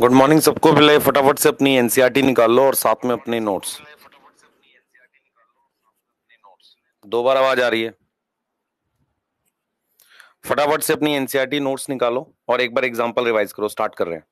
Good morning सबको। पहले फटाफट से अपनी एनसीईआरटी निकाल लो और साथ में अपने नोट्स। दो बार आवाज आ रही है। फटाफट से अपनी एनसीईआरटी नोट्स निकालो और एक बार एग्जांपल रिवाइज करो। स्टार्ट कर रहे हैं।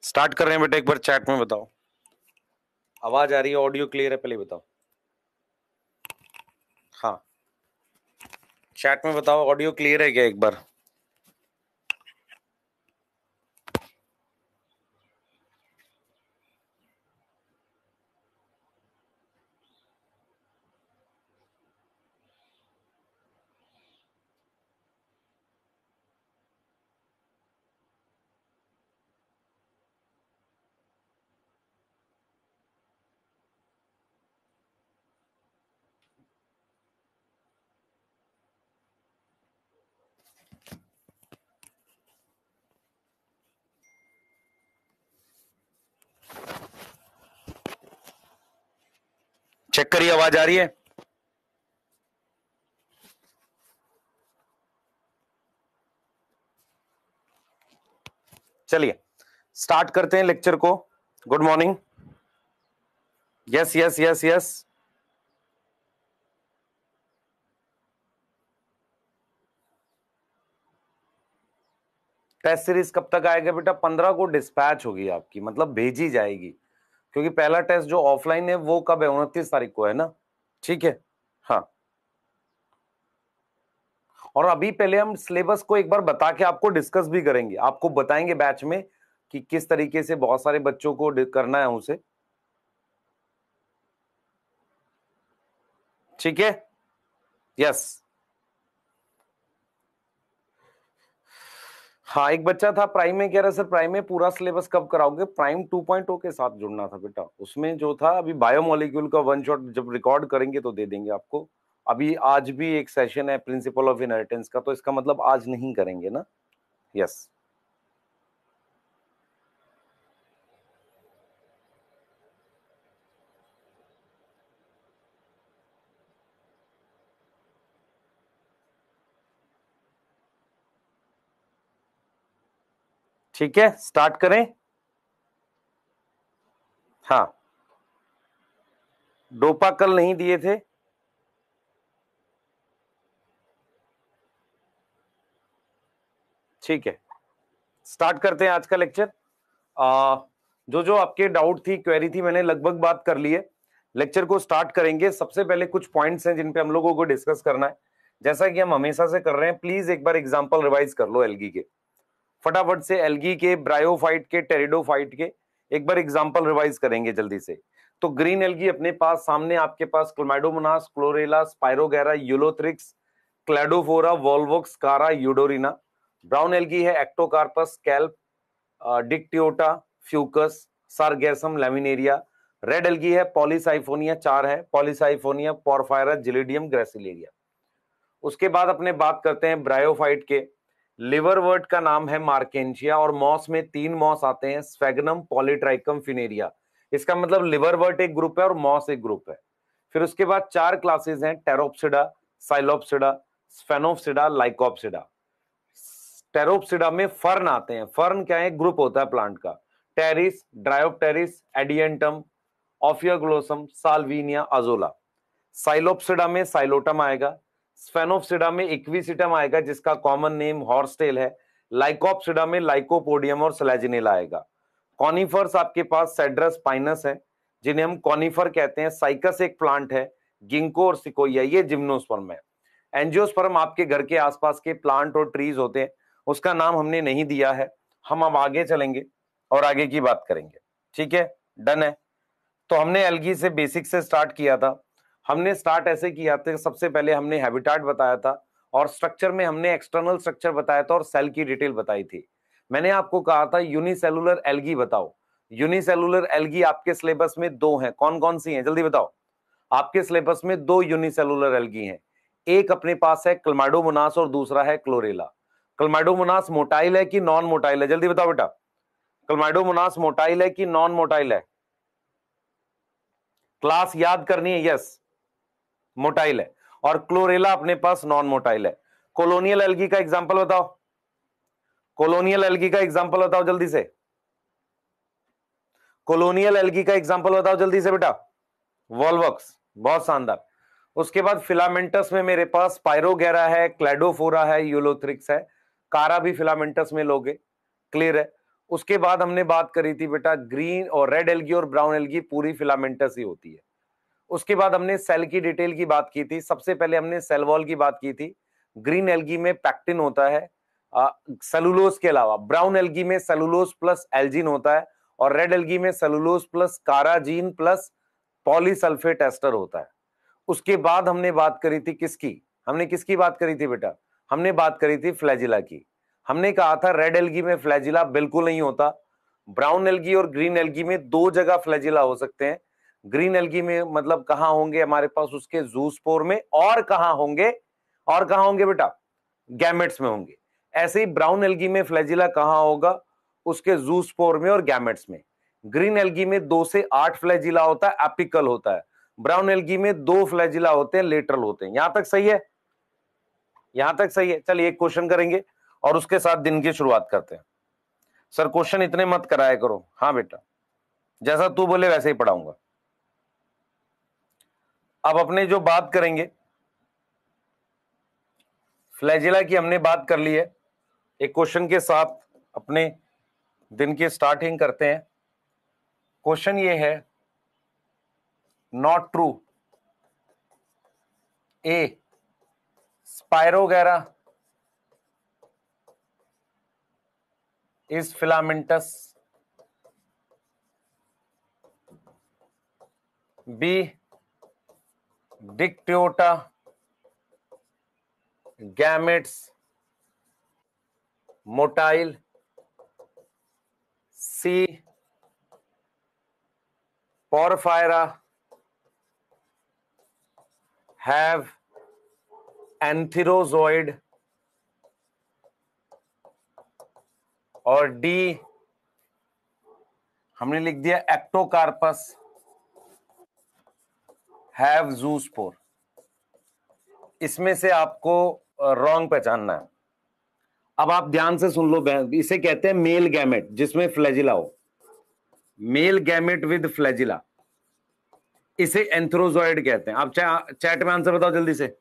स्टार्ट कर रहे हैं बेटा। एक बार चैट में बताओ आवाज आ रही है, ऑडियो क्लियर है, पहले बताओ। हाँ, चैट में बताओ ऑडियो क्लियर है क्या एक बार। चेक करिए आवाज आ रही है। चलिए स्टार्ट करते हैं लेक्चर को। Good morning. Yes yes yes yes. Test series कब तक आएगा बेटा? 15 को डिस्पैच होगी आपकी, मतलब भेजी जाएगी, क्योंकि पहला टेस्ट जो ऑफलाइन है वो कब है? 29 तारीख को है ना। ठीक है। हाँ, और अभी पहले हम सिलेबस को एक बार बता के आपको डिस्कस भी करेंगे, आपको बताएंगे बैच में कि किस तरीके से बहुत सारे बच्चों को करना है उसे। ठीक है। यस। हाँ, एक बच्चा था प्राइम में, कह रहा सर प्राइम में पूरा सिलेबस कब कराओगे? प्राइम 2.0 के साथ जुड़ना था बेटा। उसमें जो था अभी बायोमोलिक्यूल का वन शॉट जब रिकॉर्ड करेंगे तो दे देंगे आपको। अभी आज भी एक सेशन है प्रिंसिपल ऑफ इनहेरिटेंस का, तो इसका मतलब आज नहीं करेंगे ना। यस। ठीक है, स्टार्ट करें। हाँ, डोपा कल नहीं दिए थे। ठीक है, स्टार्ट करते हैं आज का लेक्चर। जो जो आपके डाउट थी, क्वेरी थी, मैंने लगभग बात कर ली है। लेक्चर को स्टार्ट करेंगे। सबसे पहले कुछ पॉइंट्स हैं जिन पे हम लोगों को डिस्कस करना है, जैसा कि हम हमेशा से कर रहे हैं। प्लीज एक बार एग्जांपल रिवाइज कर लो एल्गी के, फटाफट से। एल्गी के, ब्रायोफाइट के, टेरिडोफाइट के एक बार एग्जांपल रिवाइज करेंगे जल्दी से। तो ग्रीन एल्गी अपने पास सामने आपके पास Chlamydomonas, Chlorella, Spirogyra, Ulothrix, Cladophora, Volvox, Chara, Eudorina. Brown algae है Ectocarpus, kelp, Dictyota, Fucus, Sargassum, Laminaria. Red algae है पॉलीसाइफोनिया, 4 है, पॉलीसाइफोनिया, पोरफायरा, जिलिडियम, ग्रेसिलेरिया। उसके बाद अपने बात करते हैं ब्रायोफाइट के। लिवरवर्ट का नाम है मार्केंशिया, और मॉस में 3 मॉस आते हैं, स्फेगनम, पॉलीट्राइकम, फिनेरिया। इसका मतलब लिवरवर्ट एक ग्रुप है और मॉस एक ग्रुप है। फिर उसके बाद 4 क्लासेस हैं, टेरोप्सिडा, साइलोप्सिडा, स्फेनोप्सिडा, लाइकोप्सिडा। टेरोप्सिडा में फर्न आते हैं। फर्न क्या है? ग्रुप होता है प्लांट का। Pteris, Dryopteris, Adiantum, Ophioglossum, Salvinia, Azolla. Psilopsida में साइलोटम आएगा। स्फेनोप्सिडा में इक्विसिटम आएगा, जिसका कॉमन नेम हॉर्सटेल है। लाइकोप्सिडा में लाइकोपोडियम और स्लेजिनेला आएगा। कॉनिफर्स आपके पास सेड्रस, पाइनस है, जिन्हें हम कॉनिफर कहते हैं। साइकस एक प्लांट है, गिंको और सिकोया ये जिम्नोस्पर्म है। एंजियोस्पर्म आपके घर के आसपास के प्लांट और ट्रीज होते हैं, उसका नाम हमने नहीं दिया है। हम अब आगे चलेंगे और आगे की बात करेंगे। ठीक है, डन है। तो हमने एल्गी से बेसिक से स्टार्ट किया था। हमने स्टार्ट ऐसे किया था, सबसे पहले हमने हैबिटाट बताया था और स्ट्रक्चर में हमने एक्सटर्नल स्ट्रक्चर बताया था और सेल की डिटेल बताई थी। मैंने आपको कहा था यूनिसेलुलर एल्गी बताओ। यूनिसेलुलर एल्गी आपके सिलेबस में दो हैं, कौन कौन सी हैं जल्दी बताओ। आपके सिलेबस में दो यूनिसेलुलर एल्गी हैं, एक अपने पास है क्लमाइडोमोनास और दूसरा है क्लोरेला। क्लमाइडोमोनास मोटाइल है कि नॉन मोटाइल है, जल्दी बताओ बेटा। क्लमाइडोमोनास मोटाइल है कि नॉन मोटाइल है? क्लास याद करनी है, यस मोटाइल है। और क्लोरेला अपने पास नॉन मोटाइल है। कोलोनियल एल्गी का एग्जांपल बताओ, कोलोनियल एल्गी का एग्जांपल बताओ जल्दी से। कोलोनियल एल्गी का एग्जांपल बताओ जल्दी से बेटा। वॉल्वॉक्स, बहुत शानदार। उसके बाद फिलामेंटस में मेरे पास स्पाइरोगेरा है, क्लैडोफोरा है, यूलोथ्रिक्स है। कारा भी फिलामेंटस में लोगे, क्लियर है। उसके बाद हमने बात करी थी बेटा ग्रीन और रेड एल्गी और ब्राउन एल्गी पूरी फिलामेंटस ही होती है। उसके बाद हमने सेल की डिटेल की बात की थी। सबसे पहले हमने सेल वॉल की बात की थी। ग्रीन एल्गी में पैक्टिन होता है सेलुलोज के अलावा, ब्राउन एल्गी में सेलुलोज प्लस एल्जिन होता है और रेड एल्गी में cellulose plus carrageenan plus polysulphate ester होता है। उसके बाद हमने बात करी थी किसकी, हमने किसकी बात करी थी बेटा, हमने बात करी थी फ्लैजिला की। हमने कहा था रेड एल्गी में फ्लैजिला बिल्कुल नहीं होता। ब्राउन एल्गी और ग्रीन एल्गी में दो जगह फ्लैजिला हो सकते हैं। ग्रीन एल्गी में मतलब कहां होंगे हमारे पास, उसके जूस्पोर में, और कहां होंगे, और कहां होंगे बेटा, गैमेट्स में होंगे। ऐसे ही ब्राउन एल्गी में फ्लैजिला कहां होगा, उसके जूस्पोर में और गैमेट्स में। ग्रीन एल्गी में 2 से 8 फ्लैजिला होता है, एपिकल होता है। ब्राउन एल्गी में 2 फ्लैजिला होते हैं, लेटरल होते हैं। यहां तक सही है, यहां तक सही है। चलिए एक क्वेश्चन करेंगे और उसके साथ दिन की शुरुआत करते हैं। सर क्वेश्चन इतने मत कराया करो। हाँ बेटा, जैसा तू बोले वैसे ही पढ़ाऊंगा। अब अपने जो बात करेंगे फ्लैजिला की, हमने बात कर ली है। एक क्वेश्चन के साथ अपने दिन की स्टार्टिंग करते हैं। क्वेश्चन ये है, not true, A Spirogyra is filamentous, B Dictyota gametes motile, C Porphyra have antherozoid, और डी हमने लिख दिया एक्टोकार्पस हैव जूस्पोर। इसमें से आपको रॉन्ग पहचानना है। अब आप ध्यान से सुन लो, इसे कहते हैं मेल गैमेट जिसमें फ्लैजिला हो, मेल गैमेट विद फ्लैजिला, इसे एंथ्रोजॉइड कहते हैं। आप चैट में आंसर बताओ जल्दी से।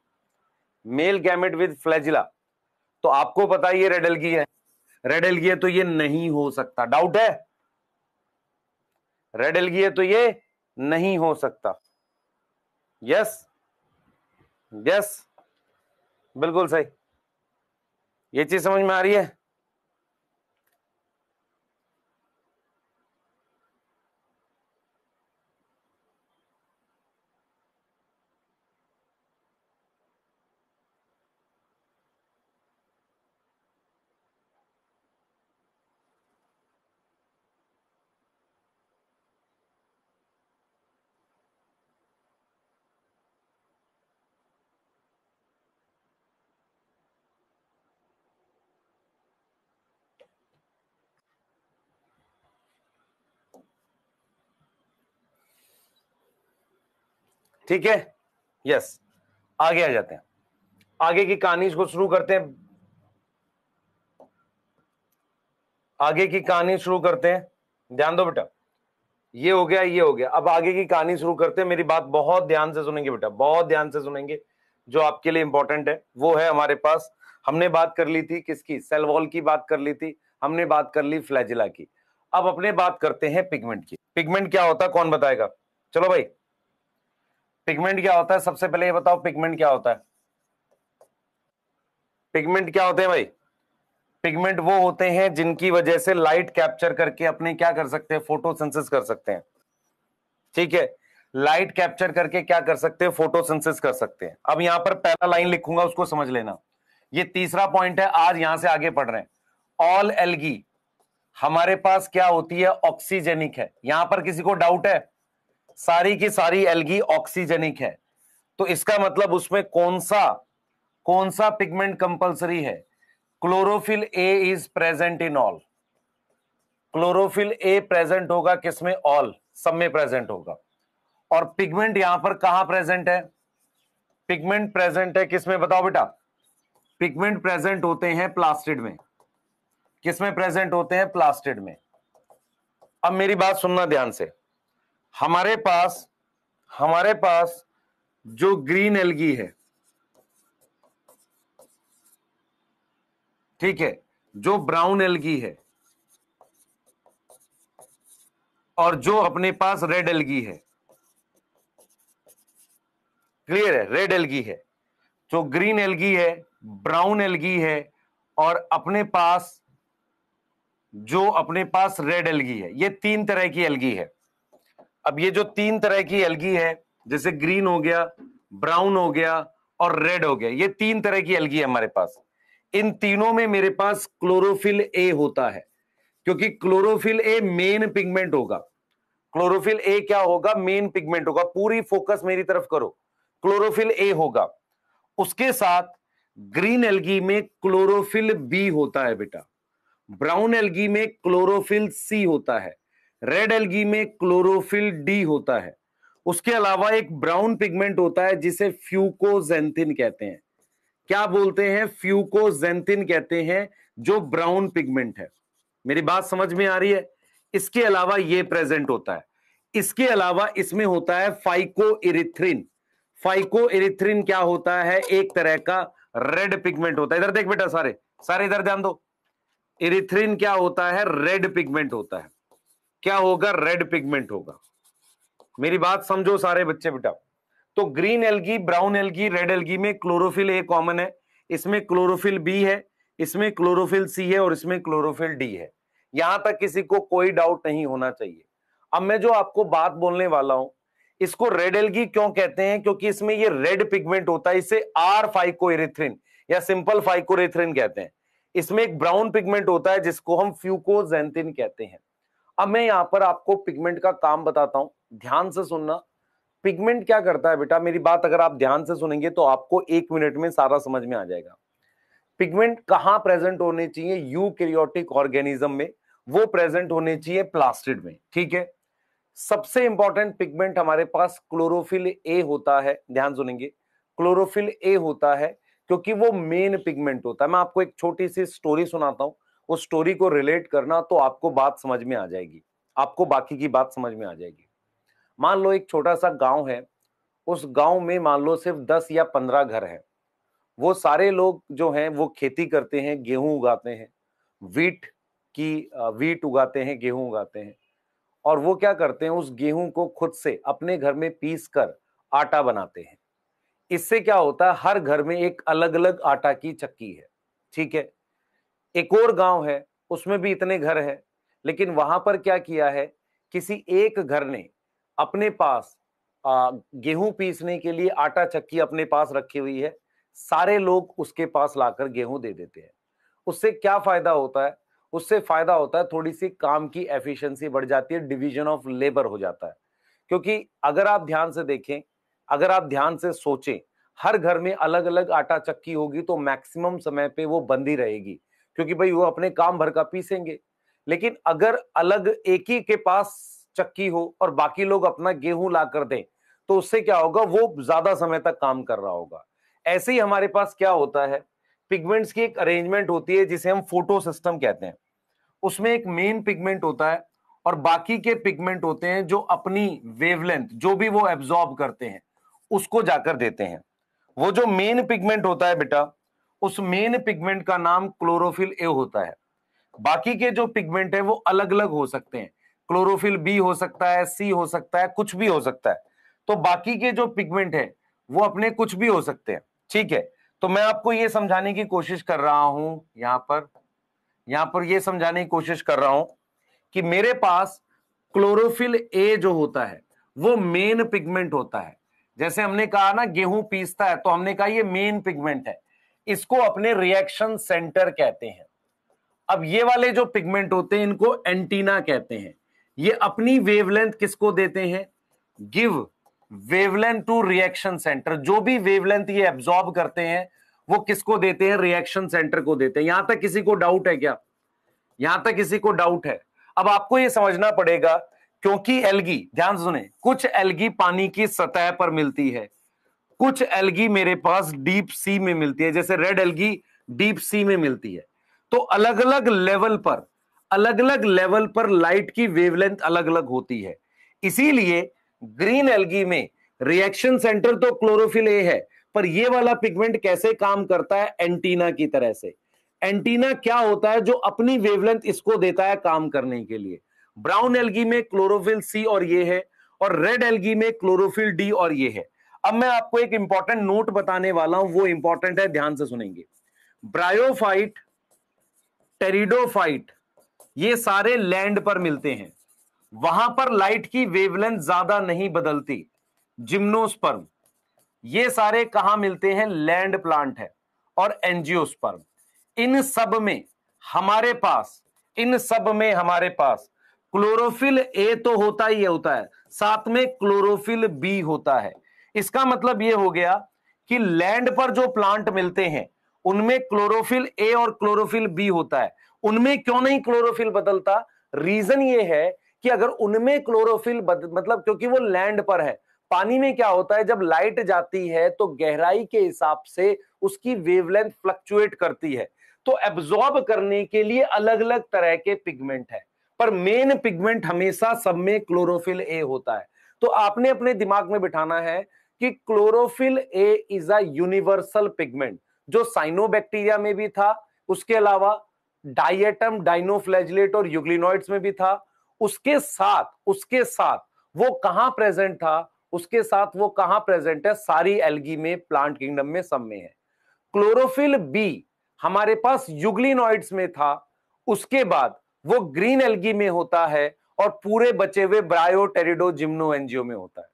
मेल गैमेट विद फ्लैजिला, तो आपको पता है ये रेड एल्गी है, रेड एल्गी है तो ये नहीं हो सकता। डाउट है, रेड एल्गी है तो ये नहीं हो सकता। यस यस, बिल्कुल सही। ये चीज समझ में आ रही है? ठीक है, यस। आगे आ जाते हैं, आगे की कहानी को शुरू करते हैं, आगे की कहानी शुरू करते हैं। ध्यान दो बेटा, ये हो गया, ये हो गया। अब आगे की कहानी शुरू करते हैं। मेरी बात बहुत ध्यान से सुनेंगे बेटा, बहुत ध्यान से सुनेंगे। जो आपके लिए इंपॉर्टेंट है वो है हमारे पास, हमने बात कर ली थी किसकी, सेल वॉल की बात कर ली थी, हमने बात कर ली फ्लैजिला की। अब अपने बात करते हैं पिगमेंट की। पिगमेंट क्या होता है, कौन बताएगा? चलो भाई, पिगमेंट क्या होता है सबसे पहले ये बताओ, पिगमेंट क्या होता है? पिगमेंट क्या होते हैं भाई? पिगमेंट वो होते हैं जिनकी वजह से लाइट कैप्चर करके अपने क्या कर सकते हैं, फोटोसिंथेसिस कर सकते हैं। ठीक है, लाइट कैप्चर करके क्या कर सकते हैं, फोटोसिंथेसिस कर सकते हैं। अब यहां पर पहला लाइन लिखूंगा, उसको समझ लेना। ये तीसरा पॉइंट है, आज यहां से आगे पढ़ रहे हैं। ऑल एल्गी हमारे पास क्या होती है, ऑक्सीजेनिक है। यहां पर किसी को डाउट है? सारी की सारी एल्गी ऑक्सीजेनिक है, तो इसका मतलब उसमें कौन सा पिगमेंट कंपलसरी है? Chlorophyll A is present in all. Chlorophyll A present होगा किसमें? ऑल, सब में प्रेजेंट होगा। और पिगमेंट यहां पर कहां प्रेजेंट है? पिगमेंट प्रेजेंट है किसमें, बताओ बेटा? पिगमेंट प्रेजेंट होते हैं प्लास्टिड में। किसमें प्रेजेंट होते हैं? प्लास्टिड में। अब मेरी बात सुनना ध्यान से। हमारे पास जो ग्रीन एल्गी है, ठीक है, जो ब्राउन एल्गी है, और जो अपने पास रेड एल्गी है, क्लियर है? रेड एल्गी है, जो ग्रीन एल्गी है, ब्राउन एल्गी है, और अपने पास रेड एल्गी है। ये तीन तरह की एल्गी है। अब ये जो तीन तरह की एल्गी है, जैसे ग्रीन हो गया, ब्राउन हो गया और रेड हो गया, ये तीन तरह की एल्गी है हमारे पास। इन तीनों में मेरे पास क्लोरोफिल ए होता है, क्योंकि क्लोरोफिल ए मेन पिगमेंट होगा। क्लोरोफिल ए क्या होगा? मेन पिगमेंट होगा। पूरी फोकस मेरी तरफ करो, क्लोरोफिल ए होगा। उसके साथ ग्रीन एल्गी में क्लोरोफिल बी होता है बेटा, ब्राउन एल्गी में क्लोरोफिल सी होता है, रेड एल्गी में क्लोरोफिल डी होता है। उसके अलावा एक ब्राउन पिगमेंट होता है जिसे फ्यूकोजेंथिन कहते हैं। क्या बोलते हैं? फ्यूकोजेंथिन कहते हैं, जो ब्राउन पिगमेंट है। मेरी बात समझ में आ रही है? इसके अलावा ये प्रेजेंट होता है। इसके अलावा इसमें होता है फाइकोइरिथ्रिन। फाइकोइरिथ्रिन क्या होता है? एक तरह का रेड पिगमेंट होता है। इधर देख बेटा, सारे इधर ध्यान दो। इरिथ्रिन क्या होता है? रेड पिगमेंट होता है। क्या होगा? रेड पिगमेंट होगा। मेरी बात समझो सारे बच्चे बेटा। तो green algae, brown algae, red algae में क्लोरोफिल ए कॉमन है, इसमें क्लोरोफिल बी है, इसमें क्लोरोफिल सी है, और इसमें क्लोरोफिल डी है। यहां तक किसी को कोई डाउट नहीं होना चाहिए। अब मैं जो आपको बात बोलने वाला हूं, इसको रेड एल्गी क्यों कहते हैं? क्योंकि इसमें ये रेड पिगमेंट होता है, इसे आर फाइकोइरिथ्रिन या सिंपल फाइकोइरिथ्रिन कहते हैं। इसमें एक ब्राउन पिगमेंट होता है जिसको हम फ्यूकोजेंथिन कहते हैं। अब मैं यहां पर आपको पिगमेंट का काम बताता हूं, ध्यान से सुनना। पिगमेंट क्या करता है बेटा? मेरी बात अगर आप ध्यान से सुनेंगे तो आपको 1 मिनट में सारा समझ में आ जाएगा। पिगमेंट कहां प्रेजेंट होने चाहिए? यूकैरियोटिक ऑर्गेनिज्म में, वो प्रेजेंट होने चाहिए प्लास्टिड में, ठीक है। सबसे इंपॉर्टेंट पिगमेंट हमारे पास क्लोरोफिल ए होता है, ध्यान सुनेंगे। क्लोरोफिल ए होता है क्योंकि वो मेन पिगमेंट होता है। मैं आपको एक छोटी सी स्टोरी सुनाता हूं, उस स्टोरी को रिलेट करना तो आपको बात समझ में आ जाएगी, आपको बाकी की बात समझ में आ जाएगी। मान लो एक छोटा सा गांव है, उस गांव में मान लो सिर्फ 10 या 15 घर हैं। वो सारे लोग जो हैं वो खेती करते हैं, गेहूं उगाते हैं, वीट उगाते हैं, गेहूं उगाते हैं। और वो क्या करते हैं, उस गेहूं को खुद से अपने घर में पीस कर आटा बनाते हैं। इससे क्या होता है, हर घर में एक अलग अलग आटा की चक्की है, ठीक है। एक और गांव है, उसमें भी इतने घर हैं, लेकिन वहां पर क्या किया है, किसी एक घर ने अपने पास गेहूं पीसने के लिए आटा चक्की अपने पास रखी हुई है। सारे लोग उसके पास लाकर गेहूं दे देते हैं। उससे क्या फायदा होता है? उससे फायदा होता है थोड़ी सी काम की एफिशिएंसी बढ़ जाती है, डिवीजन ऑफ लेबर हो जाता है। क्योंकि अगर आप ध्यान से देखें, अगर आप ध्यान से सोचें, हर घर में अलग अलग आटा चक्की होगी तो मैक्सिमम समय पे वो बंदी रहेगी, क्योंकि भाई वो अपने काम भर का पीसेंगे। लेकिन अगर अलग एक ही के पास चक्की हो और बाकी लोग अपना गेहूं ला कर दें, तो उससे क्या होगा, वो ज्यादा समय तक काम कर रहा होगा। ऐसे ही हमारे पास क्या होता है, पिगमेंट्स की एक अरेंजमेंट होती है जिसे हम फोटो सिस्टम कहते हैं। उसमें एक मेन पिगमेंट होता है और बाकी के पिगमेंट होते हैं जो अपनी वेवलेंथ, जो भी वो एब्जॉर्ब करते हैं, उसको जाकर देते हैं। वो जो मेन पिगमेंट होता है बेटा, उस मेन पिगमेंट का नाम क्लोरोफिल ए होता है। बाकी के जो पिगमेंट है वो अलग अलग हो सकते हैं, क्लोरोफिल बी हो सकता है, सी हो सकता है, कुछ भी हो सकता है। तो बाकी के जो पिगमेंट है वो अपने कुछ भी हो सकते हैं, ठीक है। तो मैं आपको ये समझाने की कोशिश कर रहा हूं, यहां पर ये समझाने की कोशिश कर रहा हूं कि मेरे पास क्लोरोफिल ए जो होता है वो मेन पिगमेंट होता है। जैसे हमने कहा ना गेहूं पीसता है, तो हमने कहा ये मेन पिगमेंट है, इसको अपने रिएक्शन सेंटर कहते हैं। अब ये वाले जो पिगमेंट होते हैं इनको एंटीना कहते हैं। ये अपनी वेवलेंथ किसको देते हैं? Give wavelength to reaction centre. जो भी वेवलेंथ ये एब्जॉर्ब करते हैं वो किसको देते हैं? रिएक्शन सेंटर को देते हैं। यहां तक किसी को डाउट है क्या? यहां तक किसी को डाउट है? अब आपको ये समझना पड़ेगा, क्योंकि एल्गी, ध्यान सुने, कुछ एल्गी पानी की सतह पर मिलती है, कुछ एल्गी मेरे पास डीप सी में मिलती है, जैसे रेड एल्गी डीप सी में मिलती है। तो अलग अलग लेवल पर लाइट की वेवलेंथ अलग अलग होती है। इसीलिए ग्रीन एल्गी में रिएक्शन सेंटर तो क्लोरोफिल ए है, पर ये वाला पिगमेंट कैसे काम करता है? एंटीना की तरह से। एंटीना क्या होता है? जो अपनी वेवलेंथ इसको देता है काम करने के लिए। ब्राउन एल्गी में क्लोरोफिल सी और ये है, और रेड एल्गी में क्लोरोफिल डी और ये है। अब मैं आपको एक इंपॉर्टेंट नोट बताने वाला हूं, वो इंपॉर्टेंट है, ध्यान से सुनेंगे। ब्रायोफाइट, टेरिडोफाइट, ये सारे लैंड पर मिलते हैं, वहां पर लाइट की वेवलेंथ ज्यादा नहीं बदलती। जिम्नोस्पर्म, ये सारे कहां मिलते हैं? लैंड प्लांट है। और एंजियोस्पर्म, इन सब में हमारे पास क्लोरोफिल ए तो होता ही होता है, साथ में क्लोरोफिल बी होता है। इसका मतलब यह हो गया कि लैंड पर जो प्लांट मिलते हैं उनमें क्लोरोफिल ए और क्लोरोफिल बी होता है। उनमें क्यों नहीं क्लोरोफिल बदलता? रीजन ये है कि अगर उनमें क्लोरोफिल मतलब क्योंकि वो लैंड पर है। पानी में क्या होता है, जब लाइट जाती है तो गहराई के हिसाब से उसकी वेवलेंथ फ्लक्चुएट करती है, तो एब्जॉर्ब करने के लिए अलग अलग तरह के पिगमेंट है, पर मेन पिगमेंट हमेशा सब में क्लोरोफिल ए होता है। तो आपने अपने दिमाग में बिठाना है कि chlorophyll A is a universal pigment, जो साइनोबैक्टीरिया में भी था, उसके अलावा डायटम, डाइनोफ्लैजिलेट और यूग्लिनॉइड्स में भी था। उसके साथ वो कहां प्रेजेंट था? उसके साथ वो कहां प्रेजेंट है? सारी एल्गी में, प्लांट किंगडम में, सब में है। क्लोरोफिल बी हमारे पास यूग्लिनॉइड्स में था, उसके बाद वो ग्रीन एल्गी में होता है, और पूरे बचे हुए ब्रायो, टेरिडो, जिम्नो, एंजियो में होता है।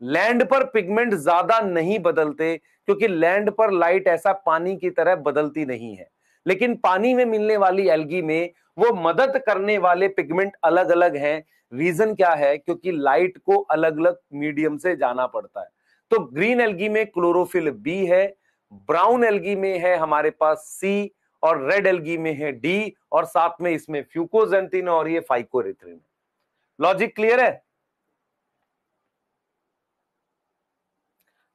लैंड पर पिगमेंट ज्यादा नहीं बदलते, क्योंकि लैंड पर लाइट ऐसा पानी की तरह बदलती नहीं है। लेकिन पानी में मिलने वाली एल्गी में वो मदद करने वाले पिगमेंट अलग अलग हैं। रीजन क्या है? क्योंकि लाइट को अलग अलग मीडियम से जाना पड़ता है। तो ग्रीन एल्गी में क्लोरोफिल बी है, ब्राउन एल्गी में है हमारे पास सी, और रेड एल्गी में है डी, और साथ में इसमें फ्यूकोजेंथिन और ये फाइकोरिथ्रिन। लॉजिक क्लियर है?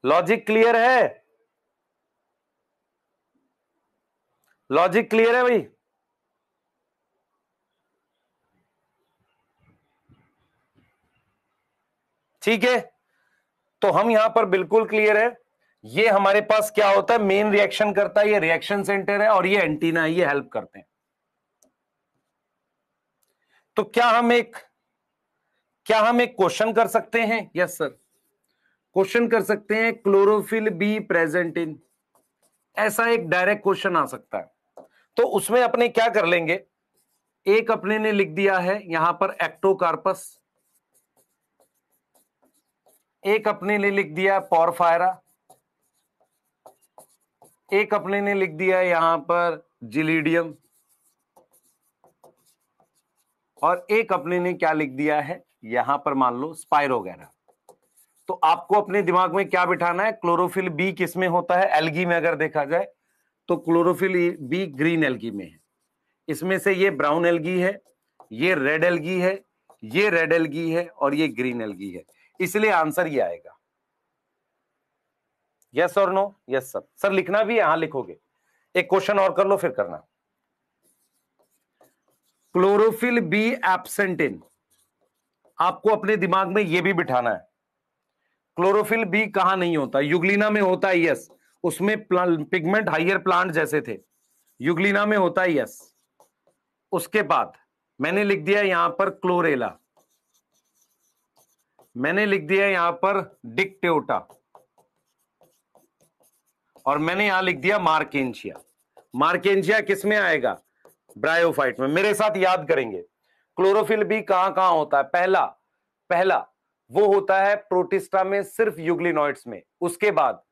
लॉजिक क्लियर है? लॉजिक क्लियर है भाई? ठीक है, तो हम यहां पर बिल्कुल क्लियर है। ये हमारे पास क्या होता है? मेन रिएक्शन करता है, ये रिएक्शन सेंटर है, और ये एंटीना है, ये हेल्प करते हैं। तो क्या हम एक क्वेश्चन कर सकते हैं? यस सर, क्वेश्चन कर सकते हैं। क्लोरोफिल बी प्रेजेंट इन, ऐसा एक डायरेक्ट क्वेश्चन आ सकता है। तो उसमें अपने क्या कर लेंगे, एक अपने ने लिख दिया है यहां पर एक्टोकार्पस, एक अपने ने लिख दिया पोरफायरा, एक अपने ने लिख दिया यहां पर जिलीडियम, और एक अपने ने क्या लिख दिया है यहां पर, मान लो स्पाइरोगैरा। तो आपको अपने दिमाग में क्या बिठाना है? क्लोरोफिल बी किस में होता है? एल्गी में अगर देखा जाए तो क्लोरोफिल बी ग्रीन एल्गी में है। इसमें से ये ब्राउन एल्गी है, ये रेड एल्गी है, ये रेड एल्गी है, और ये ग्रीन एल्गी है। इसलिए आंसर ये आएगा। यस और नो? Yes sir. सर लिखना भी यहां लिखोगे। एक क्वेश्चन और कर लो फिर करना। क्लोरोफिल बी एब्सेंट इन, आपको अपने दिमाग में यह भी बिठाना है। क्लोरोफिल बी कहां नहीं होता? यूग्लिना में होता है, यस, उसमें पिगमेंट हाइयर प्लांट जैसे थे, यूग्लिना में होता है, यस। उसके बाद मैंने लिख दिया यहां पर क्लोरेला, मैंने लिख दिया यहां पर डिक्टेओटा, और मैंने यहां लिख दिया मार्केंशिया। मार्केंशिया किस में आएगा? ब्रायोफाइट में। मेरे साथ याद करेंगे क्लोरोफिल बी कहां कहां होता है। पहला वो होता है प्रोटिस्टा में सिर्फ यूग्लिनॉइड्स में। उसके बाद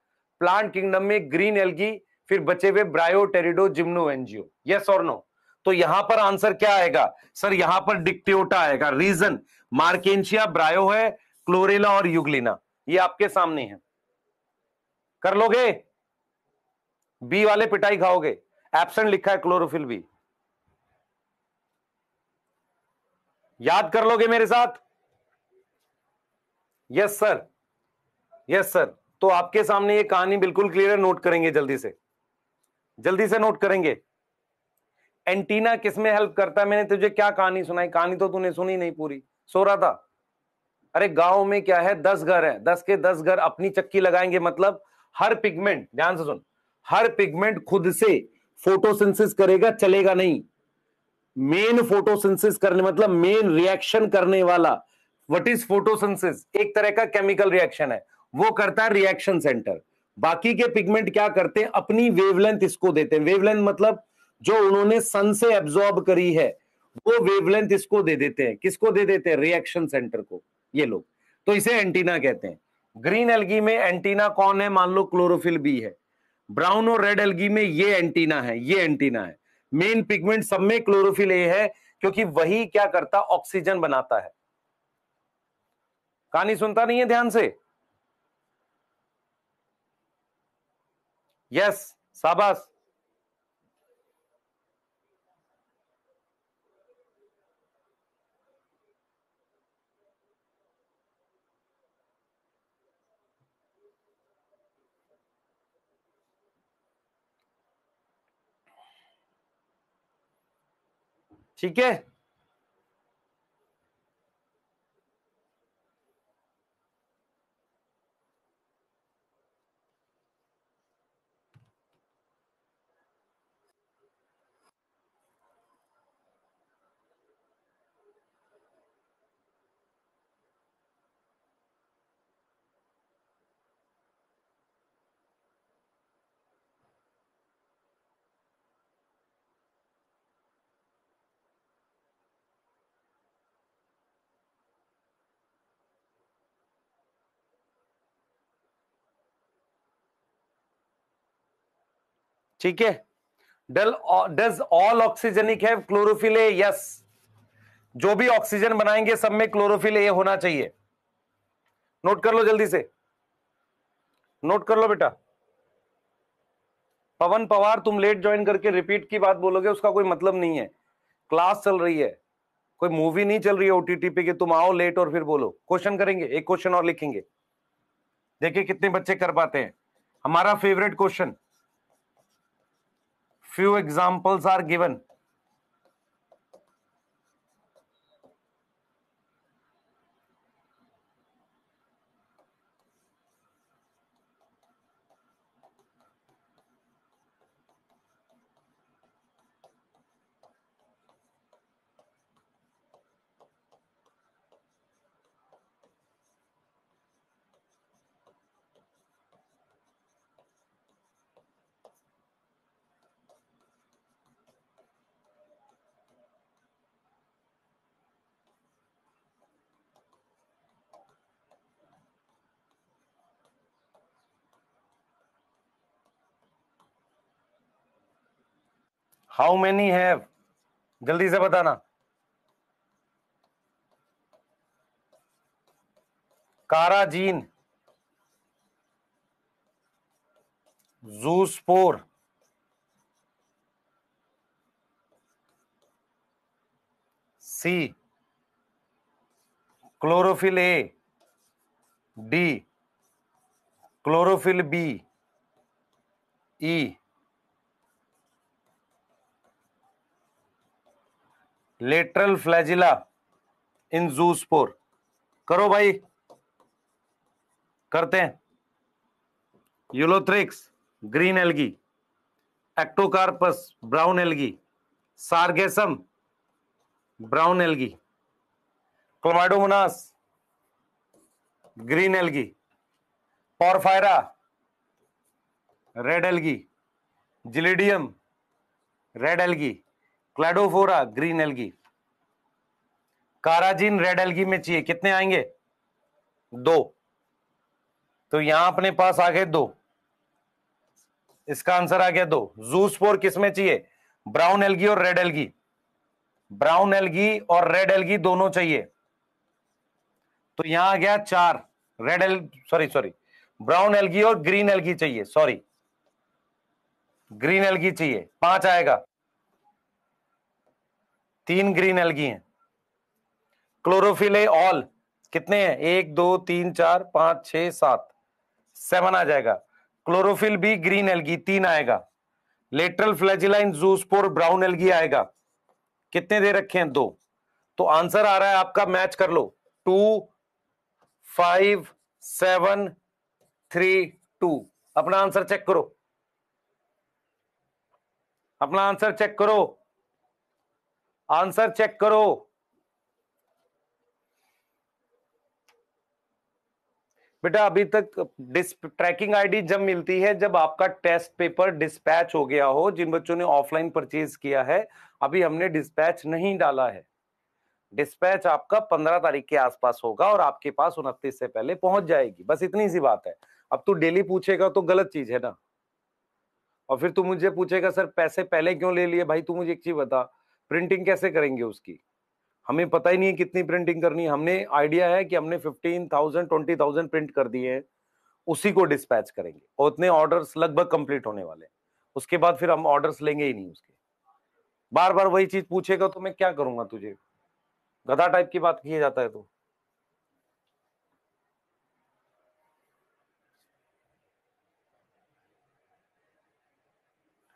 प्लांट किंगडम में ग्रीन एल्गी, फिर बचे हुए ब्रायो, टेरिडो, जिम्नोएंजियो। यस और नो? तो यहां पर आंसर क्या आएगा सर? यहां पर डिक्टियोटा आएगा। रीजन मार्केंशिया, ब्रायो है, क्लोरेला और यूग्लिना, ये आपके सामने है। कर लोगे? बी वाले पिटाई खाओगे। एब्सेंट लिखा है क्लोरोफिल बी, याद कर लोगे मेरे साथ? Yes sir, yes sir. तो आपके सामने ये कहानी बिल्कुल क्लियर है, नोट करेंगे जल्दी से, जल्दी से नोट करेंगे। एंटीना किसमें हेल्प करता है? मैंने तुझे क्या कहानी सुनाई? कहानी तो तूने सुनी नहीं पूरी, सो रहा था। अरे गांव में क्या है, 10 घर है, 10 के 10 घर अपनी चक्की लगाएंगे, मतलब हर पिगमेंट, ध्यान से सुन, हर पिगमेंट खुद से फोटोसिंथेसिस करेगा, चलेगा नहीं। मेन फोटोसिंथेसिस करने मतलब मेन रिएक्शन करने वाला, व्हाट इज फोटोसिंथेसिस? एक तरह का केमिकल रिएक्शन है, वो करता है रिएक्शन सेंटर। बाकी के पिगमेंट क्या करते हैं? अपनी वेवलेंथ इसको देते हैं। वेवलेंथ मतलब जो उन्होंने सन से एब्जॉर्ब करी है, वो वेवलेंथ इसको दे देते हैं। किसको दे देते हैं? रिएक्शन सेंटर को, ये लोग। तो इसे एंटीना कहते हैं। ग्रीन एल्गी में एंटीना कौन है? मान लो क्लोरोफिल बी है। ब्राउन और रेड एल्गी में ये एंटीना है, ये एंटीना है। मेन पिगमेंट सब में क्लोरोफिल ए है, क्योंकि वही क्या करता? ऑक्सीजन बनाता है। कहानी सुनता नहीं है ध्यान से? यस, शाबाश। ठीक है, ठीक है। Does all oxygenic have chlorophyll A? Yes. जो भी ऑक्सीजन बनाएंगे सब में क्लोरोफिल ए होना चाहिए। नोट कर लो जल्दी से, नोट कर लो बेटा। पवन पवार, तुम लेट ज्वाइन करके रिपीट की बात बोलोगे, उसका कोई मतलब नहीं है। क्लास चल रही है, कोई मूवी नहीं चल रही है ओटीटी पे कि तुम आओ लेट और फिर बोलो। क्वेश्चन करेंगे, एक क्वेश्चन और लिखेंगे, देखिए कितने बच्चे कर पाते हैं। हमारा favourite question, few examples are given. How many have? जल्दी से बताना। Carrageen, zoospore, C chlorophyll A, D chlorophyll B, E lateral flagella in zoospore. करो भाई, करते हैं। Ulothrix green algae, Ectocarpus brown algae, Sargassum brown algae, Chlamydomonas green algae, Porphyra red algae, Gelidium red algae, Cladophora green algae. Carrageen red algae में चाहिए, कितने आएंगे? 2, तो यहां अपने पास आ गए 2, इसका आंसर आ गया 2। जूस्पोर किसमें चाहिए? ब्राउन एल्गी और रेड एल्गी, ब्राउन एल्गी और रेड एल्गी दोनों चाहिए, तो यहां आ गया 4। Red L sorry brown algae और ग्रीन एल्गी चाहिए, सॉरी ग्रीन एल्गी चाहिए, 5 आएगा, 3 ग्रीन एल्गी हैं। क्लोरोफिल ए ऑल कितने हैं? 1 2 3 4 5 6 7, 7 आ जाएगा। क्लोरोफिल बी ग्रीन एल्गी 3 आएगा। लेटरल फ्लैजिलाइन जूस्पोर ब्राउन एल्गी आएगा, कितने दे रखे हैं? 2। तो आंसर आ रहा है आपका, मैच कर लो, 2 5 7 3 2। अपना आंसर चेक करो, अपना आंसर चेक करो, आंसर चेक करो। बेटा अभी तक ट्रैकिंग आईडी जब मिलती है जब आपका टेस्ट पेपर डिस्पैच हो गया हो, जिन बच्चों ने ऑफलाइन परचेज किया है। अभी हमने डिस्पैच नहीं डाला है, डिस्पैच आपका 15 तारीख के आसपास होगा और आपके पास 29 से पहले पहुंच जाएगी, बस इतनी सी बात है। अब तू डेली पूछेगा तो गलत चीज है ना, और फिर तू मुझे पूछेगा सर पैसे पहले क्यों ले लिए। भाई तू मुझे एक चीज बता, प्रिंटिंग कैसे करेंगे उसकी? हमें पता ही नहीं है कितनी प्रिंटिंग करनी है। हमने आइडिया है कि हमने 15,000 20,000 प्रिंट कर दिए हैं, उसी को डिस्पैच करेंगे और उतने ऑर्डर्स लगभग कंप्लीट होने वाले हैं। उसके बाद फिर हम ऑर्डर्स लेंगे ही नहीं उसके। बार बार वही चीज पूछेगा तो मैं क्या करूंगा? तुझे गधा टाइप की बात किया जाता है तो।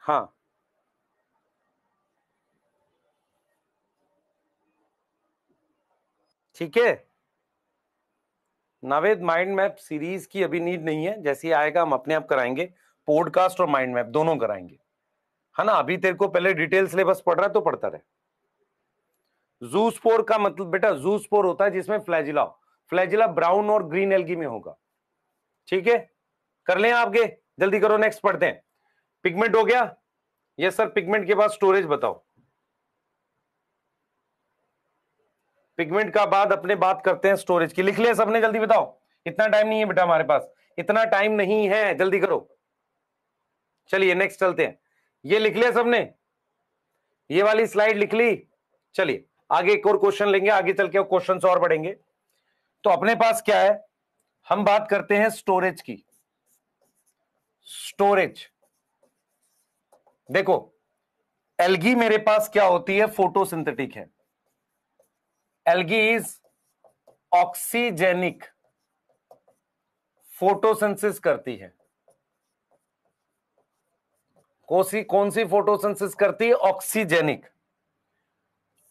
हाँ ठीक है नावेद, माइंड मैप सीरीज की अभी नीड नहीं है, जैसे आएगा हम अपने आप कराएंगे, पॉडकास्ट और माइंड मैप दोनों कराएंगे, है ना। अभी तेरे को पहले डिटेल सिलेबस पढ़ रहा है तो पढ़ता रहे। जूस्पोर का मतलब बेटा, जूस्पोर होता है जिसमें फ्लैजिला, फ्लैजिला ब्राउन और ग्रीन एल्गी में होगा, ठीक है। कर लें आपके, जल्दी करो, नेक्स्ट पढ़ते हैं। पिगमेंट हो गया? Yes sir. पिगमेंट के बाद स्टोरेज बताओ। पिगमेंट का बाद अपने बात करते हैं स्टोरेज की। लिख लिया सबने? जल्दी बताओ, इतना टाइम नहीं है बेटा हमारे पास, इतना टाइम नहीं है, जल्दी करो। चलिए नेक्स्ट चलते हैं। ये लिख लिया सबने? ये वाली स्लाइड लिख ली? चलिए आगे एक और क्वेश्चन लेंगे, आगे चल के क्वेश्चन और बढ़ेंगे। तो अपने पास क्या है, हम बात करते हैं स्टोरेज की। स्टोरेज देखो, एल्गी मेरे पास क्या होती है? फोटोसिंथेटिक है। एल्गी इज ऑक्सीजेनिक, फोटोसिंथेसिस करती है। कौन सी फोटोसिंथेसिस करती है? ऑक्सीजेनिक,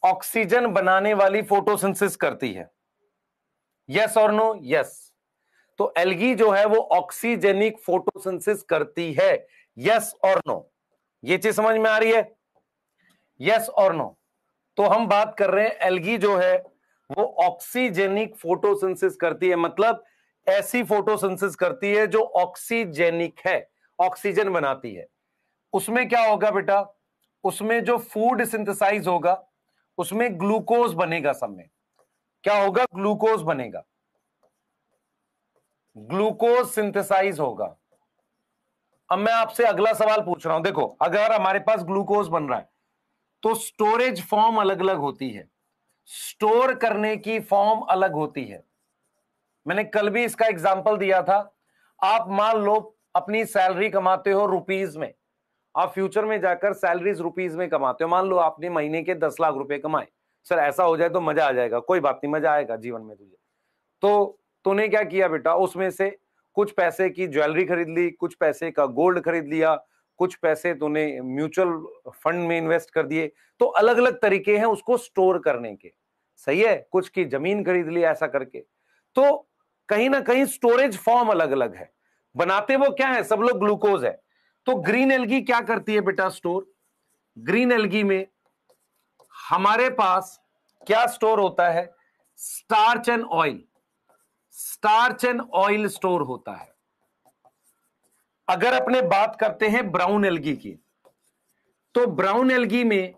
ऑक्सीजन बनाने वाली फोटोसिंथेसिस करती है। यस और नो? यस। तो एल्गी जो है वो ऑक्सीजेनिक फोटोसिंथेसिस करती है, यस और नो? ये चीज समझ में आ रही है? यस और नो? तो हम बात कर रहे हैं एल्गी जो है वो ऑक्सीजेनिक फोटोसिंथेसिस करती है, मतलब ऐसी फोटोसिंथेसिस करती है जो ऑक्सीजेनिक है, ऑक्सीजन बनाती है। उसमें क्या होगा बेटा? उसमें जो फूड सिंथेसाइज होगा उसमें ग्लूकोज बनेगा, सब में क्या होगा? ग्लूकोज बनेगा, ग्लूकोज सिंथेसाइज होगा। अब मैं आपसे अगला सवाल पूछ रहा हूं, देखो अगर हमारे पास ग्लूकोज बन रहा है तो स्टोरेज फॉर्म अलग अलग होती है, स्टोर करने की फॉर्म अलग होती है। मैंने कल भी इसका एग्जांपल दिया था। आप मान लो अपनी सैलरी कमाते हो रुपीज में, आप फ्यूचर में जाकर सैलरीज रुपीज में कमाते हो। मान लो आपने महीने के 10 लाख रुपए कमाए। सर ऐसा हो जाए तो मजा आ जाएगा, कोई बात नहीं, मजा आएगा जीवन में तुझे। तो तूने क्या किया बेटा, उसमें से कुछ पैसे की ज्वेलरी खरीद ली, कुछ पैसे का गोल्ड खरीद लिया, कुछ पैसे तूने म्यूचुअल फंड में इन्वेस्ट कर दिए। तो अलग अलग तरीके हैं उसको स्टोर करने के, सही है। कुछ की जमीन खरीद ली, ऐसा करके। तो कहीं ना कहीं स्टोरेज फॉर्म अलग अलग है, बनाते वो क्या है? सब लोग ग्लूकोज है। तो ग्रीन एल्गी क्या करती है बेटा? स्टोर। ग्रीन एल्गी में हमारे पास क्या स्टोर होता है? Starch and oil, starch and oil store होता है। अगर अपने बात करते हैं ब्राउन एल्गी की, तो ब्राउन एल्गी में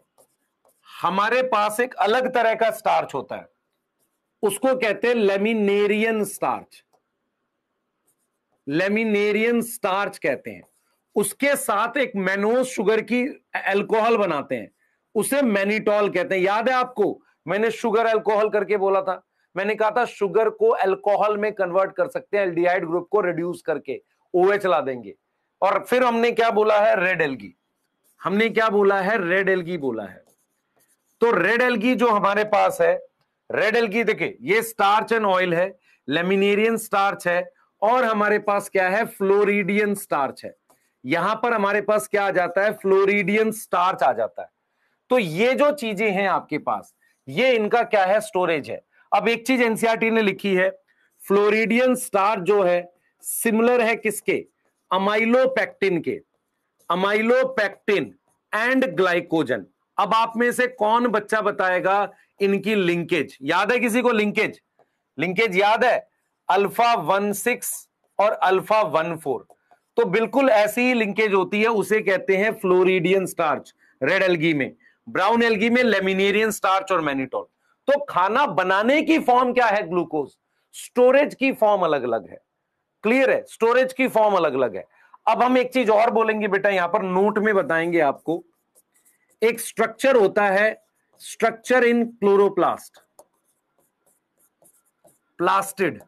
हमारे पास एक अलग तरह का स्टार्च होता है। उसको कहते हैं लेमिनेरियन स्टार्च, लेमिनेरियन स्टार्च कहते हैं। उसके साथ एक मैनोज शुगर की अल्कोहल बनाते हैं, उसे मैनिटॉल कहते हैं। याद है आपको, मैंने शुगर अल्कोहल करके बोला था, मैंने कहा था शुगर को अल्कोहल में कन्वर्ट कर सकते हैं, एल्डिहाइड ग्रुप को रिड्यूस करके OH ला देंगे। और फिर हमने क्या बोला है, रेड एल्गी, हमने क्या बोला है, रेड एल्गी बोला है। तो रेड एल्गी जो हमारे पास है, रेड एल्गी देखिए ये स्टार्च एंड ऑयल है, लेमिनेरियन स्टार्च है, और हमारे पास क्या है, फ्लोरिडियन स्टार्च है। यहां पर हमारे पास क्या आ जाता है, फ्लोरिडियन स्टार्च आ जाता है। तो ये जो चीजें हैं आपके पास, ये इनका क्या है, स्टोरेज है। अब एक चीज एनसीईआरटी ने लिखी है, फ्लोरिडियन स्टार्च जो है सिमिलर है किसके, अमाइलोपेक्टिन के, अमाइलोपेक्टिन एंड ग्लाइकोजन। अब आप में से कौन बच्चा बताएगा इनकी लिंकेज, याद है किसी को लिंकेज, लिंकेज याद है, अल्फा 1 6 और अल्फा 1 4। तो बिल्कुल ऐसी ही लिंकेज होती है, उसे कहते हैं फ्लोरिडियन स्टार्च रेड एल्गी में, ब्राउन एल्गी में लेमिनेरियन स्टार्च और मैनिटोल। तो खाना बनाने की फॉर्म क्या है, ग्लूकोज, स्टोरेज की फॉर्म अलग अलग है। क्लियर है, स्टोरेज की फॉर्म अलग अलग है। अब हम एक चीज और बोलेंगे बेटा, यहां पर नोट में बताएंगे आपको, एक स्ट्रक्चर होता है, स्ट्रक्चर इन क्लोरोप्लास्ट, प्लास्टिड,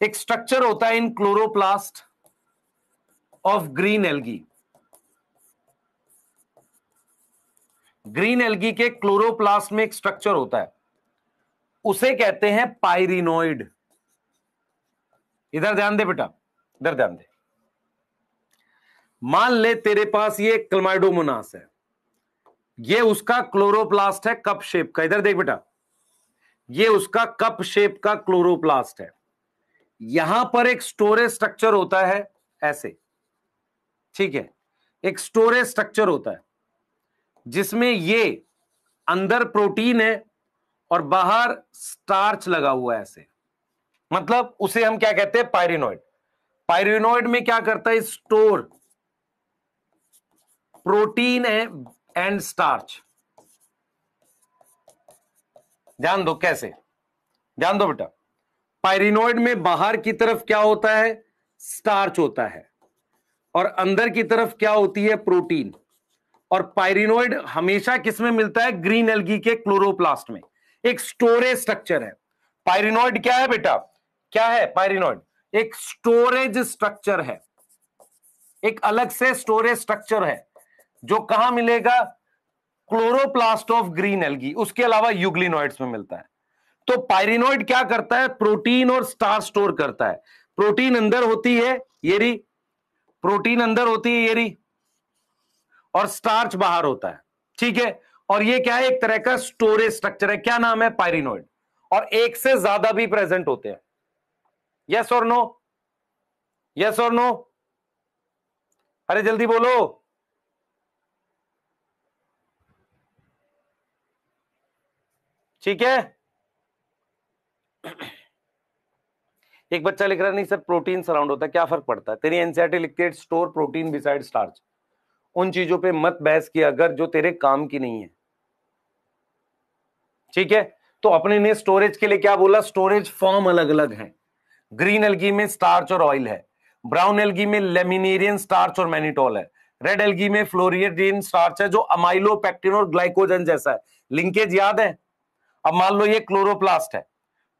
एक स्ट्रक्चर होता है इन chloroplast of green algae, green algae के क्लोरोप्लास्ट में एक स्ट्रक्चर होता है, उसे कहते हैं पायरिनोइड। इधर ध्यान दे बेटा, इधर ध्यान दे। मान ले तेरे पास ये क्लमाइडोमोनास है, ये उसका क्लोरोप्लास्ट है कप शेप का, इधर देख बेटा, ये उसका कप शेप का क्लोरोप्लास्ट है। यहां पर एक स्टोरेज स्ट्रक्चर होता है ऐसे, ठीक है, एक स्टोरेज स्ट्रक्चर होता है जिसमें ये अंदर प्रोटीन है और बाहर स्टार्च लगा हुआ है ऐसे, मतलब उसे हम क्या कहते हैं, पायरिनोइड। पायरिनोइड में क्या करता है, स्टोर प्रोटीन एंड स्टार्च। ध्यान दो कैसे, ध्यान दो बेटा, पायरिनोइड में बाहर की तरफ क्या होता है, स्टार्च होता है, और अंदर की तरफ क्या होती है, प्रोटीन। और पायरिनोइड हमेशा किसमें मिलता है, ग्रीन एल्गी के क्लोरोप्लास्ट में, एक स्टोरेज स्ट्रक्चर है। पायरिनोइड क्या है बेटा, क्या है पायरिनोइड, एक स्टोरेज स्ट्रक्चर है, एक अलग से स्टोरेज स्ट्रक्चर है जो कहां मिलेगा, क्लोरोप्लास्ट ऑफ ग्रीन एल्गी, उसके अलावा यूग्लिनोइड्स में मिलता है। तो पायरिनोइड क्या करता है, प्रोटीन और स्टार्च स्टोर करता है। प्रोटीन अंदर होती है ये रही, प्रोटीन अंदर होती है ये रही, और स्टार्च बाहर होता है, ठीक है। और ये क्या है, एक तरह का स्टोरेज स्ट्रक्चर है, क्या नाम है, पायरिनोइड। और एक से ज्यादा भी प्रेजेंट होते हैं, यस और नो, यस और नो, अरे जल्दी बोलो। ठीक है, एक बच्चा लिख रहा है नहीं सर प्रोटीन सराउंड होता है, क्या फर्क पड़ता है, तेरी एनसीईआरटी लिखती है स्टोर प्रोटीन बिसाइड स्टार्च। उन चीजों पे मत बहस किया अगर जो तेरे काम की नहीं है, ठीक है। तो अपने ने स्टोरेज के लिए क्या बोला, स्टोरेज फॉर्म अलग अलग है। ग्रीन एल्गी में स्टार्च और ऑयल है, ब्राउन एल्गी में लेमिनेरियन स्टार्च और मैनिटोल है, रेड एल्गी में फ्लोरिडियन स्टार्च है जो अमाइलोपेक्टिन और ग्लाइकोजन जैसा है। लिंकेज याद है। अब मान लो ये क्लोरोप्लास्ट है,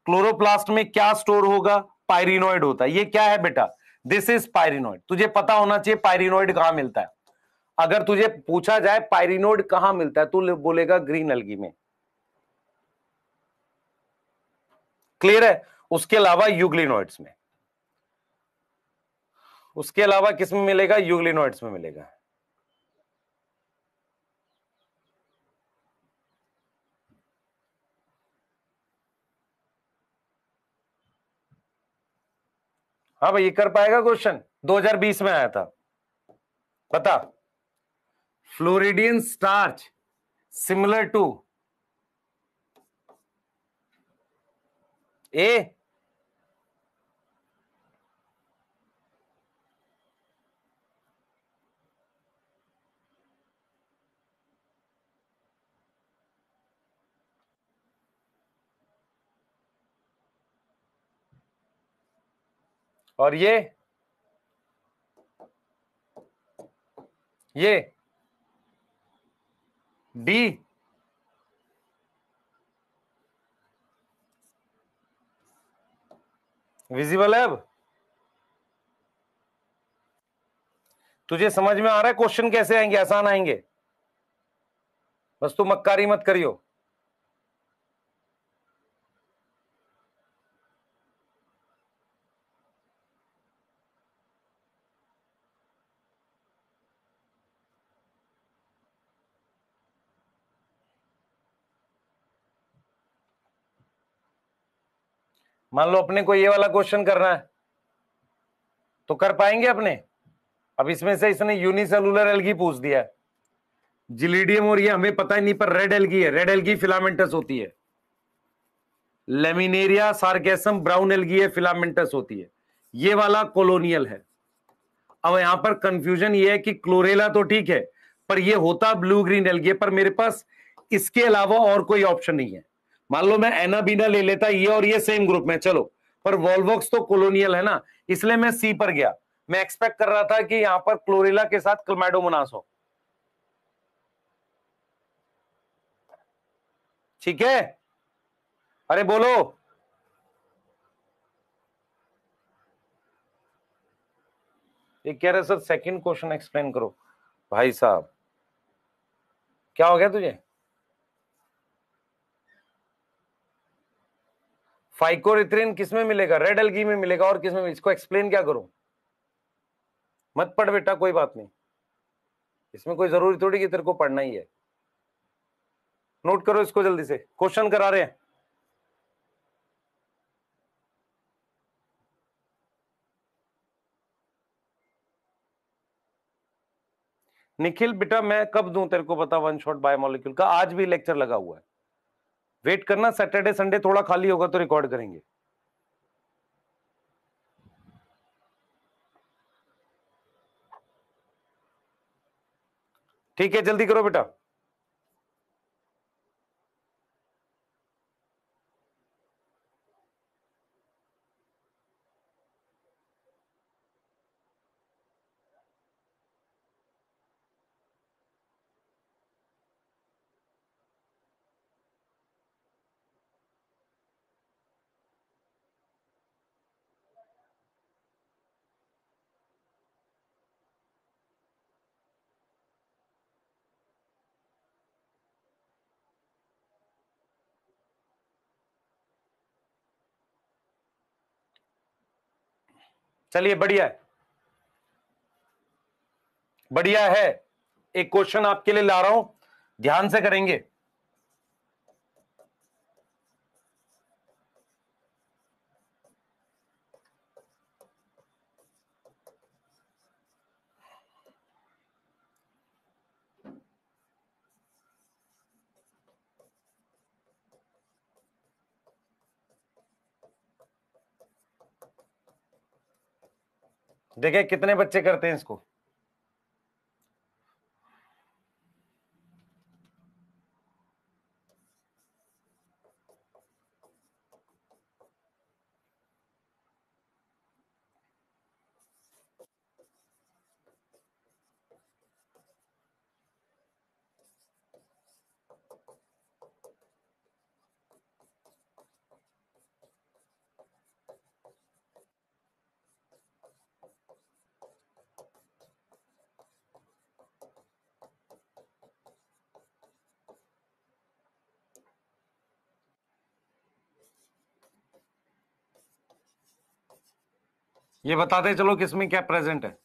क्लोरोप्लास्ट में क्या स्टोर होगा, पायरिनोइड होता है। ये क्या है बेटा, दिस इज पायरिनोइड। तुझे पता होना चाहिए पायरिनोइड कहां मिलता है। अगर तुझे पूछा जाए पायरिनोइड कहां मिलता है, तू बोलेगा ग्रीन एल्गी में। क्लियर है। उसके अलावा यूग्लिनोइड्स में, उसके अलावा किस में मिलेगा, यूग्लिनोइड्स में मिलेगा। हाँ भाई, ये कर पाएगा क्वेश्चन, 2020 में आया था, बता। फ्लोरिडियन स्टार्च सिमिलर टू ए, और ये डी, विजिबल है। अब तुझे समझ में आ रहा है क्वेश्चन कैसे आएंगे? आसान आएंगे, बस तू मक्कारी मत करियो। मान लो अपने को ये वाला क्वेश्चन करना है तो कर पाएंगे अपने? अब इसमें से इसने यूनिसेलुलर एल्गी पूछ दिया है, जिलीडियम, और ये हमें पता ही नहीं, पर रेड एल्गी है। रेड एल्गी फिलामेंटस होती है। लेमिनेरिया सार्गेसम ब्राउन एल्गी है, फिलामेंटस होती है। ये वाला कॉलोनियल है। अब यहां पर कंफ्यूजन ये है कि क्लोरेला तो ठीक है, पर ये होता ब्लू ग्रीन एल्गी, पर मेरे पास इसके अलावा और कोई ऑप्शन नहीं है। मान लो मैं एनाबीना ले लेता, ये और ये सेम ग्रुप में, चलो, पर वॉल्वॉक्स तो कॉलोनियल है ना, इसलिए मैं सी पर गया। मैं एक्सपेक्ट कर रहा था कि यहां पर क्लोरेला के साथ क्लमैडोमोनास हो। ठीक है, अरे बोलो। ये कह रहे सर सेकंड क्वेश्चन एक्सप्लेन करो। भाई साहब क्या हो गया तुझे? फाइकोरिथ्रिन किसमें मिलेगा? रेड एल्गी में मिलेगा, और किसमें? इसको एक्सप्लेन क्या करूं? मत पढ़ बेटा, कोई बात नहीं, इसमें कोई जरूरी थोड़ी कि तेरे को पढ़ना ही है। नोट करो इसको जल्दी से, क्वेश्चन करा रहे हैं। निखिल बेटा मैं कब दूं तेरे को पता वन शॉट बायोमोलिक्यूल का? आज भी लेक्चर लगा हुआ है, वेट करना, सैटरडे संडे थोड़ा खाली होगा तो रिकॉर्ड करेंगे। ठीक है, जल्दी करो बेटा। चलिए बढ़िया है, बढ़िया है। एक क्वेश्चन आपके लिए ला रहा हूं, ध्यान से करेंगे। देखिए कितने बच्चे करते हैं इसको। ये बताते चलो किसमें क्या प्रेजेंट है।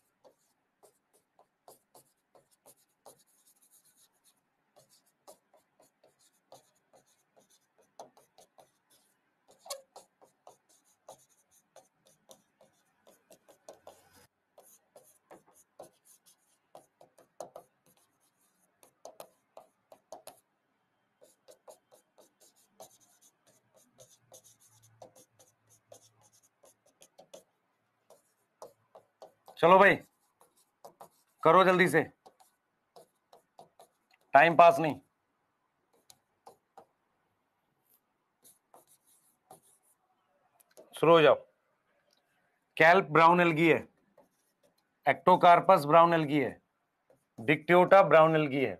चलो भाई करो जल्दी से, टाइम पास नहीं। शुरू हो जाओ। कैल्प ब्राउन एल्गी है, एक्टोकार्पस ब्राउन एल्गी है, डिक्टियोटा ब्राउन एल्गी है,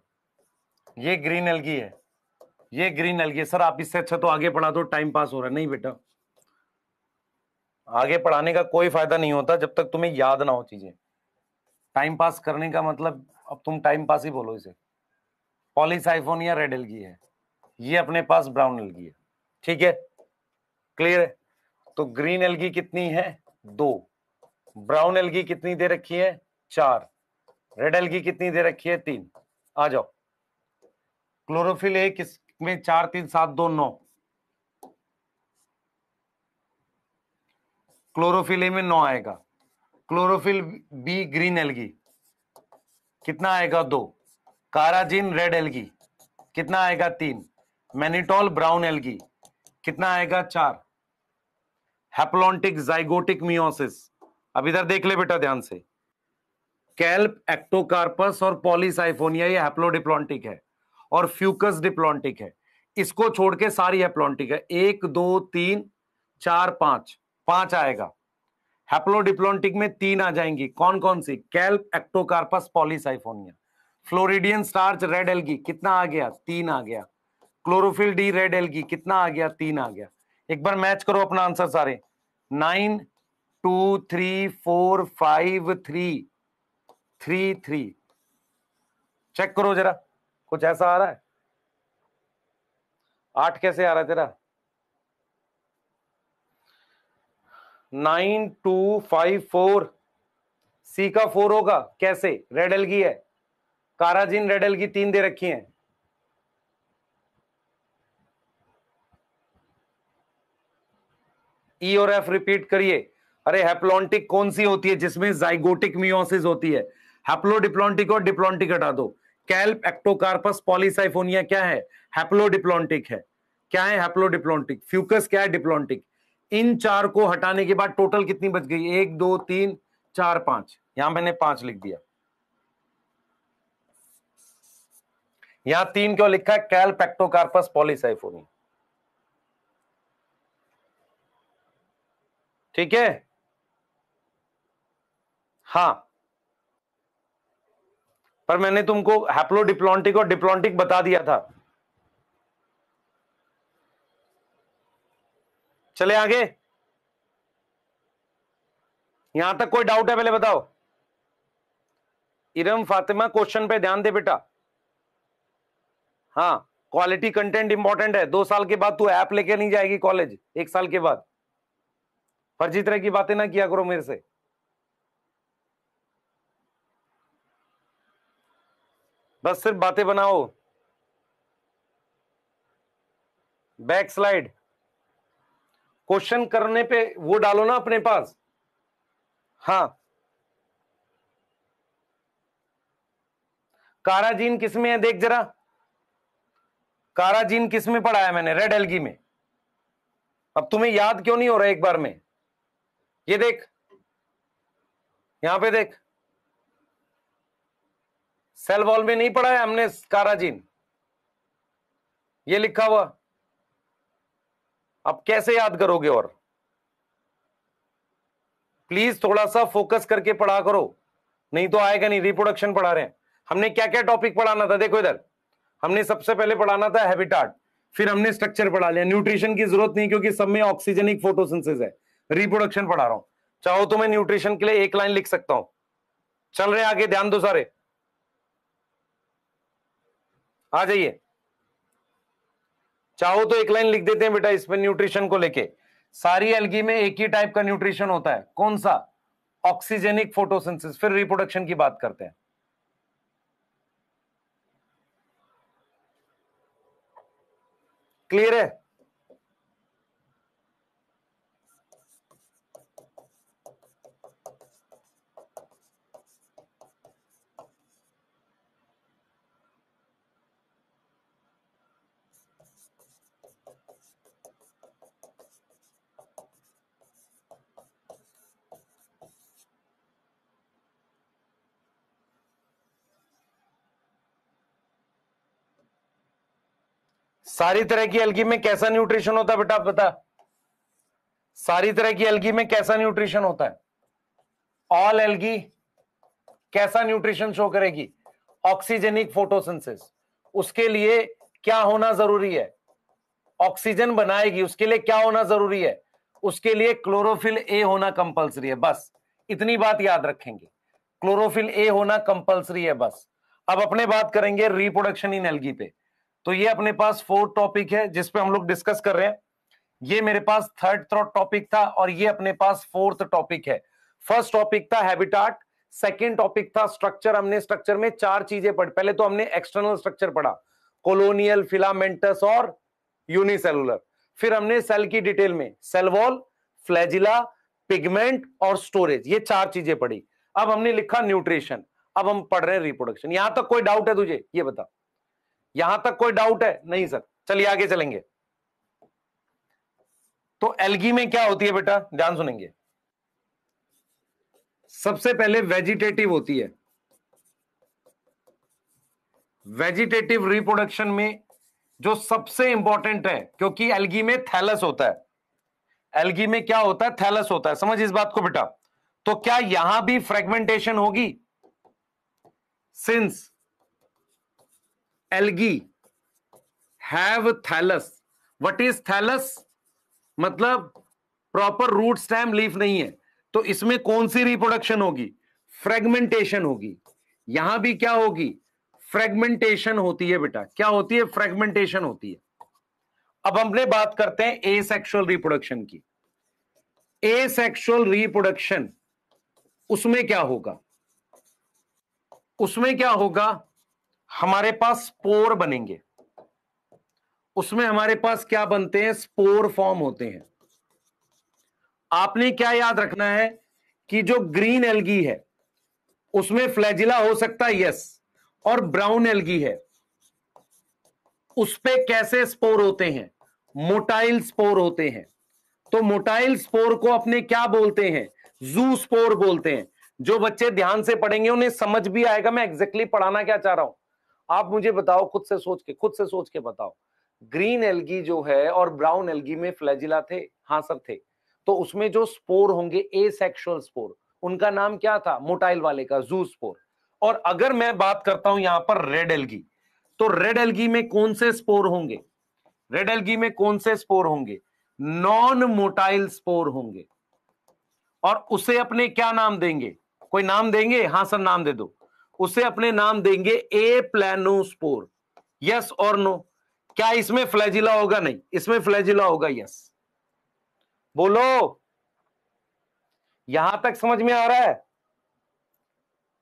ये ग्रीन एल्गी है, ये ग्रीन एल्गी है। सर आप इससे अच्छा तो आगे पढ़ा दो, टाइम पास हो रहा है। नहीं बेटा, आगे पढ़ाने का कोई फायदा नहीं होता जब तक तुम्हें याद ना हो चीजें। टाइम पास करने का मतलब अब तुम टाइम पास ही बोलो इसे। पॉलीसाइफोनिया रेड एल्गी है, ये अपने पास ब्राउन एल्गी है। ठीक है, क्लियर है? तो ग्रीन एल्गी कितनी है? 2। ब्राउन एल्गी कितनी दे रखी है? 4। रेड एल्गी कितनी दे रखी है? 3। आ जाओ। क्लोरोफिल ए किसमें? 4 3 7 2 9। क्लोरोफिल ए में 9 आएगा। क्लोरोफिल बी ग्रीन एल्गी कितना आएगा? 2। काराजिन रेड एल्गी कितना आएगा? 3। मैनिटोल ब्राउन एल्गी कितना आएगा? 4। हैप्लॉन्टिक जाइगोटिक मियोसिस, अब इधर देख ले बेटा ध्यान से। कैल्प, एक्टोकार्पस और पॉलीसाइफोनिया ये हैप्लोडिप्लॉन्टिक है और फ्यूकस डिप्लॉन्टिक है। इसको छोड़ के सारी हैप्लॉन्टिक है। 1 2 3 4 5, 5 आएगा। हैप्लोडिप्लॉन्टिक में 3 आ जाएंगी। कौन कौन सी? Kelp, Ectocarpus, Polysiphonia. Floridean starch red algae कितना आ गया? 3 आ गया। क्लोरोफिल डी रेड एल्गी कितना आ गया? 3 आ गया। एक बार मैच करो अपना आंसर सारे। 9 2 3 4 5 3 3 3। चेक करो जरा, कुछ ऐसा आ रहा है? 8 कैसे आ रहा है तेरा? 9 2 5 4। सी का 4 होगा कैसे? रेड एल्गी है। काराजिन रेड एल्गी 3 दे रखी है। ई और एफ रिपीट करिए। अरे हैप्लॉन्टिक कौन सी होती है जिसमें जाइगोटिक मियोसिस होती है? हैप्लोडिप्लॉन्टिक और डिप्लॉन्टिक हटा दो। कैल्प, एक्टोकार्पस, पॉलीसाइफोनिया क्या है? हैप्लोडिप्लॉन्टिक है। क्या है? हैप्लोडिप्लॉन्टिक। फ्यूकस क्या है? डिप्लॉन्टिक। इन 4 को हटाने के बाद टोटल कितनी बच गई? 1 2 3 4 5। यहां मैंने 5 लिख दिया। यहां 3 क्यों लिखा है? Kelp, Ectocarpus, Polysiphonia. ठीक है? हाँ, पर मैंने तुमको हैप्लोडिप्लॉन्टिक और डिप्लॉन्टिक बता दिया था। चले आगे। यहां तक कोई डाउट है? पहले बताओ। इरम फातिमा, क्वेश्चन पे ध्यान दे बेटा। हाँ, क्वालिटी कंटेंट इंपॉर्टेंट है। 2 साल के बाद तू ऐप लेके नहीं जाएगी कॉलेज, 1 साल के बाद। फर्जी तरह की बातें ना किया करो मेरे से। बस सिर्फ बातें बनाओ। Back slide. क्वेश्चन करने पे वो डालो ना अपने पास। हाँ, काराजीन किसमें है? देख जरा, काराजीन किसमें पढ़ा है मैंने? रेड एल्गी में। अब तुम्हें याद क्यों नहीं हो रहा एक बार में? ये देख, यहां पे देख, सेल वॉल में नहीं पढ़ा है हमने काराजीन? ये लिखा हुआ। अब कैसे याद करोगे? और प्लीज थोड़ा सा फोकस करके पढ़ा करो, नहीं तो आएगा नहीं। रिप्रोडक्शन पढ़ा रहे हैं। हमने क्या क्या टॉपिक पढ़ाना था? देखो इधर, हमने सबसे पहले पढ़ाना था हैबिटाट, फिर हमने स्ट्रक्चर पढ़ा लिया। न्यूट्रिशन की जरूरत नहीं क्योंकि सब में ऑक्सीजनिक फोटोसिंथेसिस है। रिप्रोडक्शन पढ़ा रहा हूं। चाहो तो मैं न्यूट्रिशन के लिए 1 लाइन लिख सकता हूं। चल रहे आगे, ध्यान दो सारे, आ जाइए। चाहो तो 1 लाइन लिख देते हैं बेटा इसमें न्यूट्रिशन को लेके। सारी एल्गी में एक ही टाइप का न्यूट्रिशन होता है। कौन सा? Oxygenic photosynthesis. फिर रिप्रोडक्शन की बात करते हैं। क्लियर है? सारी तरह की एल्गी में कैसा न्यूट्रिशन होता है बेटा? आप बता। सारी तरह की एल्गी में कैसा न्यूट्रिशन होता है? ऑल एल्गी कैसा न्यूट्रिशन शो करेगी? Oxygenic photosynthesis. उसके लिए क्या होना जरूरी है? ऑक्सीजन बनाएगी, उसके लिए क्या होना जरूरी है? उसके लिए क्लोरोफिल ए होना कंपलसरी है। बस इतनी बात याद रखेंगे, क्लोरोफिल ए होना कंपलसरी है बस। अब अपने बात करेंगे रिप्रोडक्शन इन एल्गी पे। तो ये अपने पास 4 टॉपिक है जिस पे हम लोग डिस्कस कर रहे हैं। ये मेरे पास 3rd टॉपिक था और ये अपने पास 4th टॉपिक है। फर्स्ट टॉपिक था हैबिटाट, सेकंड टॉपिक था स्ट्रक्चर। हमने स्ट्रक्चर में 4 चीजें पढ़ी। पहले तो हमने एक्सटर्नल स्ट्रक्चर पढ़ा, कॉलोनियल, फिलामेंटस और यूनिसेलुलर। फिर हमने सेल की डिटेल में सेल वॉल, फ्लैजिला, पिगमेंट और स्टोरेज, ये 4 चीजें पढ़ी। अब हमने लिखा न्यूट्रिशन, अब हम पढ़ रहे हैं रिप्रोडक्शन। यहां तक कोई डाउट है तुझे? ये बता, यहां तक कोई डाउट है? नहीं सर, चलिए आगे चलेंगे। तो एल्गी में क्या होती है बेटा, ध्यान सुनेंगे। सबसे पहले वेजिटेटिव होती है। वेजिटेटिव रिप्रोडक्शन में जो सबसे इंपॉर्टेंट है, क्योंकि एल्गी में थैलस होता है। एल्गी में क्या होता है? थैलस होता है। समझ इस बात को बेटा। तो क्या यहां भी फ्रेगमेंटेशन होगी? Since algae have thallus. What is thallus? मतलब प्रॉपर रूट स्टेम लीफ नहीं है, तो इसमें कौन सी रिप्रोडक्शन होगी? फ्रेगमेंटेशन होगी। यहां भी क्या होगी? फ्रेगमेंटेशन होती है बेटा। क्या होती है? फ्रेगमेंटेशन होती है। अब हमने बात करते हैं एसेक्सुअल रिप्रोडक्शन की। एसेक्सुअल रिप्रोडक्शन, उसमें क्या होगा? उसमें क्या होगा? हमारे पास स्पोर बनेंगे। उसमें हमारे पास क्या बनते हैं? स्पोर फॉर्म होते हैं। आपने क्या याद रखना है कि जो ग्रीन एल्गी है उसमें फ्लैजिला हो सकता है, यस, और ब्राउन एल्गी है उस पे कैसे स्पोर होते हैं? मोटाइल स्पोर होते हैं। तो मोटाइल स्पोर को अपने क्या बोलते हैं? जू स्पोर बोलते हैं। जो बच्चे ध्यान से पढ़ेंगे उन्हें समझ भी आएगा मैं एग्जैक्टली पढ़ाना क्या चाह रहा हूं। आप मुझे बताओ, खुद से सोच के बताओ। ग्रीन एल्गी जो है और ब्राउन एल्गी में फ्लैजिला थे? हाँ सर थे। तो उसमें जो स्पोर होंगे एसेक्सुअल स्पोर, उनका नाम क्या था? मोटाइल वाले का जू स्पोर। और अगर मैं बात करता हूं यहां पर रेड एल्गी, तो रेड एल्गी में कौन से स्पोर होंगे? रेड एल्गी में कौन से स्पोर होंगे? नॉन मोटाइल स्पोर होंगे। और उसे अपने क्या नाम देंगे? कोई नाम देंगे? हाँ सर नाम दे दो। उसे अपने नाम देंगे ए प्लानोस्पोर। यस और नो? क्या इसमें फ्लैजिला होगा? नहीं, इसमें फ्लैजिला होगा। यस बोलो, यहां तक समझ में आ रहा है?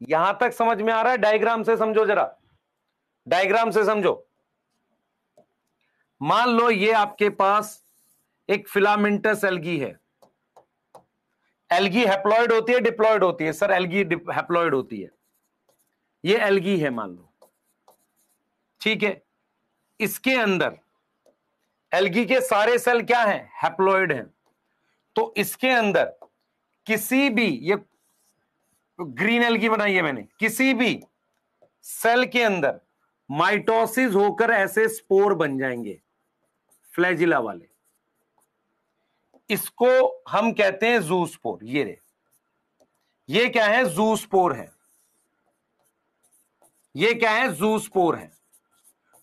यहां तक समझ में आ रहा है? डायग्राम से समझो जरा, डायग्राम से समझो। मान लो ये आपके पास एक फिलामेंटस एल्गी है। एल्गी हैप्लॉइड होती है डिप्लॉइड होती है? सर एल्गी हैप्लॉइड होती है। ये एल्गी है मान लो, ठीक है। इसके अंदर एल्गी के सारे सेल क्या हैं? हैप्लॉइड हैं। तो इसके अंदर किसी भी, ये ग्रीन एल्गी बनाई है मैंने, किसी भी सेल के अंदर माइटोसिस होकर ऐसे स्पोर बन जाएंगे फ्लैजिला वाले। इसको हम कहते हैं जूस्पोर। ये रे, ये क्या है? जूस्पोर है। ये क्या है? जूस्पोर है।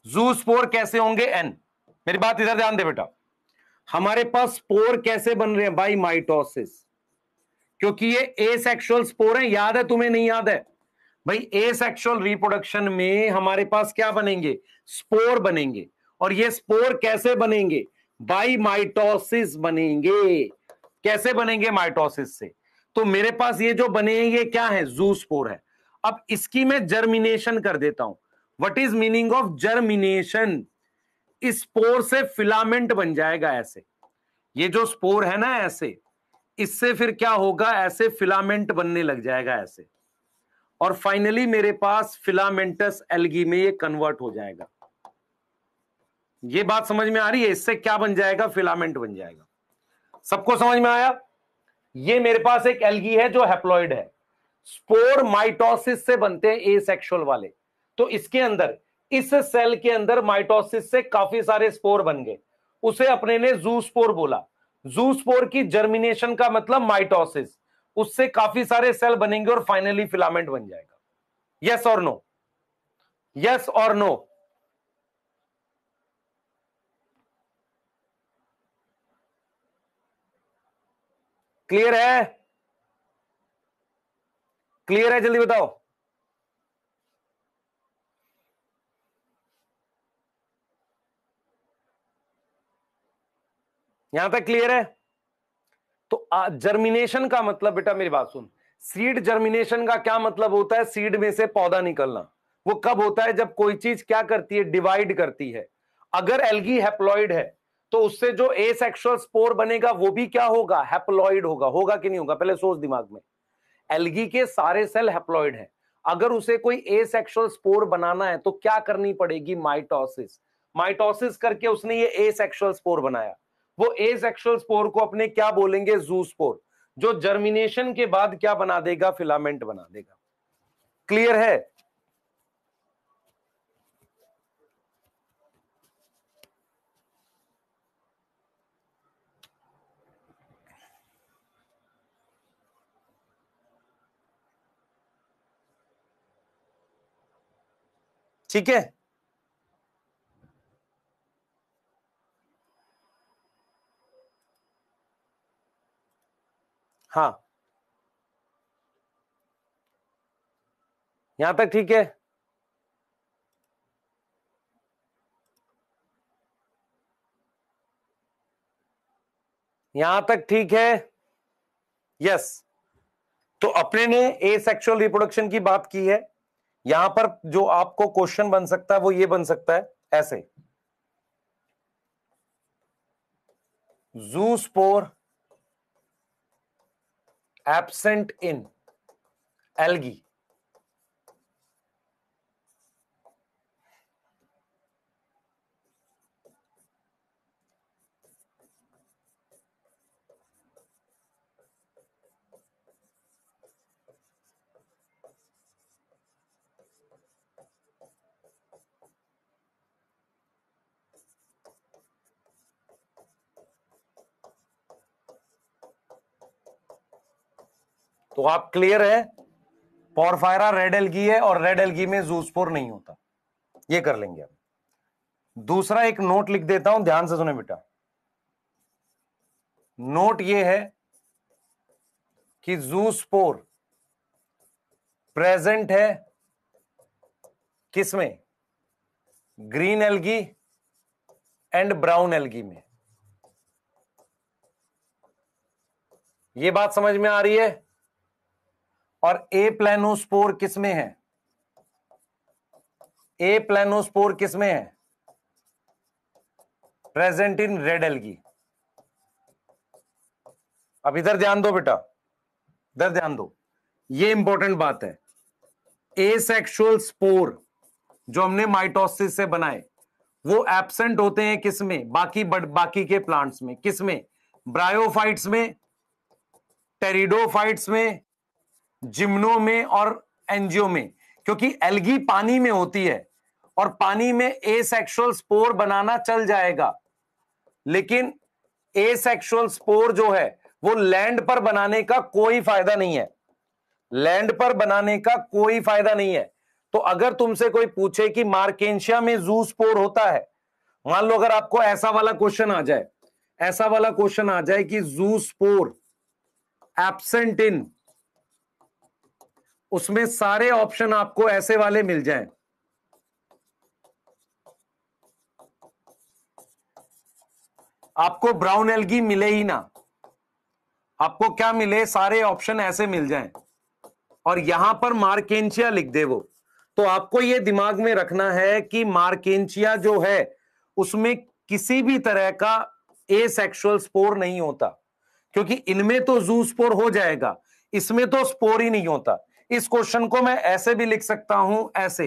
जूस्पोर कैसे होंगे? एन, मेरी बात इधर ध्यान दे बेटा। हमारे पास स्पोर कैसे बन रहे हैं? By mitosis. क्योंकि ये एसेक्सुअल स्पोर है। याद है तुम्हें? नहीं याद है भाई? एसेक्सुअल रिप्रोडक्शन में हमारे पास क्या बनेंगे? स्पोर बनेंगे। और ये स्पोर कैसे बनेंगे? बाई माइटोसिस बनेंगे। कैसे बनेंगे? माइटोसिस से। तो मेरे पास ये जो बने हैं ये क्या है? जूस्पोर है। अब इसकी मैं जर्मिनेशन कर देता हूं। What is meaning of germination? इस स्पोर से फिलामेंट बन जाएगा ऐसे। ये जो स्पोर है ना ऐसे, इससे फिर क्या होगा? ऐसे फिलामेंट बनने लग जाएगा ऐसे। और फाइनली मेरे पास फिलामेंटस एल्गी में ये कन्वर्ट हो जाएगा। ये बात समझ में आ रही है? इससे क्या बन जाएगा? फिलामेंट बन जाएगा। सबको समझ में आया? ये मेरे पास एक एल्गी है जो हैप्लॉइड है। स्पोर माइटोसिस से बनते हैं एसेक्सुअल वाले। तो इसके अंदर, इस सेल के अंदर माइटोसिस से काफी सारे स्पोर बन गए। उसे अपने ने जूस्पोर बोला। जूस्पोर की जर्मिनेशन का मतलब माइटोसिस, उससे काफी सारे सेल बनेंगे और फाइनली फिलामेंट बन जाएगा। यस और नो? यस और नो? क्लियर है? क्लियर है? जल्दी बताओ। यहां तक क्लियर है? तो जर्मिनेशन का मतलब, बेटा मेरी बात सुन, सीड जर्मिनेशन का क्या मतलब होता है? सीड में से पौधा निकलना। वो कब होता है? जब कोई चीज क्या करती है? डिवाइड करती है। अगर एल्गी हैप्लॉइड है तो उससे जो एसेक्सुअल स्पोर बनेगा वो भी क्या होगा? हैप्लॉइड होगा। होगा कि नहीं होगा? पहले सोच दिमाग में। एल्गी के सारे सेल हैप्लॉइड हैं। अगर उसे कोई एसेक्सुअल स्पोर बनाना है तो क्या करनी पड़ेगी? माइटोसिस। माइटोसिस करके उसने ये एसेक्सुअल स्पोर बनाया। वो एसेक्सुअल स्पोर को अपने क्या बोलेंगे? जूस्पोर, जो जर्मिनेशन के बाद क्या बना देगा? फिलामेंट बना देगा। क्लियर है? ठीक है। हाँ, यहां तक ठीक है? यहां तक ठीक है? यस। तो अपने ने एसेक्सुअल रिप्रोडक्शन की बात की है। यहां पर जो आपको क्वेश्चन बन सकता है वो ये बन सकता है ऐसे, जूस्पोर एब्सेंट इन एल्गी। तो आप क्लियर है? पोरफायरा रेड एल्गी है और रेड एल्गी में जूस्पोर नहीं होता। ये कर लेंगे अब। दूसरा एक नोट लिख देता हूं, ध्यान से सुने बेटा। नोट ये है कि जूस्पोर प्रेजेंट है किसमें? Green algae and brown algae में। ये बात समझ में आ रही है? और ए प्लेनोस्पोर किसमें है? ए प्लेनोस्पोर किसमें है? Present in red algae. अब इधर ध्यान दो बेटा, इधर ध्यान दो, ये इंपॉर्टेंट बात है। एसेक्सुअल स्पोर जो हमने माइटोसिस से बनाए वो एब्सेंट होते हैं किसमें? बाकी के प्लांट्स में। किसमें? ब्रायोफाइट्स में, टेरिडोफाइट्स में, जिम्नो में और एंजियो में। क्योंकि एल्गी पानी में होती है और पानी में एसेक्सुअल स्पोर बनाना चल जाएगा, लेकिन एसेक्सुअल स्पोर जो है वो लैंड पर बनाने का कोई फायदा नहीं है। लैंड पर बनाने का कोई फायदा नहीं है। तो अगर तुमसे कोई पूछे कि मार्केंशिया में जूस्पोर होता है, मान लो अगर आपको ऐसा वाला क्वेश्चन आ जाए, ऐसा वाला क्वेश्चन आ जाए कि जूस्पोर एब्सेंट इन, उसमें सारे ऑप्शन आपको ऐसे वाले मिल जाएं, आपको ब्राउन एल्गी मिले ही ना, आपको क्या मिले? सारे ऑप्शन ऐसे मिल जाएं और यहां पर मार्केंशिया लिख दे वो, तो आपको यह दिमाग में रखना है कि मार्केंशिया जो है उसमें किसी भी तरह का एसेक्सुअल स्पोर नहीं होता, क्योंकि इनमें तो जू स्पोर हो जाएगा, इसमें तो स्पोर ही नहीं होता। इस क्वेश्चन को मैं ऐसे भी लिख सकता हूं, ऐसे,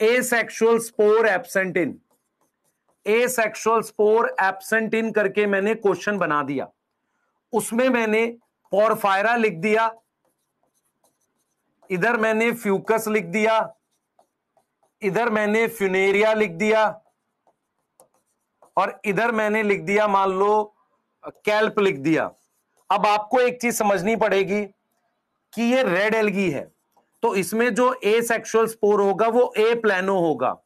asexual spore absent in, asexual spore absent in करके मैंने क्वेश्चन बना दिया। उसमें मैंने पोरफायरा लिख दिया, इधर मैंने फ्यूकस लिख दिया, इधर मैंने फ्यूनेरिया लिख दिया और इधर मैंने लिख दिया मान लो कैल्प लिख दिया। अब आपको एक चीज समझनी पड़ेगी कि ये रेड एल्गी है, तो इसमें जो ए सेक्सुअल स्पोर होगा वो ए प्लानो होगा,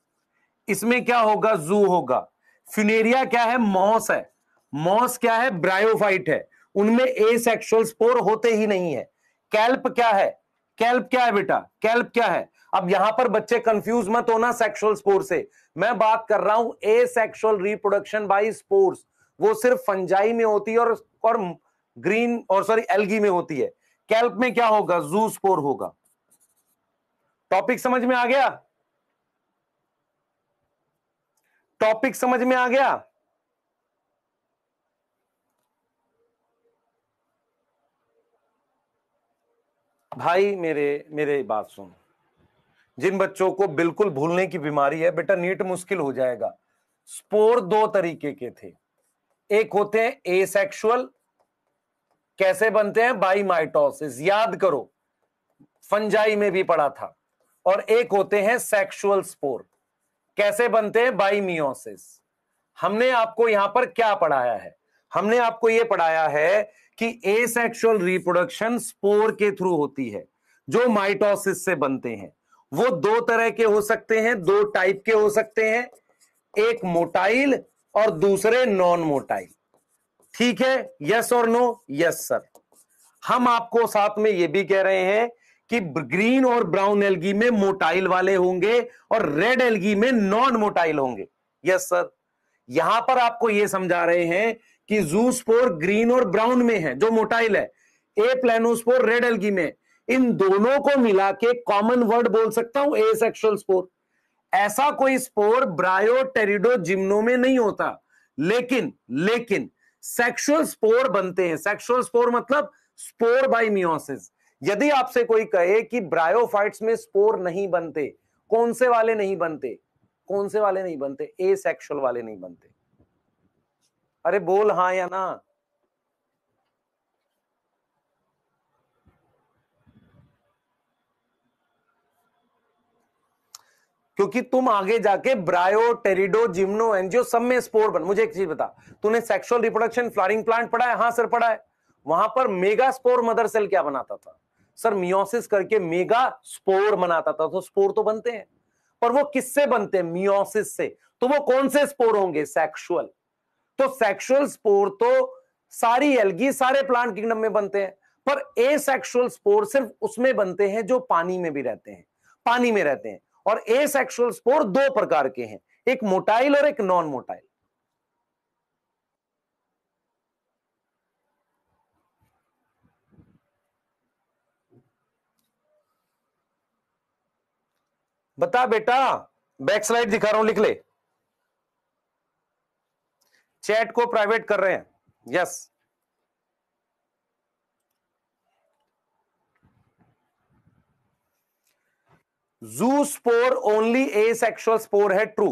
इसमें क्या होगा, जू होगा। फिनेरिया क्या है, मॉस है। मॉस क्या है, ब्रायोफाइट है, उनमें ए सेक्सुअल स्पोर होते ही नहीं है। कैल्प क्या है, कैल्प क्या है बेटा, कैल्प क्या है। अब यहां पर बच्चे कंफ्यूज मत होना सेक्सुअल स्पोर से, मैं बात कर रहा हूं ए सेक्सुअल रिप्रोडक्शन बाय स्पोर्स, वो सिर्फ फंजाई में होती है और ग्रीन और सॉरी एल्गी में होती है। कैल्प में क्या होगा, जू स्पोर होगा। टॉपिक समझ में आ गया, टॉपिक समझ में आ गया। भाई मेरे मेरे बात सुन, जिन बच्चों को बिल्कुल भूलने की बीमारी है बेटा, नीट मुश्किल हो जाएगा। स्पोर दो तरीके के थे, एक होते हैं एसेक्सुअल, कैसे बनते हैं, बाई माइटोसिस, याद करो फंजाई में भी पढ़ा था। और एक होते हैं सेक्सुअल स्पोर, कैसे बनते हैं, बाई मियोसिस। हमने आपको यहां पर क्या पढ़ाया है, हमने आपको यह पढ़ाया है कि एसेक्सुअल रिप्रोडक्शन स्पोर के थ्रू होती है जो माइटोसिस से बनते हैं। वो दो तरह के हो सकते हैं, दो टाइप के हो सकते हैं, एक मोटाइल और दूसरे नॉन मोटाइल। ठीक है, यस और नो, यस सर। हम आपको साथ में यह भी कह रहे हैं कि ग्रीन और ब्राउन एल्गी में मोटाइल वाले होंगे और रेड एल्गी में नॉन मोटाइल होंगे। Yes sir. यहां पर आपको यह समझा रहे हैं कि जूस्पोर ग्रीन और ब्राउन में है जो मोटाइल है, ए प्लानोस्पोर रेड एल्गी में। इन दोनों को मिला के कॉमन वर्ड बोल सकता हूं एसेक्सुअल स्पोर। ऐसा कोई स्पोर ब्रायो टेरिडो जिम्नो में नहीं होता, लेकिन लेकिन सेक्सुअल स्पोर बनते हैं। सेक्सुअल स्पोर मतलब स्पोर बाय मियोसिस। यदि आपसे कोई कहे कि ब्रायोफाइट्स में स्पोर नहीं बनते, कौन से वाले नहीं बनते, कौन से वाले नहीं बनते, ए सेक्सुअल वाले नहीं बनते। अरे बोल हां या ना। क्योंकि तुम आगे जाके ब्रायो टेरिडो जिम्नो एंजियो सब में स्पोर बन। मुझे एक चीज बता, तूने सेक्सुअल रिप्रोडक्शन फ्लावरिंग प्लांट पढ़ा है, हाँ सर पढ़ा है। वहां पर मेगा स्पोर मदर सेल क्या बनाता था, सर मियोसिस करके मेगा स्पोर बनाता था। तो स्पोर तो बनते हैं, पर वो किससे बनते हैं, मियोसिस से। तो वो कौन से स्पोर होंगे, सेक्सुअल। तो सेक्सुअल स्पोर तो सारी एल्गी सारे प्लांट किंगडम में बनते हैं, पर ए सेक्सुअल स्पोर सिर्फ उसमें बनते हैं जो पानी में भी रहते हैं, पानी में रहते हैं। और ए सेक्सुअल स्पोर दो प्रकार के हैं, एक मोटाइल और एक नॉन मोटाइल। बता बेटा, बैक स्लाइड दिखा रहा हूं, लिख ले। चैट को प्राइवेट कर रहे हैं, यस। जू स्पोर ओनली ए सेक्सुअल स्पोर है, ट्रू।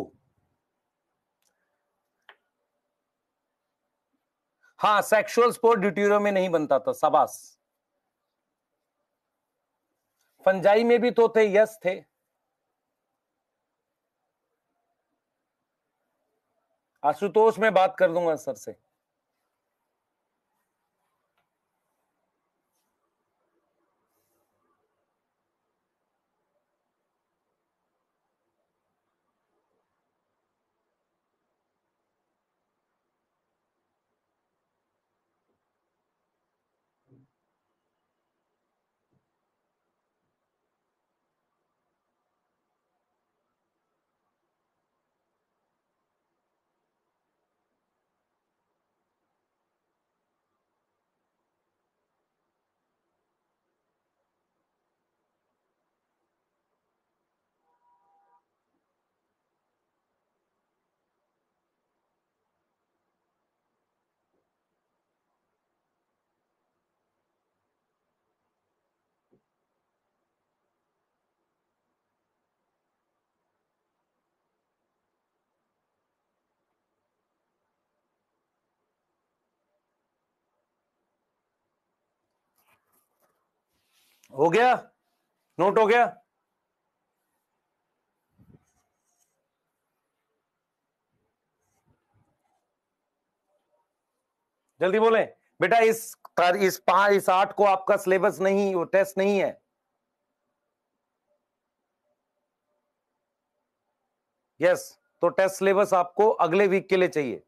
हाँ, सेक्सुअल स्पोर ड्यूटीरो में नहीं बनता था, शाबाश। फंजाई में भी तो थे, यस थे। आशुतोष मैं बात कर दूंगा सर से। हो गया, नोट हो गया। जल्दी बोलें बेटा। इस 8 को आपका सिलेबस नहीं, वो टेस्ट नहीं है। यस, तो टेस्ट सिलेबस आपको अगले वीक के लिए चाहिए।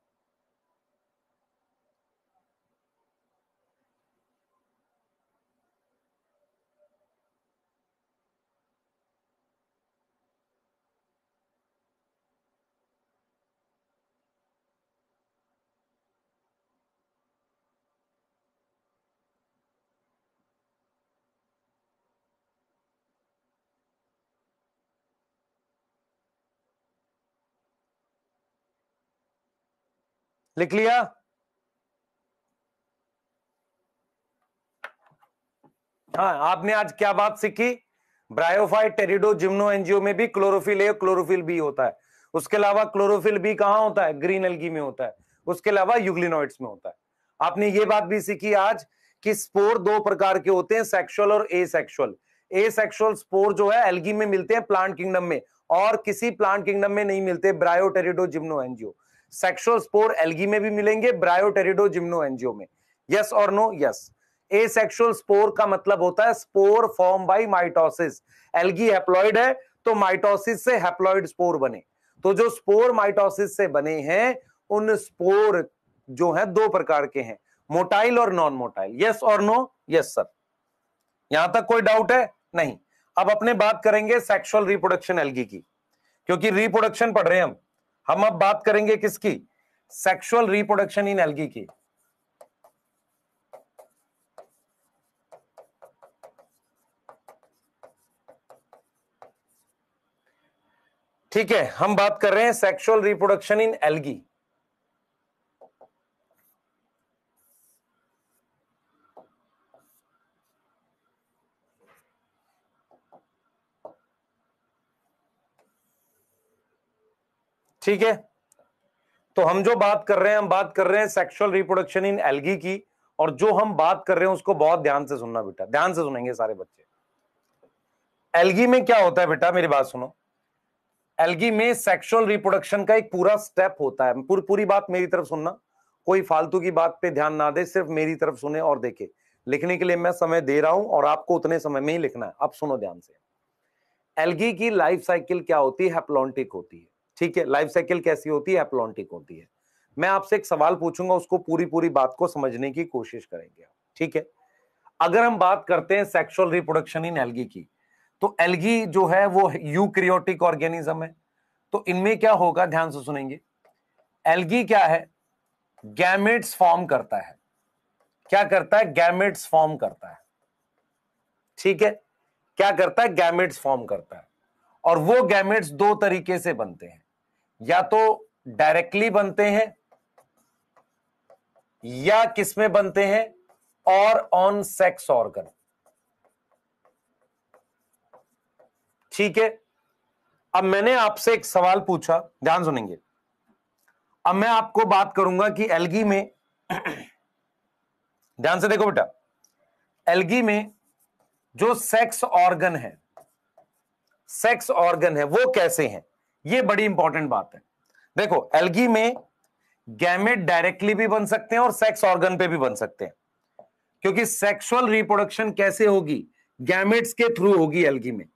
लिख लिया? हाँ, आपने आज क्या बात सीखी? ब्रायोफाइट, टेरिडो, जिम्नो एंजियो में भी क्लोरोफिल ए, क्लोरोफिल बी होता है। उसके अलावा क्लोरोफिल बी कहां होता है? ग्रीन एल्गी में होता है। उसके अलावा यूग्लिनोइड्स में होता है। आपने ये बात भी सीखी आज कि स्पोर 2 प्रकार के होते हैं, सेक्सुअल और एसेक्सुअल। एसेक्सुअल स्पोर जो है एल्गी में मिलते हैं प्लांट किंगडम में, और किसी प्लांट किंगडम में नहीं मिलते, bryo, pterido, gymno angio. Sexual spore algae में भी मिलेंगे, ब्रायो, टेरिडो, जिम्नो एंजियो में। यस और नो? यस। एसेक्सुअल स्पोर का मतलब होता है spore form by mitosis. Algae haploid है तो माइटोसिस से हैप्लॉइड स्पोर बने। तो जो स्पोर माइटोसिस से बने हैं उन स्पोर जो है 2 प्रकार के हैं, मोटाइल और नॉन मोटाइल। यस और नो? Yes sir. यहां तक कोई डाउट है? नहीं। अब अपने बात करेंगे सेक्सुअल रिप्रोडक्शन एल्गी की, क्योंकि रिप्रोडक्शन पढ़ रहे हैं हम अब बात करेंगे किसकी? सेक्सुअल रिप्रोडक्शन इन एल्गी की। ठीक है, हम बात कर रहे हैं सेक्सुअल रिप्रोडक्शन इन एल्गी। ठीक है, तो हम जो बात कर रहे हैं, हम बात कर रहे हैं सेक्सुअल रिप्रोडक्शन इन एल्गी की। और जो हम बात कर रहे हैं उसको बहुत ध्यान से सुनना बेटा, ध्यान से सुनेंगे सारे बच्चे। एल्गी में क्या होता है बेटा, मेरी बात सुनो। एल्गी में सेक्सुअल रिप्रोडक्शन का एक पूरा स्टेप होता है। पूरी बात मेरी तरफ सुनना, कोई फालतू की बात पे ध्यान ना दे, सिर्फ मेरी तरफ सुने और देखे। लिखने के लिए मैं समय दे रहा हूं और आपको उतने समय में ही लिखना है। अब सुनो ध्यान से। एल्गी की लाइफ साइकिल क्या होती है? हैप्लॉन्टिक होती है। ठीक है, लाइफ साइकिल कैसी होती है? हैप्लॉन्टिक होती है। मैं आपसे एक सवाल पूछूंगा, उसको पूरी बात को समझने की कोशिश करेंगे। ठीक है, अगर हम बात करते हैं सेक्सुअल रिप्रोडक्शन इन एल्गी की, तो एल्गी जो है वो यूकैरियोटिक ऑर्गेनिज्म है। तो इनमें क्या होगा, ध्यान से सुनेंगे। एल्गी क्या है? गैमेट्स फॉर्म करता है। क्या करता है? गैमेट्स फॉर्म करता है। ठीक है, क्या करता है? गैमेट्स फॉर्म करता है। और वो गैमेट्स 2 तरीके से बनते हैं, या तो डायरेक्टली बनते हैं या किसमें बनते हैं? और ऑन सेक्स ऑर्गन। ठीक है, अब मैंने आपसे एक सवाल पूछा, ध्यान सुनेंगे। अब मैं आपको बात करूंगा कि एल्गी में ध्यान से देखो बेटा, एल्गी में जो सेक्स ऑर्गन है, सेक्स ऑर्गन है वो कैसे हैं? ये बड़ी इंपॉर्टेंट बात है। देखो, एल्गी में गैमेट डायरेक्टली भी बन सकते हैं और सेक्स ऑर्गन पे भी बन सकते हैं, क्योंकि सेक्सुअल रिप्रोडक्शन कैसे होगी? गैमेट्स के थ्रू होगी एल्गी में।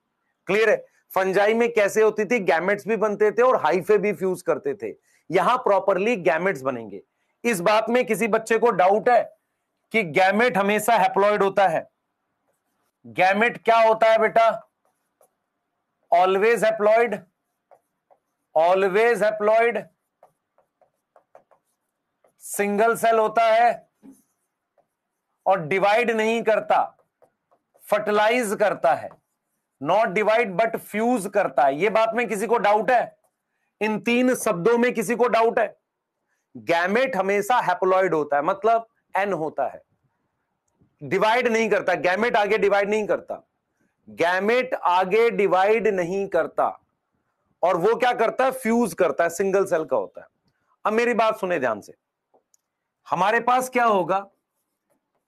क्लियर है? फंजाई में कैसे होती थी? गैमेट्स भी बनते थे और हाइफे भी फ्यूज करते थे। यहां प्रॉपरली गैमेट्स बनेंगे। इस बात में किसी बच्चे को डाउट है कि गैमेट हमेशा हैप्लॉइड होता है? गैमेट क्या होता है बेटा? Always haploid, always haploid, single cell होता है और डिवाइड नहीं करता, फर्टिलाइज करता है। नॉट डिवाइड बट फ्यूज करता है। यह बात में किसी को डाउट है? इन 3 शब्दों में किसी को डाउट है? गैमेट हमेशा हैप्लॉइड होता है, मतलब एन होता है, डिवाइड नहीं करता। गैमेट आगे डिवाइड नहीं करता, गैमेट आगे डिवाइड नहीं करता। और वो क्या करता है? फ्यूज करता है, सिंगल सेल का होता है। अब मेरी बात सुने ध्यान से। हमारे पास क्या होगा?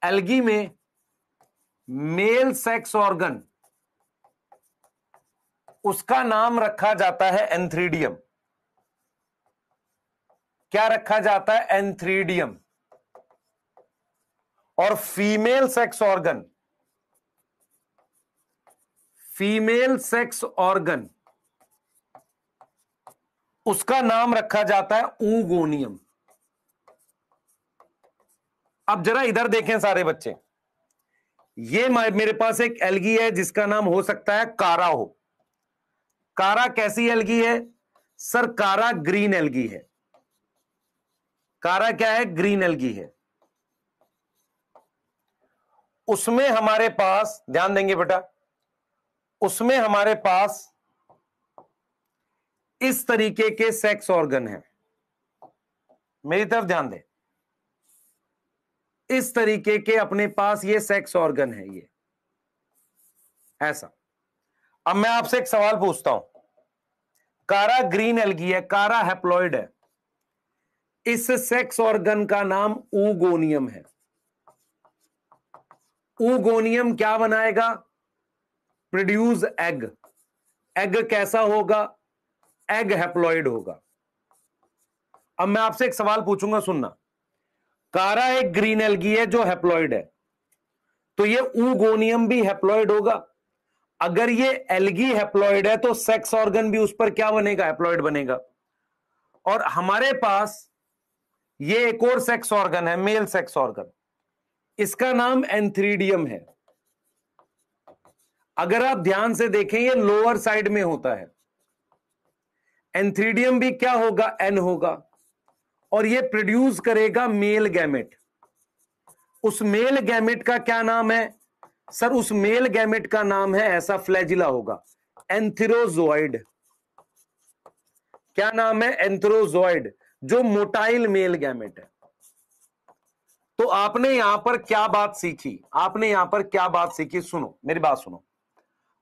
एल्गी में मेल सेक्स ऑर्गन, उसका नाम रखा जाता है एंथ्रीडियम। क्या रखा जाता है? एंथ्रीडियम। और female sex organ, female sex organ, उसका नाम रखा जाता है ऊगोनियम। अब जरा इधर देखें सारे बच्चे, ये मेरे पास एक एल्गी है जिसका नाम हो सकता है कारा हो। कारा कैसी एल्गी है सर? कारा ग्रीन एल्गी है। कारा क्या है? ग्रीन एल्गी है। उसमें हमारे पास, ध्यान देंगे बेटा, उसमें हमारे पास इस तरीके के सेक्स ऑर्गन है। मेरी तरफ ध्यान दें, इस तरीके के अपने पास ये सेक्स ऑर्गन है, ये ऐसा। अब मैं आपसे एक सवाल पूछता हूं, कारा ग्रीन एल्गी है, कारा हैप्लॉइड है, इस सेक्स ऑर्गन का नाम ऊगोनियम है। ऊगोनियम क्या बनाएगा? Produce egg. एग कैसा होगा? एग हैप्लॉइड होगा। अब मैं आपसे एक सवाल पूछूंगा, सुनना। कारा एक ग्रीन एल्गी है जो हैप्लॉइड है, तो ये ऊगोनियम भी हैप्लॉइड होगा। अगर ये एल्गी हैप्लॉइड है तो सेक्स ऑर्गन भी उस पर क्या बनेगा? हैप्लॉइड बनेगा। और हमारे पास ये एक और सेक्स ऑर्गन है, मेल सेक्स ऑर्गन, इसका नाम एंथ्रीडियम है। अगर आप ध्यान से देखें ये लोअर साइड में होता है। एंथ्रीडियम भी क्या होगा? एन होगा, और ये प्रोड्यूस करेगा मेल गैमेट। उस मेल गैमेट का क्या नाम है सर? उस मेल गैमेट का नाम है, ऐसा फ्लैजिला होगा, एंथेरोजोइड। क्या नाम है? एंथेरोजोइड, जो मोटाइल मेल गैमेट है। तो आपने यहां पर क्या बात सीखी? आपने यहां पर क्या बात सीखी? सुनो, मेरी बात सुनो।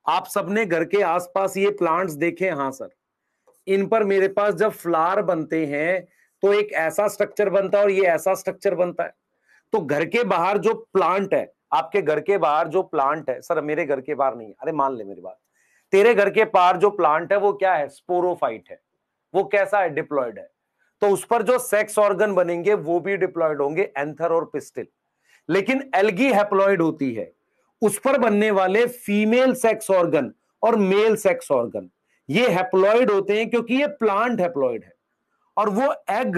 आप सबने घर के आसपास ये प्लांट्स देखे? हां सर। इन पर मेरे पास जब फ्लावर बनते हैं तो एक ऐसा स्ट्रक्चर बनता है और ये ऐसा स्ट्रक्चर बनता है। तो घर के बाहर जो प्लांट है, आपके घर के बाहर जो प्लांट है, सर मेरे घर के बाहर नहीं है, अरे मान ले मेरी बात, तेरे घर के पार जो प्लांट है वो क्या है? स्पोरोफाइट है। वो कैसा है? डिप्लॉयड है। तो उस पर जो सेक्स ऑर्गन बनेंगे वो भी डिप्लॉयड होंगे, एंथर और पिस्टिल। लेकिन एल्गी हैप्लॉयड होती है, उस पर बनने वाले फीमेल सेक्स ऑर्गन और मेल सेक्स ऑर्गन ये हैप्लॉयड होते हैं, क्योंकि ये प्लांट हैप्लॉयड है। और वो एग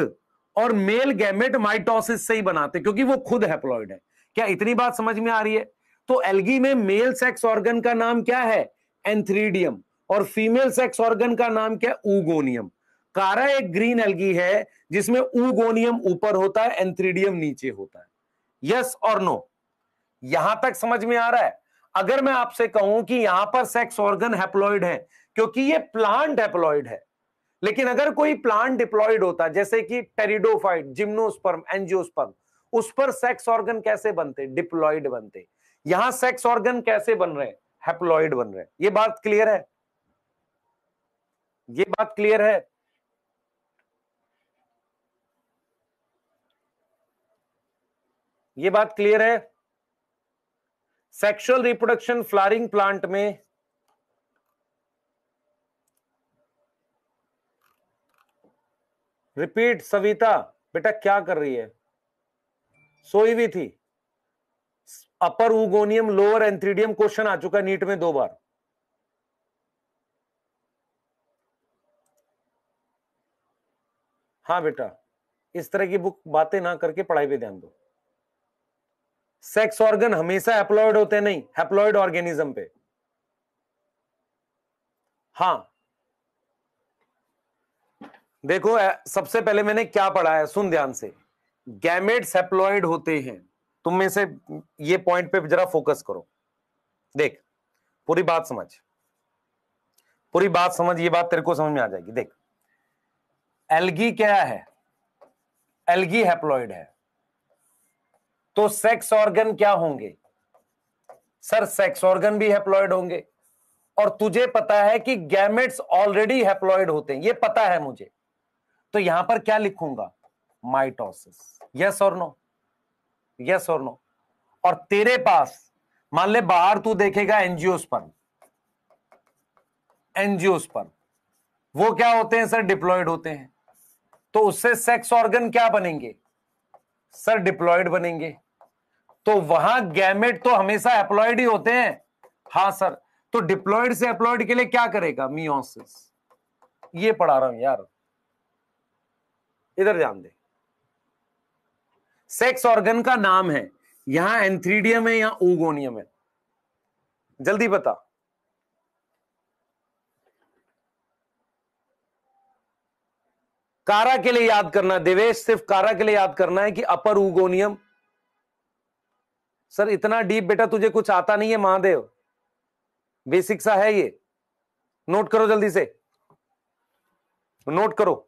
और मेल गैमेट माइटोसिस से ही बनाते, क्योंकि वो खुद हैप्लॉयड है। क्या इतनी बात समझ में आ रही है? तो एल्गी में मेल सेक्स ऑर्गन का नाम क्या है? एंथ्रीडियम। और फीमेल सेक्स ऑर्गन का नाम क्या है? ऊगोनियम। कारा एक ग्रीन एल्गी है जिसमें ऊगोनियम ऊपर होता है, एंथ्रीडियम नीचे होता है। यस और नो? यहां तक समझ में आ रहा है? अगर मैं आपसे कहूं कि यहां पर सेक्स ऑर्गन हैप्लॉयड है क्योंकि ये प्लांट हैप्लॉयड है, लेकिन अगर कोई प्लांट डिप्लॉयड होता जैसे कि टेरिडोफाइट, जिम्नोस्पर्म, एंजियोस्पर्म, उस पर सेक्स ऑर्गन कैसे बनते? डिप्लॉयड बनते। यहां सेक्स ऑर्गन कैसे बन रहे हैं? हैप्लॉयड बन रहे हैं। ये बात क्लियर है? ये बात क्लियर है? ये बात क्लियर है? सेक्सुअल रिप्रोडक्शन फ्लावरिंग प्लांट में रिपीट। सविता बेटा क्या कर रही है? सोई हुई थी। अपर ऊगोनियम, लोअर एंथ्रीडियम क्वेश्चन आ चुका नीट में 2 बार। हाँ बेटा, इस तरह की बुक बातें ना करके पढ़ाई पे ध्यान दो। सेक्स ऑर्गन हमेशा हैप्लॉयड होते नहीं, हैप्लॉयड ऑर्गेनिज्म पे। हाँ देखो, सबसे पहले मैंने क्या पढ़ा है, सुन ध्यान से। गैमेट्स हैप्लॉयड होते हैं। तुम में से ये पॉइंट पे जरा फोकस करो। देख, पूरी बात समझ, पूरी बात समझ, ये बात तेरे को समझ में आ जाएगी। देख, एल्गी क्या है? एल्गी हैप्लॉयड है, तो सेक्स ऑर्गन क्या होंगे? सर सेक्स ऑर्गन भी हैप्लॉयड होंगे। और तुझे पता है कि गैमेट्स ऑलरेडी हैप्लॉयड होते हैं, ये पता है मुझे। तो यहां पर क्या लिखूंगा? माइटोसिस। यस और नो? यस और नो? और तेरे पास मान ले बाहर तू देखेगा एंजियोस्पर्म, एंजियोस्पर्म वो क्या होते हैं सर? डिप्लॉयड होते हैं। तो उससे सेक्स ऑर्गन क्या बनेंगे? सर डिप्लॉयड बनेंगे। तो वहां गैमेट तो हमेशा हैप्लॉइड ही होते हैं। हाँ सर, तो डिप्लॉइड से हैप्लॉइड के लिए क्या करेगा? मियोसिस। ये पढ़ा रहा हूं यार, इधर ध्यान दे। सेक्स ऑर्गन का नाम है, यहां एंथ्रीडियम है, यहां oogoनियम है। जल्दी बता। कारा के लिए याद करना देवेश, सिर्फ कारा के लिए याद करना है कि अपर oogoनियम। सर इतना डीप बेटा तुझे कुछ आता नहीं है महादेव, बेसिक सा है ये। नोट करो जल्दी से, नोट करो।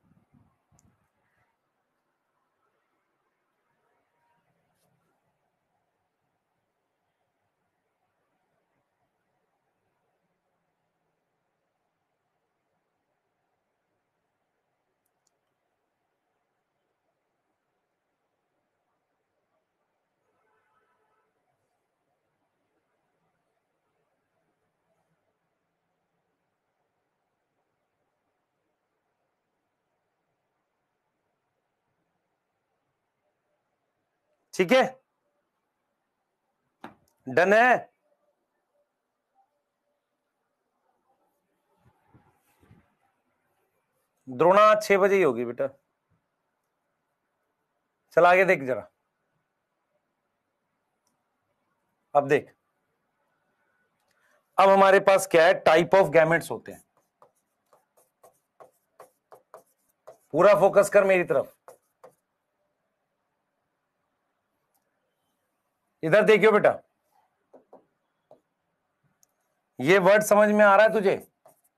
ठीक है, डन है। द्रोणा 6 बजे ही होगी बेटा। चल आगे देख जरा। अब देख, अब हमारे पास क्या है? टाइप ऑफ गैमेट्स होते हैं। पूरा फोकस कर मेरी तरफ, इधर देखियो बेटा। ये वर्ड समझ में आ रहा है तुझे?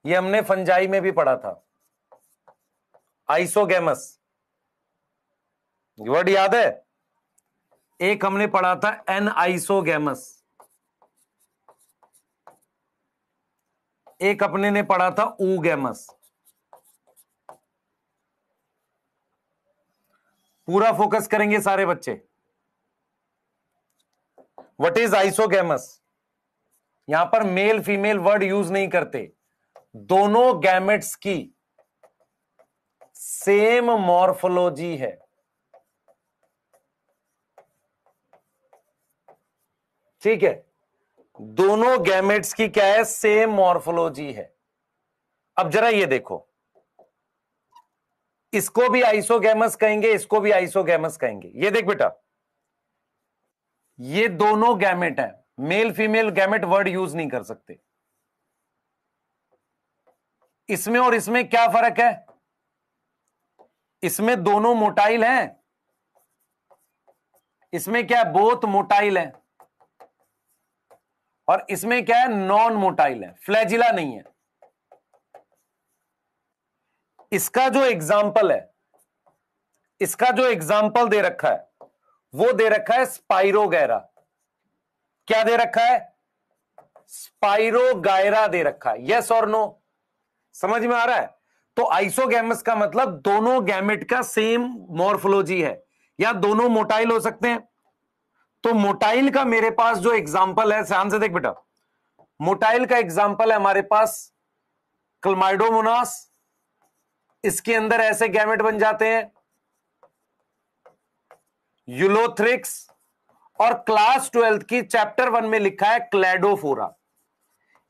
ये हमने फंजाई में भी पढ़ा था, आइसोगैमस। वर्ड याद है? एक हमने पढ़ा था एन आइसोगैमस, एक अपने ने पढ़ा था ooगैमस। पूरा फोकस करेंगे सारे बच्चे। What is isogamous? यहां पर मेल फीमेल वर्ड यूज नहीं करते, दोनों गैमेट्स की सेम मॉर्फोलॉजी है। ठीक है, दोनों गैमेट्स की क्या है? सेम मॉर्फोलॉजी है। अब जरा ये देखो, इसको भी आइसोगैमस कहेंगे, इसको भी आइसोगैमस कहेंगे। ये देख बेटा, ये दोनों गैमेट है, male female gamete word use नहीं कर सकते। इसमें और इसमें क्या फर्क है? इसमें दोनों मोटाइल हैं, इसमें क्या है? बोथ मोटाइल है। और इसमें क्या है? नॉन मोटाइल है, फ्लैजिला नहीं है। इसका जो एग्जाम्पल है, इसका जो एग्जाम्पल दे रखा है वो दे रखा है स्पाइरोगैरा। क्या दे रखा है? स्पाइरोगायरा दे रखा है। यस और नो? समझ में आ रहा है? तो आइसोगैमस का मतलब दोनों गैमेट का सेम मॉर्फोलॉजी है, या दोनों मोटाइल हो सकते हैं। तो मोटाइल का मेरे पास जो एग्जाम्पल है, ध्यान से देख बेटा, मोटाइल का एग्जाम्पल है हमारे पास क्लमाइडोमोनास। इसके अंदर ऐसे गैमेट बन जाते हैं यूलोथ्रिक्स, और क्लास 12 की चैप्टर 1 में लिखा है क्लैडोफोरा।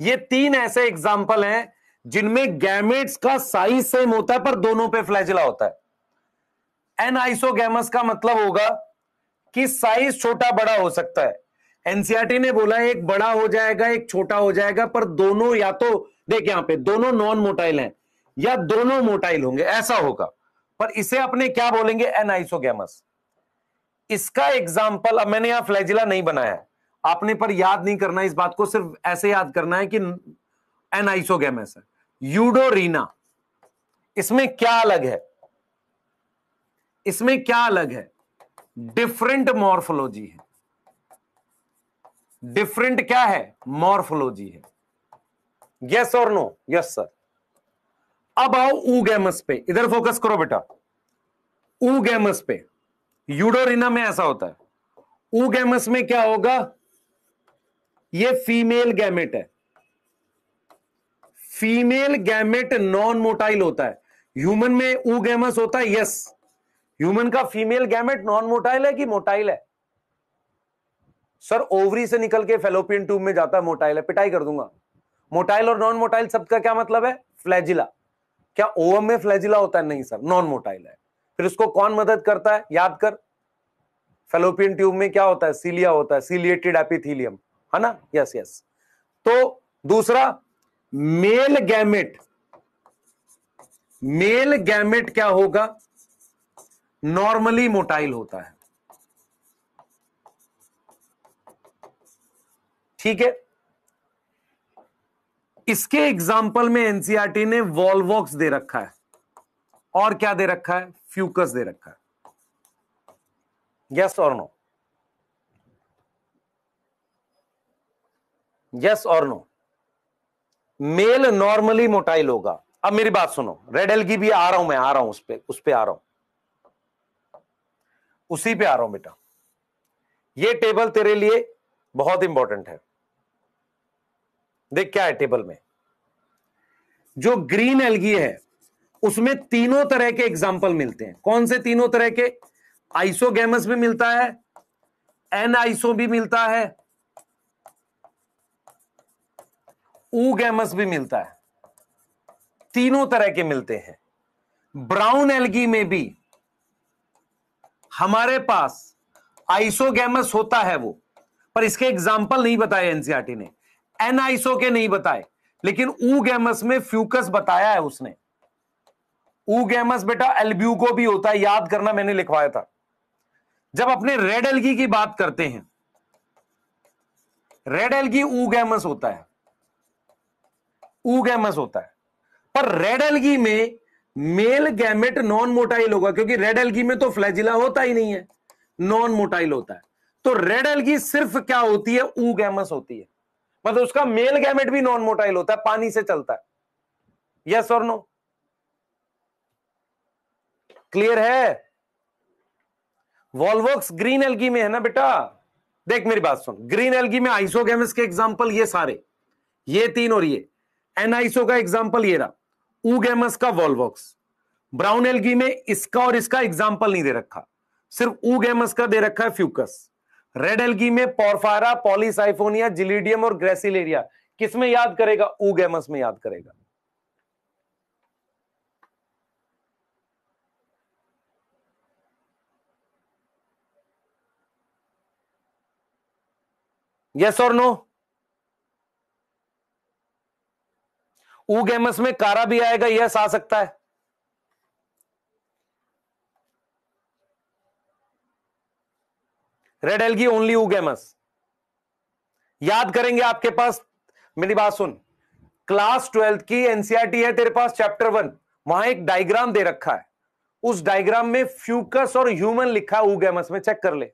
ये तीन ऐसे एग्जाम्पल हैं जिनमें गैमेट्स का साइज सेम होता है पर दोनों पे फ्लैजिला होता है। एनाइसोगैमस का मतलब होगा कि साइज छोटा बड़ा हो सकता है। एनसीईआरटी ने बोला है एक बड़ा हो जाएगा एक छोटा हो जाएगा, पर दोनों या तो देख यहां पे दोनों नॉन मोटाइल हैं या दोनों मोटाइल होंगे, ऐसा होगा। पर इसे अपने क्या बोलेंगे? एनाइसोगैमस। इसका एग्जाम्पल, अब मैंने यहां फ्लैजिला नहीं बनाया है, आपने पर याद नहीं करना इस बात को, सिर्फ ऐसे याद करना है कि एनाइसोगैमस है। यूडोरीना, इसमें क्या अलग है? इसमें क्या अलग है? डिफरेंट मॉर्फोलॉजी है। डिफरेंट क्या है? मॉर्फोलॉजी है। यस और नो? Yes sir. अब आओ ooगैमस पे, इधर फोकस करो बेटा। ooगैमस पे, यूडोरिना में ऐसा होता है। ooगैमस में क्या होगा? ये फीमेल गैमेट है, फीमेल गैमेट नॉन मोटाइल होता है। ह्यूमन में ooगैमस होता है, यस। ह्यूमन का फीमेल गैमेट नॉन मोटाइल है कि मोटाइल है? सर ओवरी से निकल के फेलोपियन ट्यूब में जाता है, मोटाइल है, पिटाई कर दूंगा। मोटाइल और नॉन मोटाइल शब्द का क्या मतलब है? फ्लैजिला। क्या ओवम में फ्लैजिला होता है? नहीं सर, नॉन मोटाइल है। फिर उसको कौन मदद करता है? याद कर, फेलोपियन ट्यूब में क्या होता है? सीलिया होता है, सीलिएटेड एपिथीलियम, है ना? Yes yes. तो दूसरा, मेल गैमेट, मेल गैमेट क्या होगा? नॉर्मली मोटाइल होता है। ठीक है, इसके एग्जाम्पल में एनसीईआरटी ने वॉल्वॉक्स दे रखा है, और क्या दे रखा है? फ्यूकस दे रखा है। यस और नो? यस और नो? मेल नॉर्मली मोटाइल होगा। अब मेरी बात सुनो, रेड एल्गी भी आ रहा हूं, मैं आ रहा हूं उस पे आ रहा हूं, उसी पे आ रहा हूं बेटा। ये टेबल तेरे लिए बहुत इंपॉर्टेंट है। देख क्या है टेबल में, जो ग्रीन एल्गी है उसमें तीनों तरह के एग्जाम्पल मिलते हैं। कौन से तीनों तरह के? आइसोगैमस भी मिलता है, एन आइसो भी मिलता है, ऊगैमस भी मिलता है। तीनों तरह के मिलते हैं। ब्राउन एल्गी में भी हमारे पास आइसोगैमस होता है वो, पर इसके एग्जाम्पल नहीं बताए एनसीईआरटी ने, एन आइसो के नहीं बताए, लेकिन ऊगैमस में फ्यूकस बताया है उसने। ऊगैमस बेटा एल्ब्यूको भी होता है, याद करना, मैंने लिखवाया था। जब अपने रेड एल्गी की बात करते हैं, रेड एल्गी ऊगैमस होता है, ऊगैमस होता है। पर रेड एल्गी में मेल गैमेट नॉन मोटाइल होगा, क्योंकि रेड एल्गी में तो फ्लैजिला होता ही नहीं है, नॉन मोटाइल होता है। तो रेड एल्गी सिर्फ क्या होती है? ऊगैमस होती है, मतलब उसका मेल गैमेट भी नॉन मोटाइल होता है, पानी से चलता है। यस और नो? क्लियर है? वॉल्वॉक्स ग्रीन एल्गी में है ना बेटा। देख मेरी बात सुन, ग्रीन एल्गी में आइसोगैमस के एग्जांपल ये सारे, ये तीन, और ये एनआइसो का एग्जांपल ये रहा, ऊगैमस का वॉल्वॉक्स। ब्राउन एल्गी में इसका और इसका एग्जांपल नहीं दे रखा, सिर्फ ऊगैमस का दे रखा है फ्यूकस। रेड एल्गी में पोरफायरा, पॉलीसाइफोनिया, जिलीडियम और ग्रेसिलेरिया। किसमें याद करेगा? ऊगैमस में याद करेगा। यस और नो? ऊगैमस में कारा भी आएगा, यस आ सकता है। Red algae only oogamous. याद करेंगे आपके पास, मेरी बात सुन, क्लास 12 की एनसीईआरटी है तेरे पास, चैप्टर 1, वहां एक डायग्राम दे रखा है। उस डायग्राम में फ्यूकस और ह्यूमन लिखा है ऊगैमस में, चेक कर ले।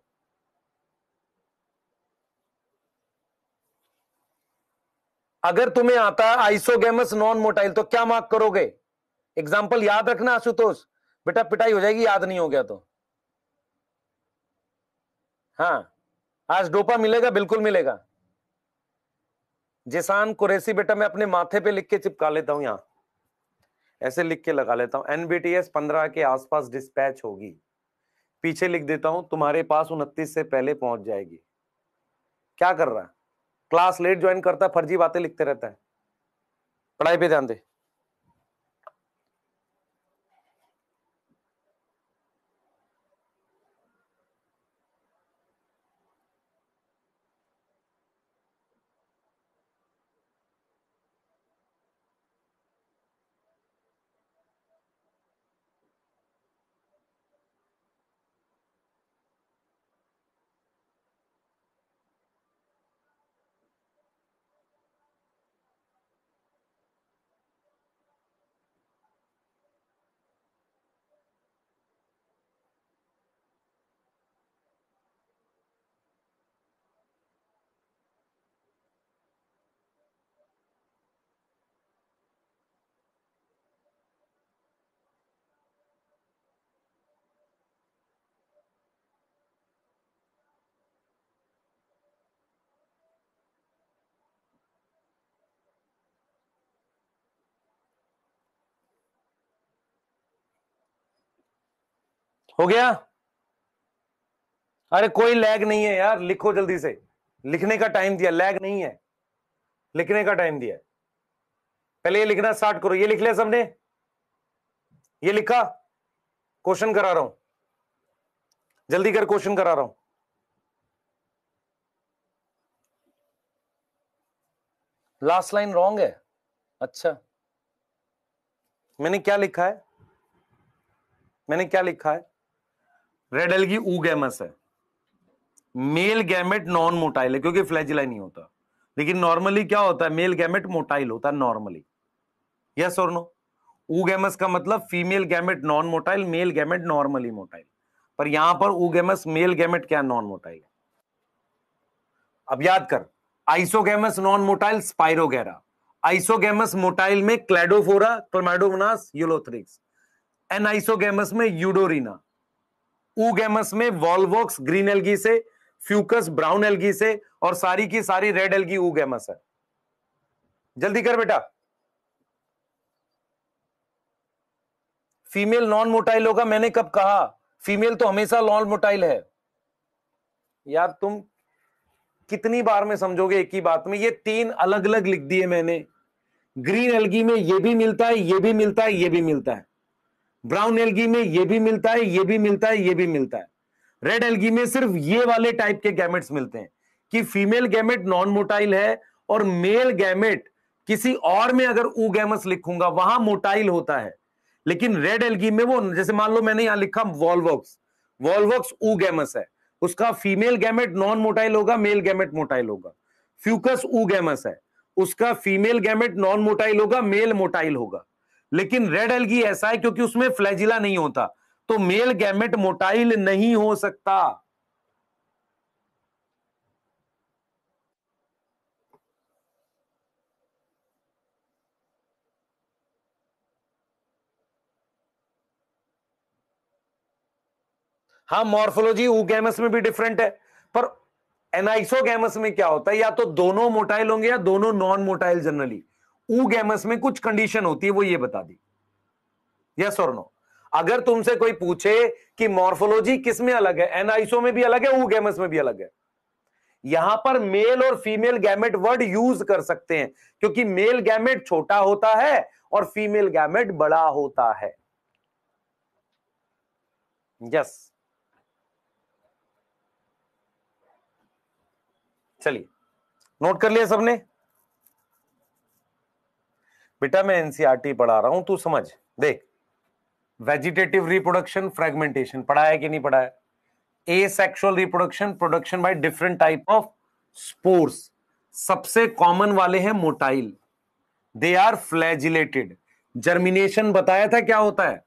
अगर तुम्हें आता है आइसोगैमस नॉन मोटाइल तो क्या मार्क करोगे? एग्जाम्पल याद रखना आशुतोष, बेटा पिटाई हो जाएगी याद नहीं हो गया तो। हाँ, आज डोपा मिलेगा, बिल्कुल मिलेगा। जिसान कुरैशी बेटा मैं अपने माथे पे लिख के चिपका लेता हूं, यहां ऐसे लिख के लगा लेता हूं, एनबीटीएस 15 के आसपास डिस्पैच होगी। पीछे लिख देता हूं तुम्हारे पास 29 से पहले पहुंच जाएगी। क्या कर रहा है? क्लास लेट ज्वाइन करता है, फर्जी बातें लिखते रहता है। पढ़ाई पे ध्यान दे। हो गया? अरे कोई लैग नहीं है यार, लिखो जल्दी से। लिखने का टाइम दिया, लैग नहीं है, लिखने का टाइम दिया। पहले ये लिखना स्टार्ट करो। ये लिख लिया सबने? ये लिखा? क्वेश्चन करा रहा हूं, जल्दी कर, क्वेश्चन करा रहा हूं। लास्ट लाइन रॉन्ग है। अच्छा, मैंने क्या लिखा है? मैंने क्या लिखा है? रेड एल्गी ऊगैमस है, मेल गैमेट नॉन मोटाइल है क्योंकि फ्लैजिला नहीं होता। लेकिन नॉर्मली क्या होता है? मेल गैमेट मोटाइल होता है नॉर्मली। यस और नो? ऊगैमस का मतलब female gamete non motile, male gamete normally motile. पर यहां पर ऊगैमस मेल गैमेट क्या नॉन मोटाइल है? अब याद कर, isogamous non motile Spirogyra, isogamous motile में क्लैडोफोरा, क्लैमाइडोमोनास, यूलोथ्रिक्स, एनाइसोगैमस में यूडोरिना, ऊगैमस में वॉल्वॉक्स ग्रीन एल्गी से, फ्यूकस ब्राउन एल्गी से, और सारी की सारी रेड एल्गी ऊगैमस है। जल्दी कर बेटा। फीमेल नॉन मोटाइल होगा, मैंने कब कहा? फीमेल तो हमेशा नॉन मोटाइल है। यार तुम कितनी बार में समझोगे एक ही बात में? ये तीन अलग अलग लिख दिए मैंने। ग्रीन एल्गी में ये भी मिलता है, ये भी मिलता है, ये भी मिलता है। ब्राउन एल्गी में ये भी मिलता है, ये भी मिलता है, ये भी मिलता है। रेड एल्गी में सिर्फ ये वाले टाइप के गैमेट्स मिलते हैं कि फीमेल गैमेट नॉन मोटाइल है और मेल गैमेट किसी और में अगर ऊगैमस लिखूंगा वहां मोटाइल होता है। लेकिन रेड एल्गी में वो, जैसे मान लो मैंने यहां लिखा वॉल्वॉक्स, वॉल्वॉक्स ऊगैमस है, उसका फीमेल गैमेट नॉन मोटाइल होगा, मेल गैमेट मोटाइल होगा। फ्यूकस ऊगैमस है, उसका फीमेल गैमेट नॉन मोटाइल होगा, मेल मोटाइल होगा। लेकिन रेड एल्गी ऐसा है क्योंकि उसमें फ्लैजिला नहीं होता, तो मेल गैमेट मोटाइल नहीं हो सकता। हाँ, मॉर्फोलॉजी ऊगैमस में भी डिफरेंट है, पर एनाइसोगैमस में क्या होता है? या तो दोनों मोटाइल होंगे या दोनों नॉन मोटाइल। जनरली ऊगैमस में कुछ कंडीशन होती है, वो ये बता दी। यस और नो? अगर तुमसे कोई पूछे कि मॉर्फोलॉजी किस में अलग है, एनाइसो में भी अलग है, ऊगैमस में भी अलग है, यहां पर मेल और फीमेल गैमेट वर्ड यूज कर सकते हैं क्योंकि मेल गैमेट छोटा होता है और फीमेल गैमेट बड़ा होता है। यस, चलिए, नोट कर लिया सबने? बेटा मैं एनसीईआरटी पढ़ा रहा हूं, तू समझ। देख, वेजिटेटिव रिप्रोडक्शन, फ्रेगमेंटेशन पढ़ा है कि नहीं पढ़ा है? Asexual reproduction, production by different type of spores. सबसे कॉमन वाले हैं motile, they are flagellated. Germination बताया था क्या होता है?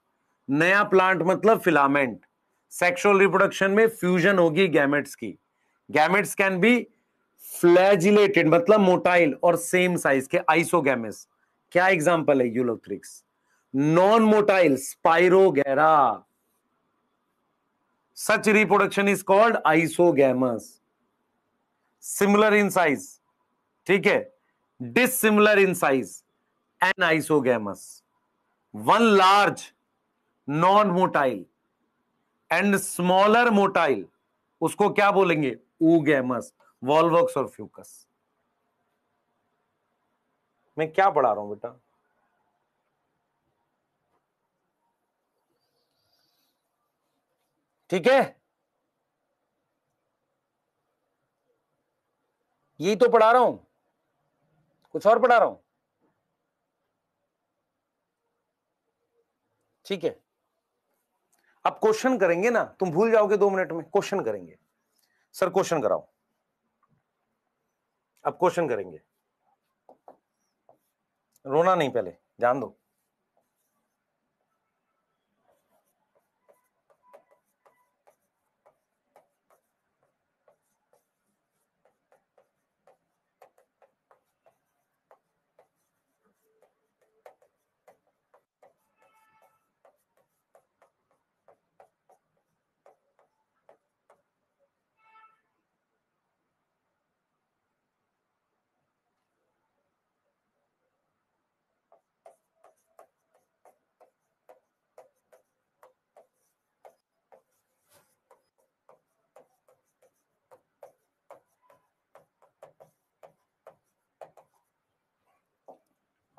नया प्लांट मतलब फिलामेंट। सेक्सुअल रिप्रोडक्शन में फ्यूजन होगी गैमेट्स की। गैमेट्स कैन बी फ्लैजिलेटेड मतलब मोटाइल और सेम साइज के, आइसोगैमेस। क्या एग्जांपल है? Ulothrix. Non motile Spirogyra. Such reproduction is called isogamous. Similar in size, ठीक है, dissimilar in size, anisogamous. One large non motile and smaller motile, उसको क्या बोलेंगे? ऊगैमस। वॉल्वॉक्स और फ्यूकस। मैं क्या पढ़ा रहा हूं बेटा? ठीक है, यही तो पढ़ा रहा हूं, कुछ और पढ़ा रहा हूं? ठीक है, अब क्वेश्चन करेंगे ना, तुम भूल जाओगे 2 मिनट में। क्वेश्चन करेंगे, सर क्वेश्चन कराओ। अब क्वेश्चन करेंगे, रोना नहीं, पहले जान दो।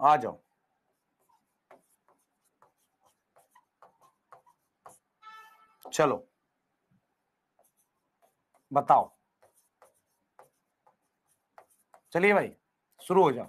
आ जाओ, चलो बताओ, चलिए भाई शुरू हो जाओ।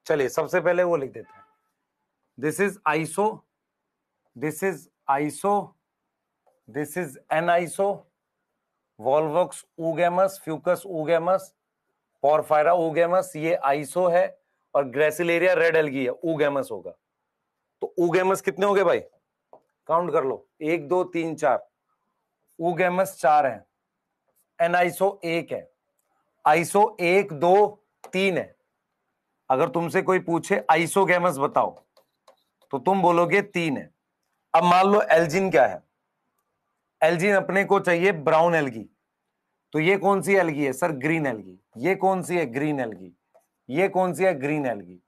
चलिए सबसे पहले वो लिख देते हैं, this is iso, this is iso, this is aniso, Volvox oogamous, Fucus oogamous, Porphyra oogamous, ये आइसो है, और ग्रेसिलेरिया रेड एल्गी है, ऊगेमस होगा। तो ऊगेमस कितने हो गए भाई, काउंट कर लो, 1 2 3 4, ऊगेमस 4 है, एनाइसो 1 है, आइसो 1 2 3 है। अगर तुमसे कोई पूछे आइसोगेमस बताओ तो तुम बोलोगे 3 है। अब मान लो एल्जिन क्या है, एल्जिन अपने को चाहिए ब्राउन एल्गी, तो ये कौन सी एल्गी है सर, ग्रीन एल्गी। ये कौन सी है, ग्रीन एल्गी। ये कौन सी है, ग्रीन एल्गी।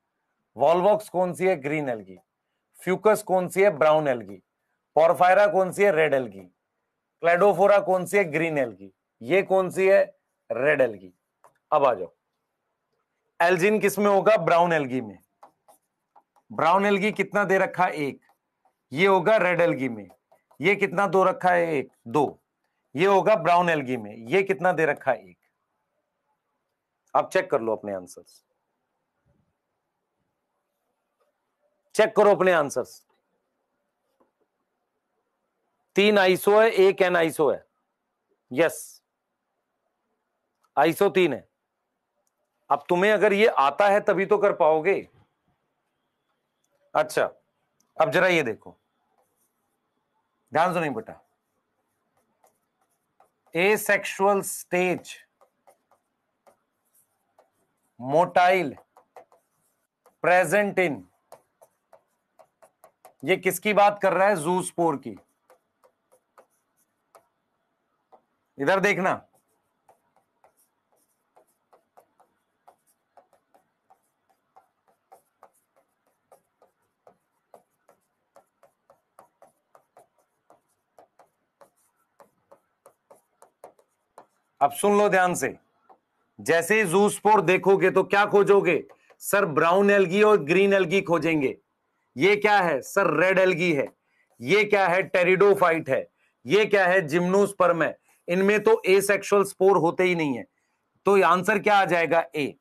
वॉल्वॉक्स कौन सी है, ग्रीन एल्गी। फ्यूकस कौन सी है, ब्राउन एल्गी। पोरफायरा कौन सी है, रेड एल्गी। क्लेडोफोरा कौन सी है, ग्रीन एल्गी। ये कौन सी है, रेड एल्गी। अब आ जाओ, एल्जिन किस में होगा, ब्राउन एल्गी में। ब्राउन एल्गी कितना दे रखा है, 1, ये होगा रेड एल्गी में। ये कितना दो रखा है, 1 2, ये होगा ब्राउन एल्गी में। ये कितना दे रखा है, 1। आप चेक कर लो अपने आंसर्स, चेक करो अपने आंसर्स। 3 आइसो है, 1 एन आइसो है, यस आइसो 3 है। अब तुम्हें अगर ये आता है तभी तो कर पाओगे। अच्छा अब जरा ये देखो, ध्यान से नहीं बेटा, asexual stage, motile, present in, ये किसकी बात कर रहा है, जूस्पोर की। इधर देखना, अब सुन लो ध्यान से, जैसे ही जूस्पोर देखोगे तो क्या खोजोगे सर, ब्राउन एल्गी और ग्रीन एल्गी खोजेंगे। ये क्या है सर, रेड एल्गी है। ये क्या है, टेरिडोफाइट है। ये क्या है, जिम्नोस्पर्म है। इनमें तो एसेक्सुअल स्पोर होते ही नहीं है, तो आंसर क्या आ जाएगा, ए।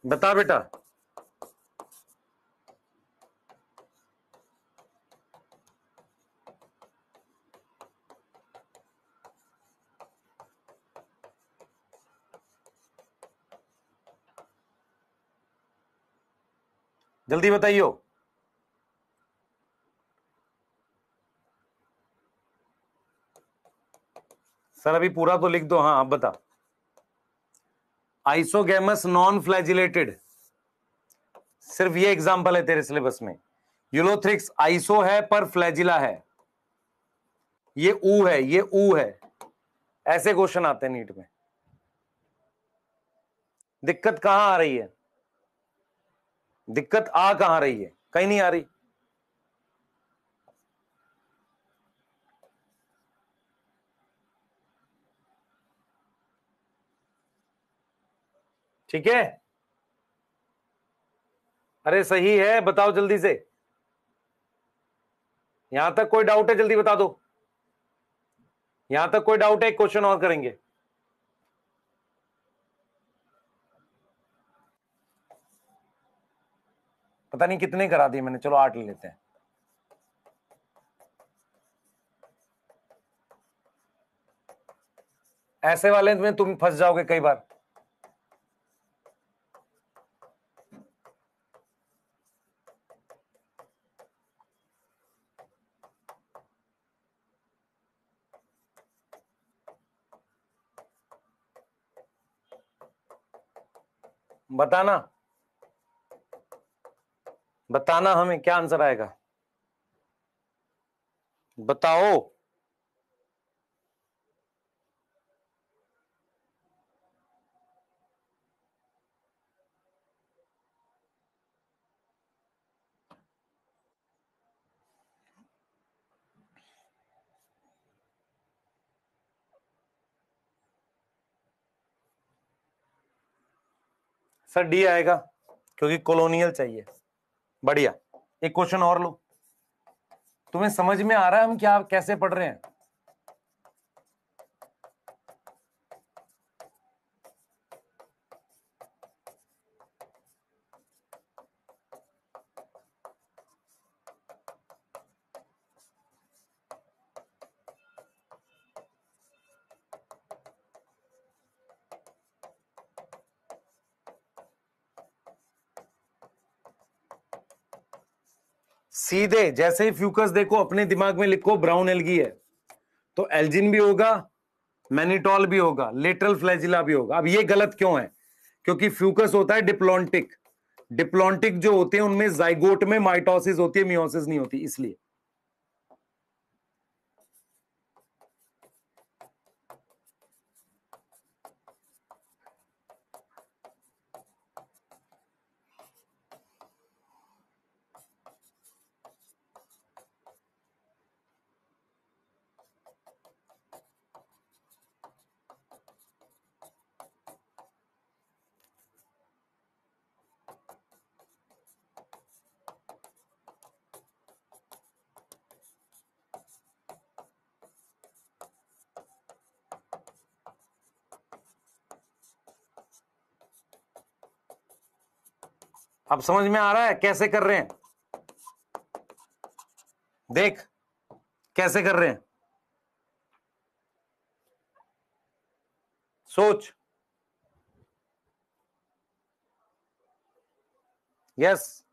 बता बेटा, जल्दी बताइयो। सर अभी पूरा तो लिख दो, हाँ अब बता। आइसोगेमस नॉन फ्लैजिलेटेड, सिर्फ ये एग्जांपल है तेरे सिलेबस में। यूलोथ्रिक्स आइसो है पर फ्लैजिला है, ये ऊ है, ये ऊ है। ऐसे क्वेश्चन आते हैं नीट में। दिक्कत कहां आ रही है, दिक्कत आ कहां रही है, कहीं नहीं आ रही। ठीक है, अरे सही है, बताओ जल्दी से। यहां तक कोई डाउट है, जल्दी बता दो। यहां तक कोई डाउट है, एक क्वेश्चन और करेंगे। पता नहीं कितने करा दिए मैंने, चलो 8 ले लेते हैं। ऐसे वाले में तुम फंस जाओगे कई बार। बताना, बताना हमें क्या आंसर आएगा, बताओ। सर डी आएगा क्योंकि कॉलोनियल चाहिए। बढ़िया, एक क्वेश्चन और लो। तुम्हें समझ में आ रहा है हम क्या कैसे पढ़ रहे हैं? सीधे जैसे ही फ्यूकस देखो अपने दिमाग में लिखो ब्राउन एल्गी है, तो एल्जिन भी होगा, मैनिटॉल भी होगा, लेटरल फ्लैजिला भी होगा। अब ये गलत क्यों है? क्योंकि फ्यूकस होता है डिप्लॉन्टिक, डिप्लॉन्टिक जो होते हैं उनमें जाइगोट में माइटोसिस होती है, मियोसिस नहीं होती, इसलिए। अब समझ में आ रहा है कैसे कर रहे हैं? देख कैसे कर रहे हैं, सोच। यस,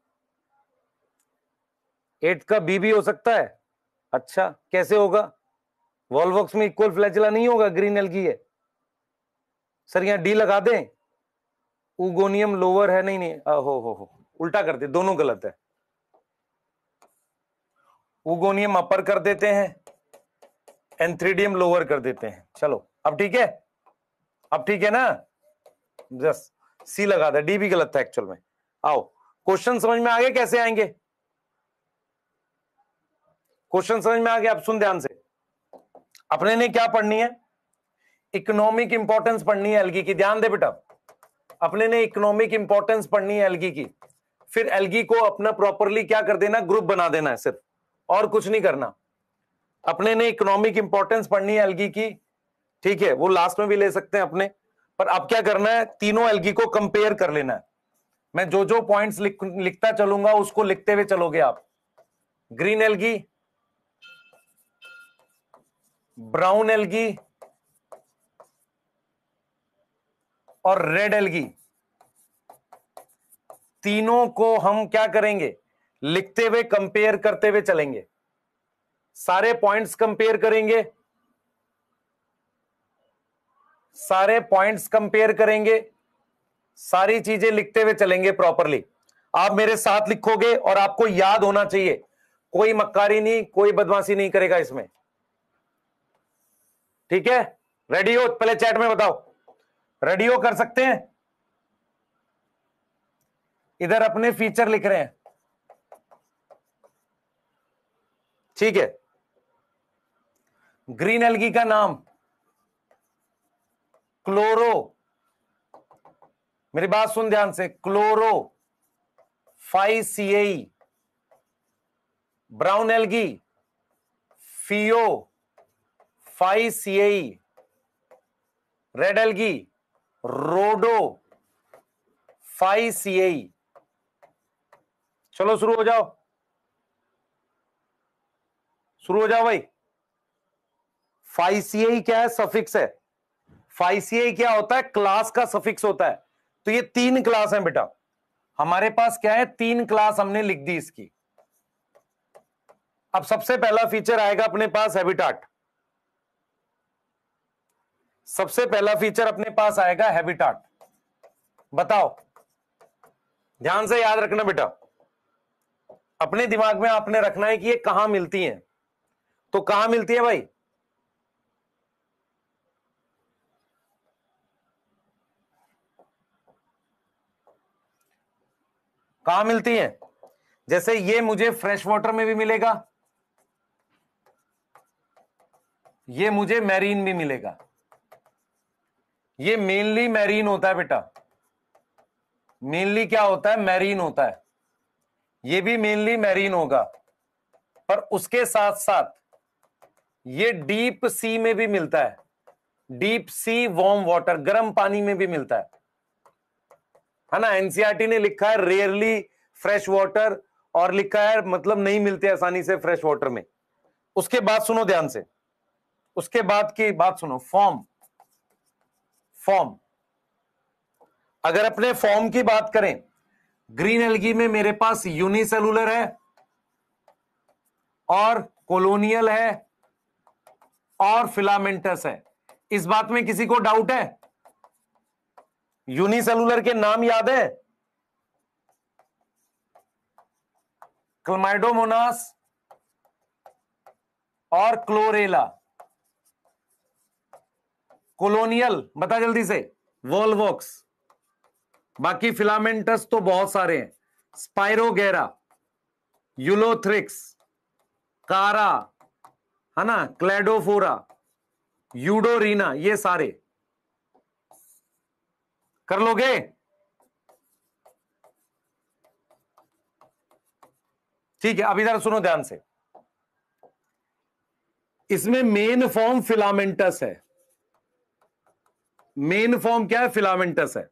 8 का बी भी हो सकता है। अच्छा कैसे होगा? वॉल्वॉक्स में इक्वल फ्लैजिला नहीं होगा, ग्रीन एल्गी है। सर यहां डी लगा दें, उगोनियम लोअर है, नहीं नहीं हो उल्टा कर दे, दोनों गलत है। उगोनियम अपर कर देते हैं, एंथ्रीडियम लोअर कर देते हैं। चलो अब ठीक है, अब ठीक है ना? जस्ट सी लगा दे, डी भी गलत था एक्चुअल में। आओ क्वेश्चन समझ में आ गए कैसे आएंगे? क्वेश्चन समझ में आ गया? अब सुन ध्यान से, अपने ने क्या पढ़नी है? इकोनॉमिक इंपॉर्टेंस पढ़नी है एल्गी की। ध्यान दे बेटा, अपने ने इकोनॉमिक इंपॉर्टेंस पढ़नी है एल्गी की। फिर एल्गी को अपना प्रॉपरली क्या कर देना, ग्रुप बना देना है सिर्फ, और कुछ नहीं करना। अपने ने इकोनॉमिक इंपॉर्टेंस पढ़नी है एल्गी की, ठीक है, वो लास्ट में भी ले सकते हैं अपने। पर अब क्या करना है, तीनों एल्गी को कंपेयर कर लेना है। मैं जो जो पॉइंट्स लिखता चलूंगा उसको लिखते हुए चलोगे आप। ग्रीन एल्गी, ब्राउन एल्गी और रेड एल्गी, तीनों को हम क्या करेंगे, लिखते हुए कंपेयर करते हुए चलेंगे। सारे पॉइंट्स कंपेयर करेंगे, सारे पॉइंट्स कंपेयर करेंगे, सारी चीजें लिखते हुए चलेंगे प्रॉपरली। आप मेरे साथ लिखोगे और आपको याद होना चाहिए, कोई मक्कारी नहीं, कोई बदमाशी नहीं करेगा इसमें, ठीक है? रेडी हो? पहले चैट में बताओ, रेडी हो? कर सकते हैं? इधर अपने फीचर लिख रहे हैं, ठीक है? ग्रीन एल्गी का नाम क्लोरो, मेरी बात सुन ध्यान से, क्लोरो 5CAE। ब्राउन एल्गी फियो 5CAE। रेड एल्गी रोडो 5CAE। चलो शुरू हो जाओ, शुरू हो जाओ भाई। 5CAE क्या है? सफिक्स है। 5CAE क्या होता है? क्लास का सफिक्स होता है। तो ये 3 क्लास हैं बेटा हमारे पास। क्या है? 3 क्लास हमने लिख दी इसकी। अब सबसे पहला फीचर आएगा अपने पास हैबिटाट। सबसे पहला फीचर अपने पास आएगा हैबिटाट। बताओ ध्यान से याद रखना बेटा, अपने दिमाग में आपने रखना है कि ये कहां मिलती हैं। तो कहां मिलती है भाई? कहां मिलती है? जैसे ये मुझे फ्रेश वाटर में भी मिलेगा, ये मुझे मैरीन भी मिलेगा। ये मेनली मैरीन होता है बेटा, मेनली क्या होता है? मैरीन होता है। ये भी मेनली मैरीन होगा, पर उसके साथ साथ ये डीप सी में भी मिलता है। डीप सी वार्म वाटर, गर्म पानी में भी मिलता है ना। एनसीईआरटी ने लिखा है रेयरली फ्रेश वाटर, और लिखा है मतलब नहीं मिलते आसानी से फ्रेश वाटर में। उसके बाद सुनो ध्यान से, उसके बाद की बात सुनो, फॉर्म। फॉर्म, अगर अपने फॉर्म की बात करें, ग्रीन एल्गी में मेरे पास यूनिसेलुलर है और कॉलोनियल है और फिलामेंटस है। इस बात में किसी को डाउट है? यूनिसेलुलर के नाम याद है? क्लमाइडोमोनास और क्लोरेला। कॉलोनियल बता जल्दी से, वोल्वोक्स। बाकी फिलामेंटस तो बहुत सारे हैं, स्पाइरोगेरा, यूलोथ्रिक्स, कारा, है ना, क्लेडोफोरा, यूडोरीना, ये सारे कर लोगे? ठीक है, अब इधर सुनो ध्यान से। इसमें मेन फॉर्म फिलामेंटस है। मेन फॉर्म क्या है? फिलामेंटस है,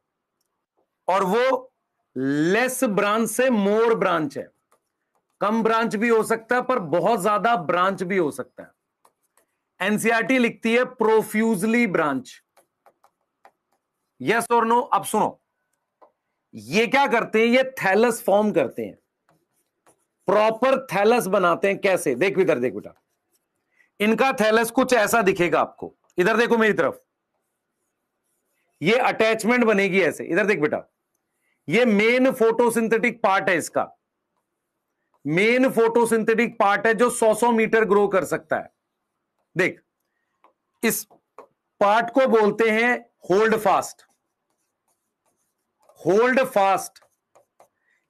और वो लेस ब्रांच से मोर ब्रांच है। कम ब्रांच भी हो सकता है, पर बहुत ज्यादा ब्रांच भी हो सकता है। एनसीईआरटी लिखती है प्रोफ्यूजली ब्रांच। यस और नो? अब सुनो, ये क्या करते हैं? ये थैलस फॉर्म करते हैं, प्रॉपर थैलस बनाते हैं। कैसे? देख इधर, देख बेटा, इनका थैलस कुछ ऐसा दिखेगा आपको। इधर देखो मेरी तरफ, ये अटैचमेंट बनेगी ऐसे। इधर देख बेटा, ये मेन फोटोसिंथेटिक पार्ट है इसका। मेन फोटोसिंथेटिक पार्ट है जो 100 मीटर ग्रो कर सकता है। देख, इस पार्ट को बोलते हैं होल्ड फास्ट। होल्ड फास्ट,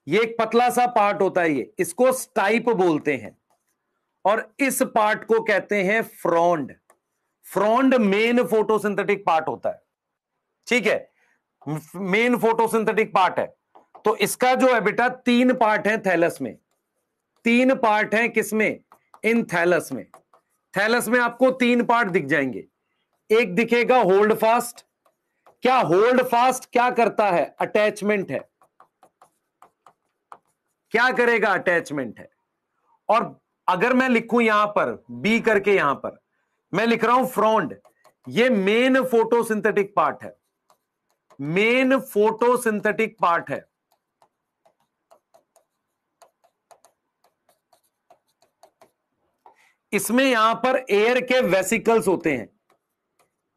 ये एक पतला सा पार्ट होता है, ये इसको स्टाइप बोलते हैं। और इस पार्ट को कहते हैं frond. Frond main photosynthetic part होता है, ठीक है, मेन फोटोसिंथेटिक पार्ट है। तो इसका जो है बेटा 3 पार्ट है थैलस में। 3 पार्ट है किसमें? इन थैलस में। थैलस में आपको 3 पार्ट दिख जाएंगे। एक दिखेगा होल्ड फास्ट। क्या होल्ड फास्ट क्या करता है? अटैचमेंट है। क्या करेगा? अटैचमेंट है। और अगर मैं लिखूं यहां पर बी करके, यहां पर मैं लिख रहा हूं फ्रॉन्ड, ये मेन फोटोसिंथेटिक पार्ट है। मेन फोटोसिंथेटिक पार्ट है। इसमें यहां पर एयर के वेसिकल्स होते हैं,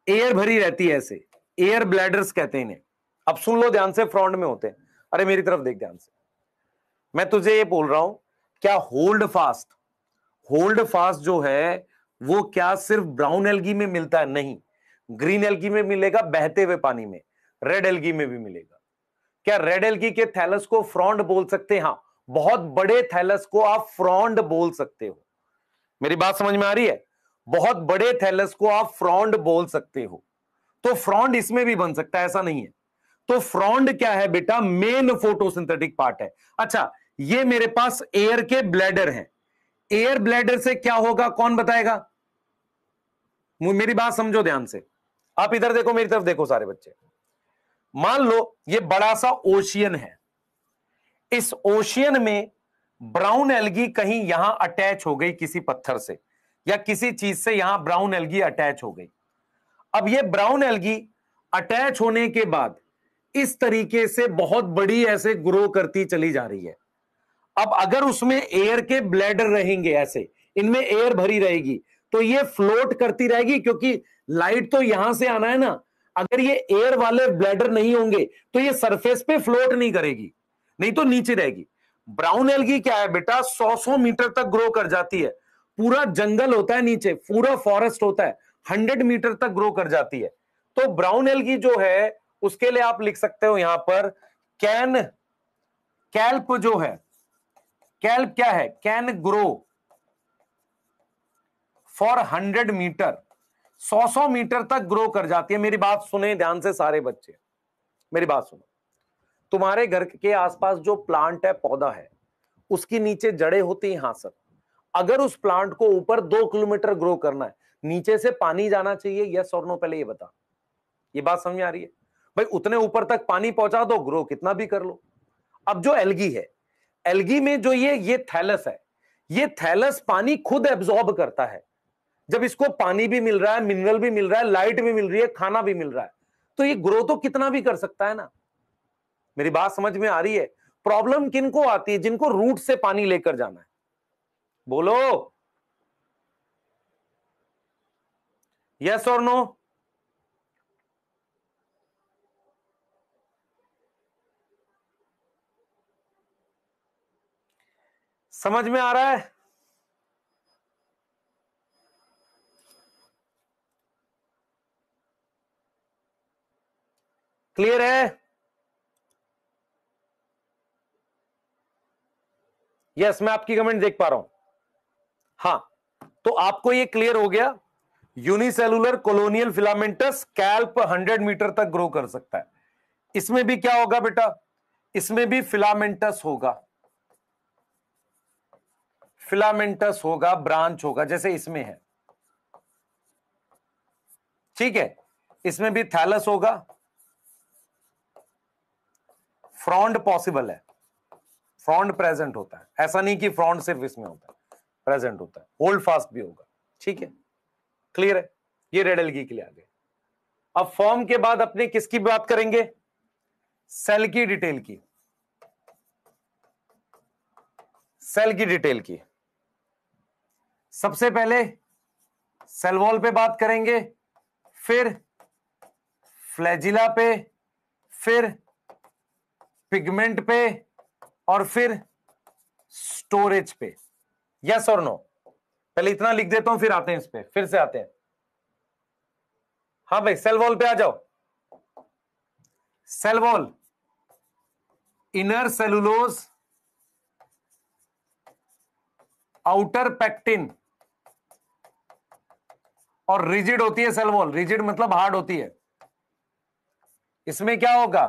एयर भरी रहती है ऐसे, एयर ब्लैडर्स कहते हैं इन्हें। अब सुन लो ध्यान से, फ्रॉन्ड में होते हैं। अरे मेरी तरफ देख ध्यान से, मैं तुझे ये बोल रहा हूं, क्या होल्ड फास्ट, होल्ड फास्ट जो है वो क्या सिर्फ ब्राउन एल्गी में मिलता है? नहीं, ग्रीन एल्गी में मिलेगा, बहते हुए पानी में, रेड एल्गी में भी मिलेगा। क्या रेड एल्गी के थैलस को फ्रॉन्ड बोल सकते हैं? हाँ, बहुत बड़े थैलस को आप फ्रॉन्ड बोल सकते हो। मेरी बात समझ में आ रही है? बहुत बड़े थैलस को आप फ्रॉन्ड बोल सकते हो। तो फ्रॉन्ड इसमें भी बन सकता है, ऐसा नहीं है। तो फ्रॉन्ड क्या है बेटा? मेन फोटोसिंथेटिक पार्ट है। अच्छा, ये मेरे पास एयर के ब्लैडर हैं। एयर ब्लैडर से क्या होगा? कौन बताएगा? मेरी बात समझो ध्यान से। आप इधर देखो, मेरी तरफ देखो सारे बच्चे। मान लो ये बड़ा सा ओशियन है। इस ओशियन में ब्राउन एल्गी कहीं यहां अटैच हो गई किसी पत्थर से, या किसी चीज से यहां ब्राउन एल्गी अटैच हो गई। अब ये ब्राउन एल्गी अटैच होने के बाद इस तरीके से बहुत बड़ी ऐसे ग्रो करती चली जा रही है। अब अगर उसमें एयर के ब्लैडर रहेंगे ऐसे, इनमें एयर भरी रहेगी, तो ये फ्लोट करती रहेगी, क्योंकि लाइट तो यहां से आना है ना। अगर ये एयर वाले ब्लैडर नहीं होंगे तो ये सरफेस पे फ्लोट नहीं करेगी। नहीं तो नीचे रहेगी। ब्राउन एल्गी क्या है बेटा, 100 मीटर तक ग्रो कर जाती है, पूरा जंगल होता है नीचे, पूरा फॉरेस्ट होता है, 100 मीटर तक ग्रो कर जाती है। तो ब्राउन एल्गी जो है उसके लिए आप लिख सकते हो यहां पर कैन, कैल्प जो है, कैल्प क्या है, can grow for 100 metre, 100 metre तक ग्रो कर जाती है। मेरी बात सुने ध्यान से सारे बच्चे, मेरी बात सुनो। तुम्हारे घर के आसपास जो प्लांट है, पौधा है, उसकी नीचे जड़ें होती हैं। हाँ सर, अगर उस प्लांट को ऊपर 2 किलोमीटर ग्रो करना है, नीचे से पानी जाना चाहिए, यस और नो, पहले ये बता। ये बात समझ में आ रही है भाई? उतने ऊपर तक पानी पहुंचा दो, ग्रो कितना भी कर लो। अब जो एल्गी है, एल्गी में जो ये थैलस है, ये थैलस पानी खुद एब्जॉर्ब करता है। जब इसको पानी भी मिल रहा है, मिनरल भी मिल रहा है, लाइट भी मिल रही है, खाना भी मिल रहा है, तो ये ग्रो तो कितना भी कर सकता है ना। मेरी बात समझ में आ रही है? प्रॉब्लम किनको आती है? जिनको रूट से पानी लेकर जाना है। बोलो यस और नो। समझ में आ रहा है? क्लियर है? यस, मैं आपकी कमेंट देख पा रहा हूं। हाँ, तो आपको ये क्लियर हो गया, unicellular colonial filamentous kelp 100 metre तक ग्रो कर सकता है। इसमें भी क्या होगा बेटा, इसमें भी फिलामेंटस होगा, फिलामेंटस होगा, ब्रांच होगा, जैसे इसमें है। ठीक है, इसमें भी थैलस होगा, फ्रॉन्ड पॉसिबल है, फ्रॉन्ड प्रेजेंट होता है, ऐसा नहीं कि फ्रॉन्ड सिर्फ इसमें होता है, प्रेजेंट होता है, होल्ड फास्ट भी होगा। ठीक है, क्लियर है? ये रेड एल्गी के लिए आ गए। अब फॉर्म के बाद अपने किसकी बात करेंगे? सेल की डिटेल की, सेल की डिटेल की। सबसे पहले सेल वॉल पे बात करेंगे, फिर फ्लैजिला पे, फिर पिगमेंट पे, और फिर स्टोरेज पे। यस और नो? पहले इतना लिख देता हूं, फिर आते हैं इस पे, फिर से आते हैं। हाँ भाई, सेल वॉल पे आ जाओ। Cell wall, inner cellulose, outer pectin, और रिजिड होती है सेल वॉल। रिजिड मतलब हार्ड होती है। इसमें क्या होगा?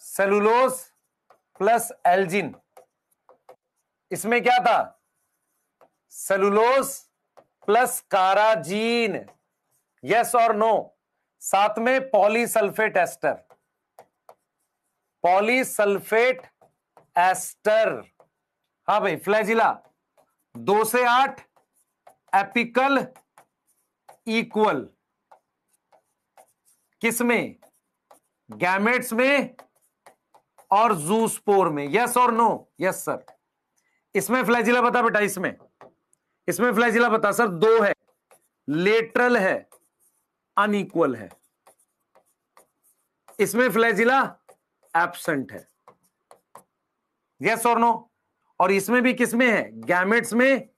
Cellulose plus algin. इसमें क्या था? Cellulose plus carrageen. यस और नो? साथ में पॉलीसल्फेट एस्टर, पॉलीसल्फेट एस्टर। हाँ भाई, फ्लैजिला 2 से 8, एपिकल इक्वल किसमें? गैमेट्स में और जूस्पोर में। यस और नो? Yes sir. इसमें फ्लैजिला बता बेटा, इसमें फ्लैजिला बता सर। 2 है, लेटरल है, अनइक्वल है। इसमें फ्लैजिला एब्सेंट है। यस और नो? और इसमें भी किसमें है? गैमेट्स में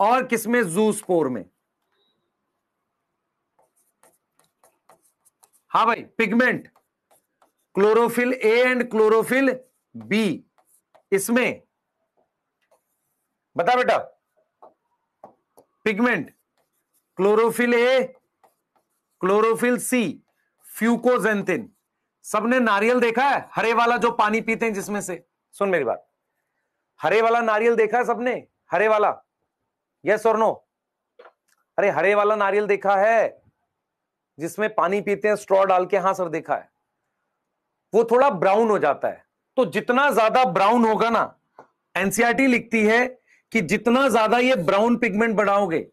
और किसमें? जूस्पोर में। हाँ भाई, pigment, chlorophyll A and chlorophyll B. इसमें बता बेटा, pigment, chlorophyll A, chlorophyll C, fucoxanthin. सबने नारियल देखा है, हरे वाला जो पानी पीते हैं जिसमें से? सुन मेरी बात, हरे वाला नारियल देखा है सबने? हरे वाला, यस और नो? अरे हरे वाला नारियल देखा है जिसमें पानी पीते हैं स्ट्रॉ डाल के? हाँ सर, देखा है। वो थोड़ा ब्राउन हो जाता है, तो जितना ज्यादा ब्राउन होगा ना, एनसीईआरटी लिखती है कि जितना ज्यादा ये ब्राउन पिगमेंट बढ़ाओगे,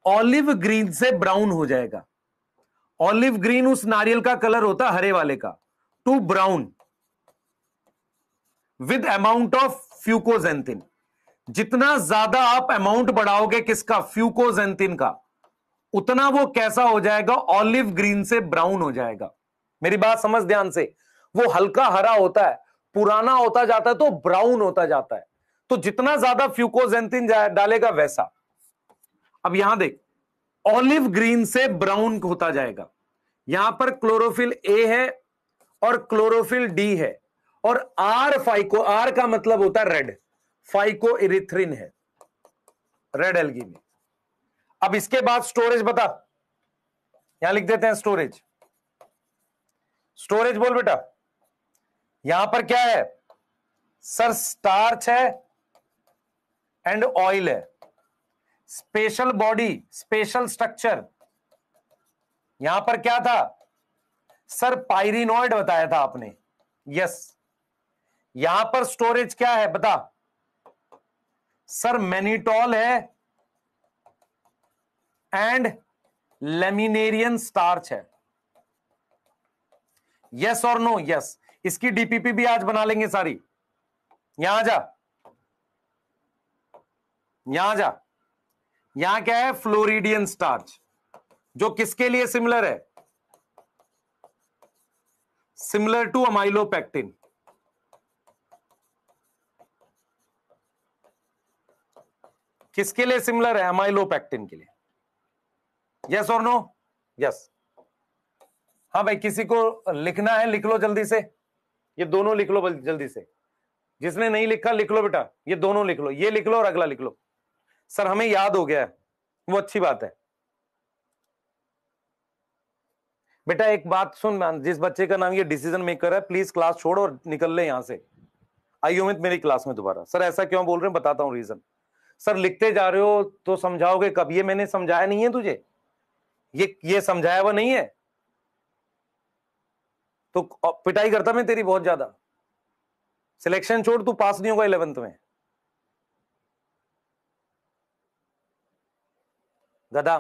ऑलिव ग्रीन से ब्राउन हो जाएगा। ऑलिव ग्रीन उस नारियल का कलर होता है हरे वाले का, to brown with amount of fucoxanthin. जितना ज्यादा आप अमाउंट बढ़ाओगे किसका? फ्यूकोजेंथिन का, उतना वो कैसा हो जाएगा? ऑलिव ग्रीन से ब्राउन हो जाएगा। मेरी बात समझ ध्यान से। वो हल्का हरा होता है, पुराना होता जाता है तो ब्राउन होता जाता है। तो जितना ज्यादा फ्यूकोजेंथिन डालेगा वैसा। अब यहां देख, ऑलिव ग्रीन से ब्राउन होता जाएगा। यहां पर क्लोरोफिल ए है और क्लोरोफिल डी है, और आर फाइको, आर का मतलब होता है रेड, फाइको इरिथ्रिन है रेड एल्गी में। अब इसके बाद स्टोरेज बता, यहां लिख देते हैं स्टोरेज। स्टोरेज बोल बेटा। यहां पर क्या है सर? स्टार्च है एंड ऑयल है। स्पेशल बॉडी, स्पेशल स्ट्रक्चर, यहां पर क्या था सर? पायरिनॉइड बताया था आपने। यस। यहां पर स्टोरेज क्या है बता सर? मैनिटॉल है एंड लेमिनेरियन स्टार्च है। यस और नो? यस। इसकी डीपीपी भी आज बना लेंगे सारी। यहां जा, यहां जा। यहां क्या है? फ्लोरिडियन स्टार्च, जो किसके लिए सिमिलर है? Similar to amylopectin. किसके लिए सिमिलर है? अमाइलोपेक्टिन के लिए। यस और नो? यस। हाँ भाई, किसी को लिखना है लिख लो जल्दी से, ये दोनों लिख लो जल्दी से। जिसने नहीं लिखा लिख लो बेटा, ये दोनों लिख लो, ये लिख लो और अगला लिख लो। सर हमें याद हो गया है, वो अच्छी बात है। बेटा एक बात सुन, जिस बच्चे का नाम ये डिसीजन मेकर है, प्लीज क्लास छोड़ और निकल ले यहां से। आइयो मत मेरी क्लास में दोबारा। सर ऐसा क्यों बोल रहे हैं, बताता हूं रीजन। सर लिखते जा रहे हो तो समझाओगे कब? ये मैंने समझाया नहीं है तुझे, ये समझाया हुआ नहीं है तो पिटाई करता मैं तेरी बहुत ज्यादा। सिलेक्शन छोड़, तू पास नहीं होगा 11th में, गधा।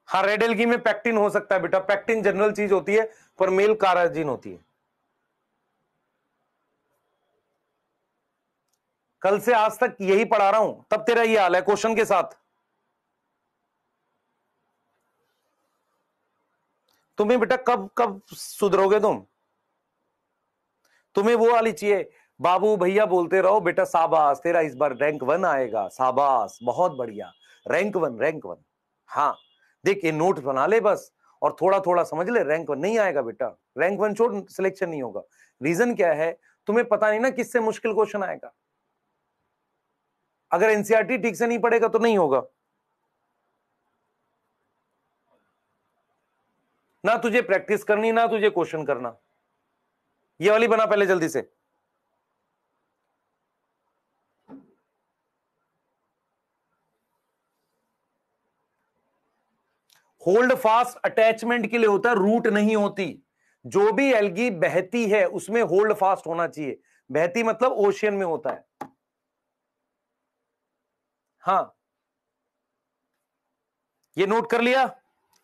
हाँ, रेड एल्गी में पैक्टिन हो सकता है बेटा, पैक्टिन जनरल चीज होती है पर मेल काराजीन होती है। कल से आज तक यही पढ़ा रहा हूं, तब तेरा ये हाल है क्वेश्चन के साथ। तुम्हें बेटा कब कब सुधरोगे तुम? तुम्हें वो वाली चाहिए, बाबू भैया बोलते रहो बेटा शाबाश तेरा इस बार रैंक 1 आएगा, शाबाश बहुत बढ़िया, रैंक 1 रैंक 1। हाँ देख, ये नोट बना ले बस, और थोड़ा थोड़ा समझ ले, रैंक 1 नहीं आएगा बेटा, रैंक 1 छोड़, सिलेक्शन नहीं होगा। रीजन क्या है? तुम्हें पता नहीं ना किससे मुश्किल क्वेश्चन आएगा। अगर एनसीईआरटी ठीक से नहीं पड़ेगा तो नहीं होगा ना, तुझे प्रैक्टिस करनी ना तुझे क्वेश्चन करना। ये वाली बना पहले जल्दी से। होल्ड फास्ट अटैचमेंट के लिए होता है, रूट नहीं होती। जो भी एल्गी बहती है उसमें होल्ड फास्ट होना चाहिए। बहती मतलब ओशियन में होता है। हाँ, ये नोट कर लिया?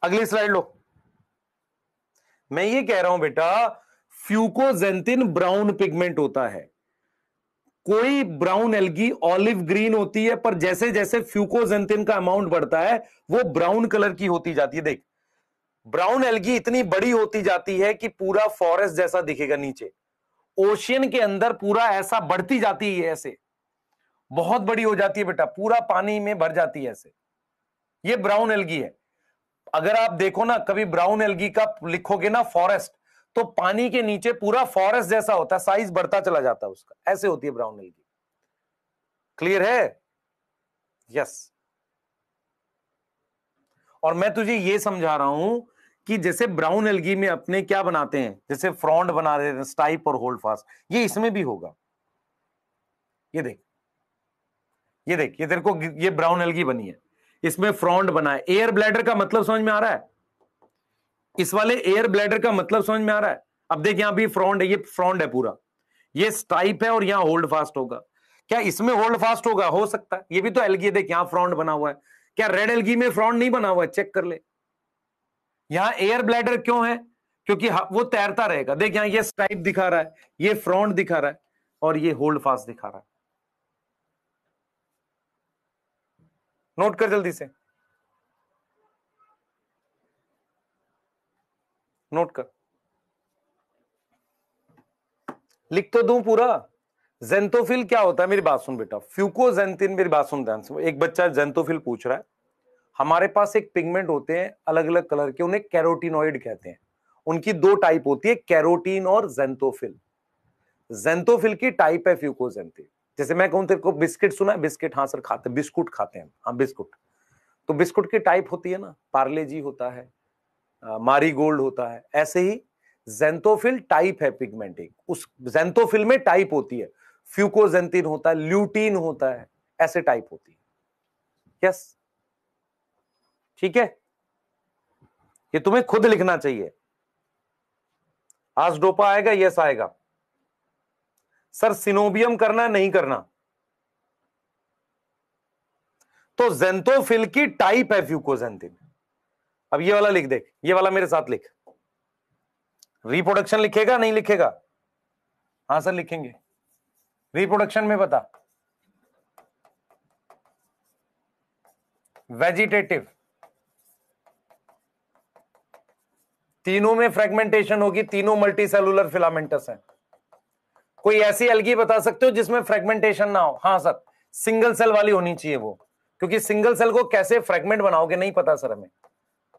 अगली स्लाइड लो। मैं ये कह रहा हूं बेटा, फ्यूकोजेंथिन ब्राउन पिगमेंट होता है। कोई ब्राउन एल्गी ऑलिव ग्रीन होती है, पर जैसे जैसे फ्यूकोजेंथिन का अमाउंट बढ़ता है वो ब्राउन कलर की होती जाती है। देख, ब्राउन एल्गी इतनी बड़ी होती जाती है कि पूरा फॉरेस्ट जैसा दिखेगा नीचे। ओशियन के अंदर पूरा ऐसा बढ़ती जाती है, ऐसे बहुत बड़ी हो जाती है बेटा, पूरा पानी में भर जाती है ऐसे। ये ब्राउन एल्गी है। अगर आप देखो ना कभी ब्राउन एल्गी का लिखोगे ना फॉरेस्ट, तो पानी के नीचे पूरा फॉरेस्ट जैसा होता है, साइज बढ़ता चला जाता है उसका, ऐसे होती है ब्राउन एल्गी। क्लियर है? यस। और मैं तुझे ये समझा रहा हूं कि जैसे ब्राउन एल्गी में अपने क्या बनाते हैं, जैसे फ्रॉन्ड बना देते हैं, स्टाइप और होल्ड फास्ट, ये इसमें भी होगा। ये देख, ये देख, ये तेरे को ये ब्राउन एल्गी बनी है, इसमें फ्रॉन्ड बना है। एयर ब्लैडर का मतलब समझ में आ रहा है? इस वाले एयर ब्लैडर का मतलब समझ में आ रहा है? अब देख, यहां भी फ्रॉन्ड है, ये फ्रॉन्ड है पूरा, ये स्टाइप है और यहां होल्ड फास्ट होगा। क्या इसमें होल्ड फास्ट होगा? हो सकता है, ये भी तो एल्गी है, देख यहां फ्रॉन्ड बना हुआ है। क्या रेड एल्गी में फ्रॉन्ड नहीं बना हुआ है? चेक कर ले। यहां एयर ब्लैडर क्यों है? क्योंकि वो तैरता रहेगा। देख यहां ये स्टाइप दिखा रहा है, ये फ्रॉन्ड दिखा रहा है, और ये होल्ड फास्ट दिखा रहा है। नोट कर जल्दी से, नोट कर। लिख तो दूं पूरा। जेंथोफिल क्या होता है, मेरी बात सुन बेटा, फ्यूकोजेंथिन, मेरी बात सुन ध्यान से। एक बच्चा जेंथोफिल पूछ रहा है। हमारे पास एक पिगमेंट होते हैं अलग अलग कलर के, उन्हें कैरोटीनॉइड कहते हैं। उनकी दो टाइप होती है, कैरोटीन और जेंथोफिल। जेंथोफिल की टाइप है फ्यूकोजेंथिन। जैसे मैं कहूं तेरे को बिस्किट सुना है, बिस्किट, हाँ सर खाते, बिस्कुट खाते हैं, हाँ बिस्कुट। तो बिस्कुट की टाइप होती है ना, पार्ले जी होता है, मारी गोल्ड होता है, ऐसे ही जेंथोफिल टाइप है पिगमेंट एक, उस जेंथोफिल में टाइप होती है, फ्यूकोजेंथिन होता है, ल्यूटीन होता है, ऐसे टाइप होती है। यस, ठीक है, ये तुम्हें खुद लिखना चाहिए। आज डोपा आएगा, यस आएगा। सर सिनोबियम करना नहीं करना, तो जेंथोफिल की टाइप है फ्यूकोजेंथिन। अब ये वाला लिख देख, ये वाला मेरे साथ लिख। रिप्रोडक्शन लिखेगा नहीं लिखेगा? हाँ सर लिखेंगे। रिप्रोडक्शन में बता, वेजिटेटिव, तीनों में फ्रेगमेंटेशन होगी, तीनों मल्टीसेलुलर फिलामेंटस है। कोई ऐसी एल्गी बता सकते हो जिसमें फ्रेगमेंटेशन ना हो? हाँ सर, सिंगल सेल वाली होनी चाहिए वो, क्योंकि सिंगल सेल को कैसे फ्रेगमेंट बनाओगे नहीं पता सर, हमें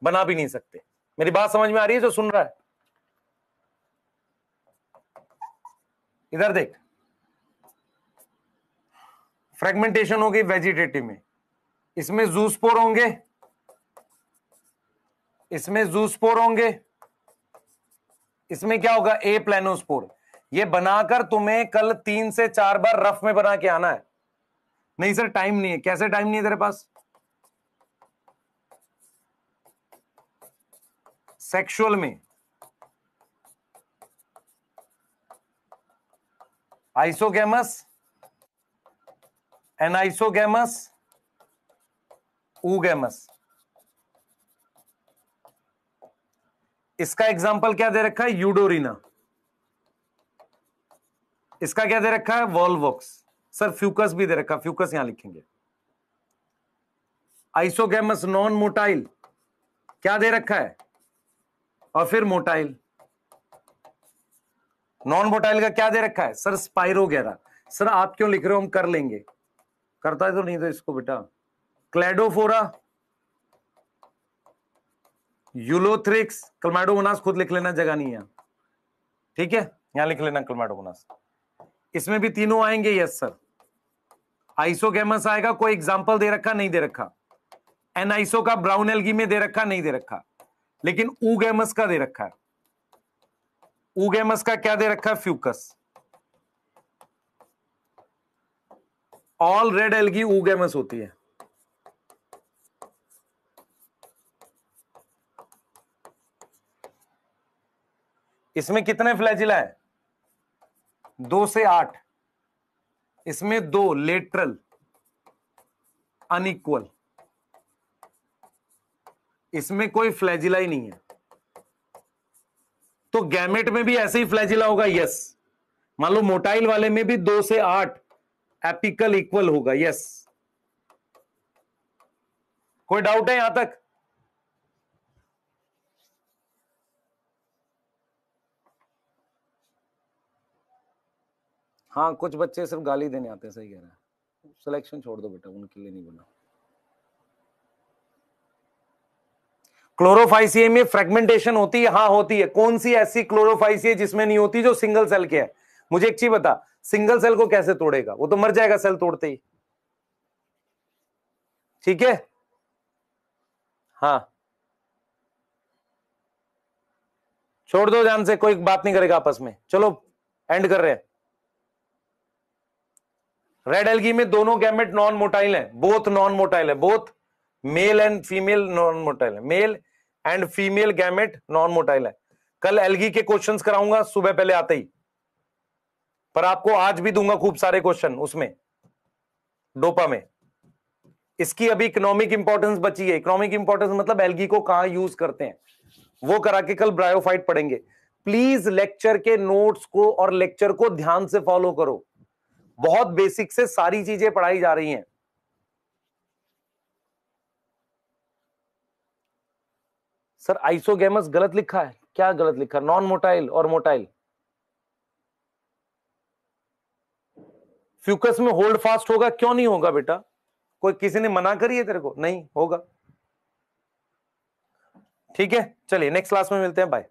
बना भी नहीं सकते। मेरी बात समझ में आ रही है जो सुन रहा है? इधर देख, फ्रेगमेंटेशन होगी वेजिटेटिव में, इसमें जूस्पोर होंगे, इसमें जूस्पोर होंगे, इसमें क्या होगा, ए प्लेनोस्पोर। ये बनाकर तुम्हें कल 3 से 4 बार रफ में बना के आना है। नहीं सर टाइम नहीं है। कैसे टाइम नहीं है तेरे पास? सेक्सुअल में आइसोगैमस, एनाइसोगैमस, ऊगैमस। इसका एग्जाम्पल क्या दे रखा है, यूडोरिना। इसका क्या दे रखा है, वॉल्वॉक्स। सर फ्यूकस भी दे रखा, फ्यूकस यहां लिखेंगे। आइसोगैमस नॉन मोटाइल क्या दे रखा है, और फिर मोटाइल। नॉन मोटाइल का क्या दे रखा है सर, स्पाइरोगेरा। सर आप क्यों लिख रहे हो, हम कर लेंगे। करता है तो नहीं तो इसको बेटा, क्लेडोफोरा, यूलोथ्रिक्स, क्लैडोमोनास खुद लिख लेना, जगह नहीं है, ठीक है, यहां लिख लेना क्लैडोमोनास। इसमें भी तीनों आएंगे, यस सर। आइसोगैमस आएगा, कोई एग्जांपल दे रखा नहीं दे रखा। एनाइसो का ब्राउन एल्गी में दे रखा नहीं दे रखा, लेकिन ऊगैमस का दे रखा है। ऊगैमस का क्या दे रखा है, Fucus. All red algae oogamous होती है। इसमें कितने फ्लैजिला है, 2 से 8। इसमें 2 लेटरल अनइक्वल, इसमें कोई फ्लैजिला ही नहीं है। तो गैमेट में भी ऐसे ही फ्लैजिला होगा, यस। मान लो मोटाइल वाले में भी 2 से 8 एपिकल इक्वल होगा, यस। कोई डाउट है यहां तक? हाँ कुछ बच्चे सिर्फ गाली देने आते हैं, सही कह रहा है। सिलेक्शन छोड़ दो बेटा, उनके लिए नहीं बना। क्लोरोफाइसिए में फ्रेगमेंटेशन होती है, हाँ होती है। कौन सी ऐसी क्लोरोफाइसिए जिसमें नहीं होती, जो सिंगल सेल के है? मुझे एक चीज बता, सिंगल सेल को कैसे तोड़ेगा, वो तो मर जाएगा सेल तोड़ते ही, ठीक है। हाँ छोड़ दो ध्यान से, कोई बात नहीं करेगा आपस में। चलो एंड कर रहे हैं। रेड एल्गी में दोनों गैमेट नॉन मोटाइल है, बोथ नॉन मोटाइल है, both male and female non motile है, male and female gamete non motile है। कल एल्गी के क्वेश्चंस कराऊंगा सुबह पहले आते ही, पर आपको आज भी दूंगा खूब सारे क्वेश्चन उसमें, डोपा में। इसकी अभी इकोनॉमिक इंपॉर्टेंस बची है। इकोनॉमिक इंपॉर्टेंस मतलब एल्गी को कहां यूज करते हैं, वो करा के कल ब्रायोफाइट पढ़ेंगे। प्लीज लेक्चर के नोट्स को और लेक्चर को ध्यान से फॉलो करो, बहुत बेसिक से सारी चीजें पढ़ाई जा रही हैं। सर आइसोगैमस गलत लिखा है, क्या गलत लिखा, नॉन मोटाइल और मोटाइल। फ्यूकस में होल्ड फास्ट होगा, क्यों नहीं होगा बेटा? कोई किसी ने मना करी है तेरे को? नहीं होगा। ठीक है, चलिए नेक्स्ट क्लास में मिलते हैं, बाय।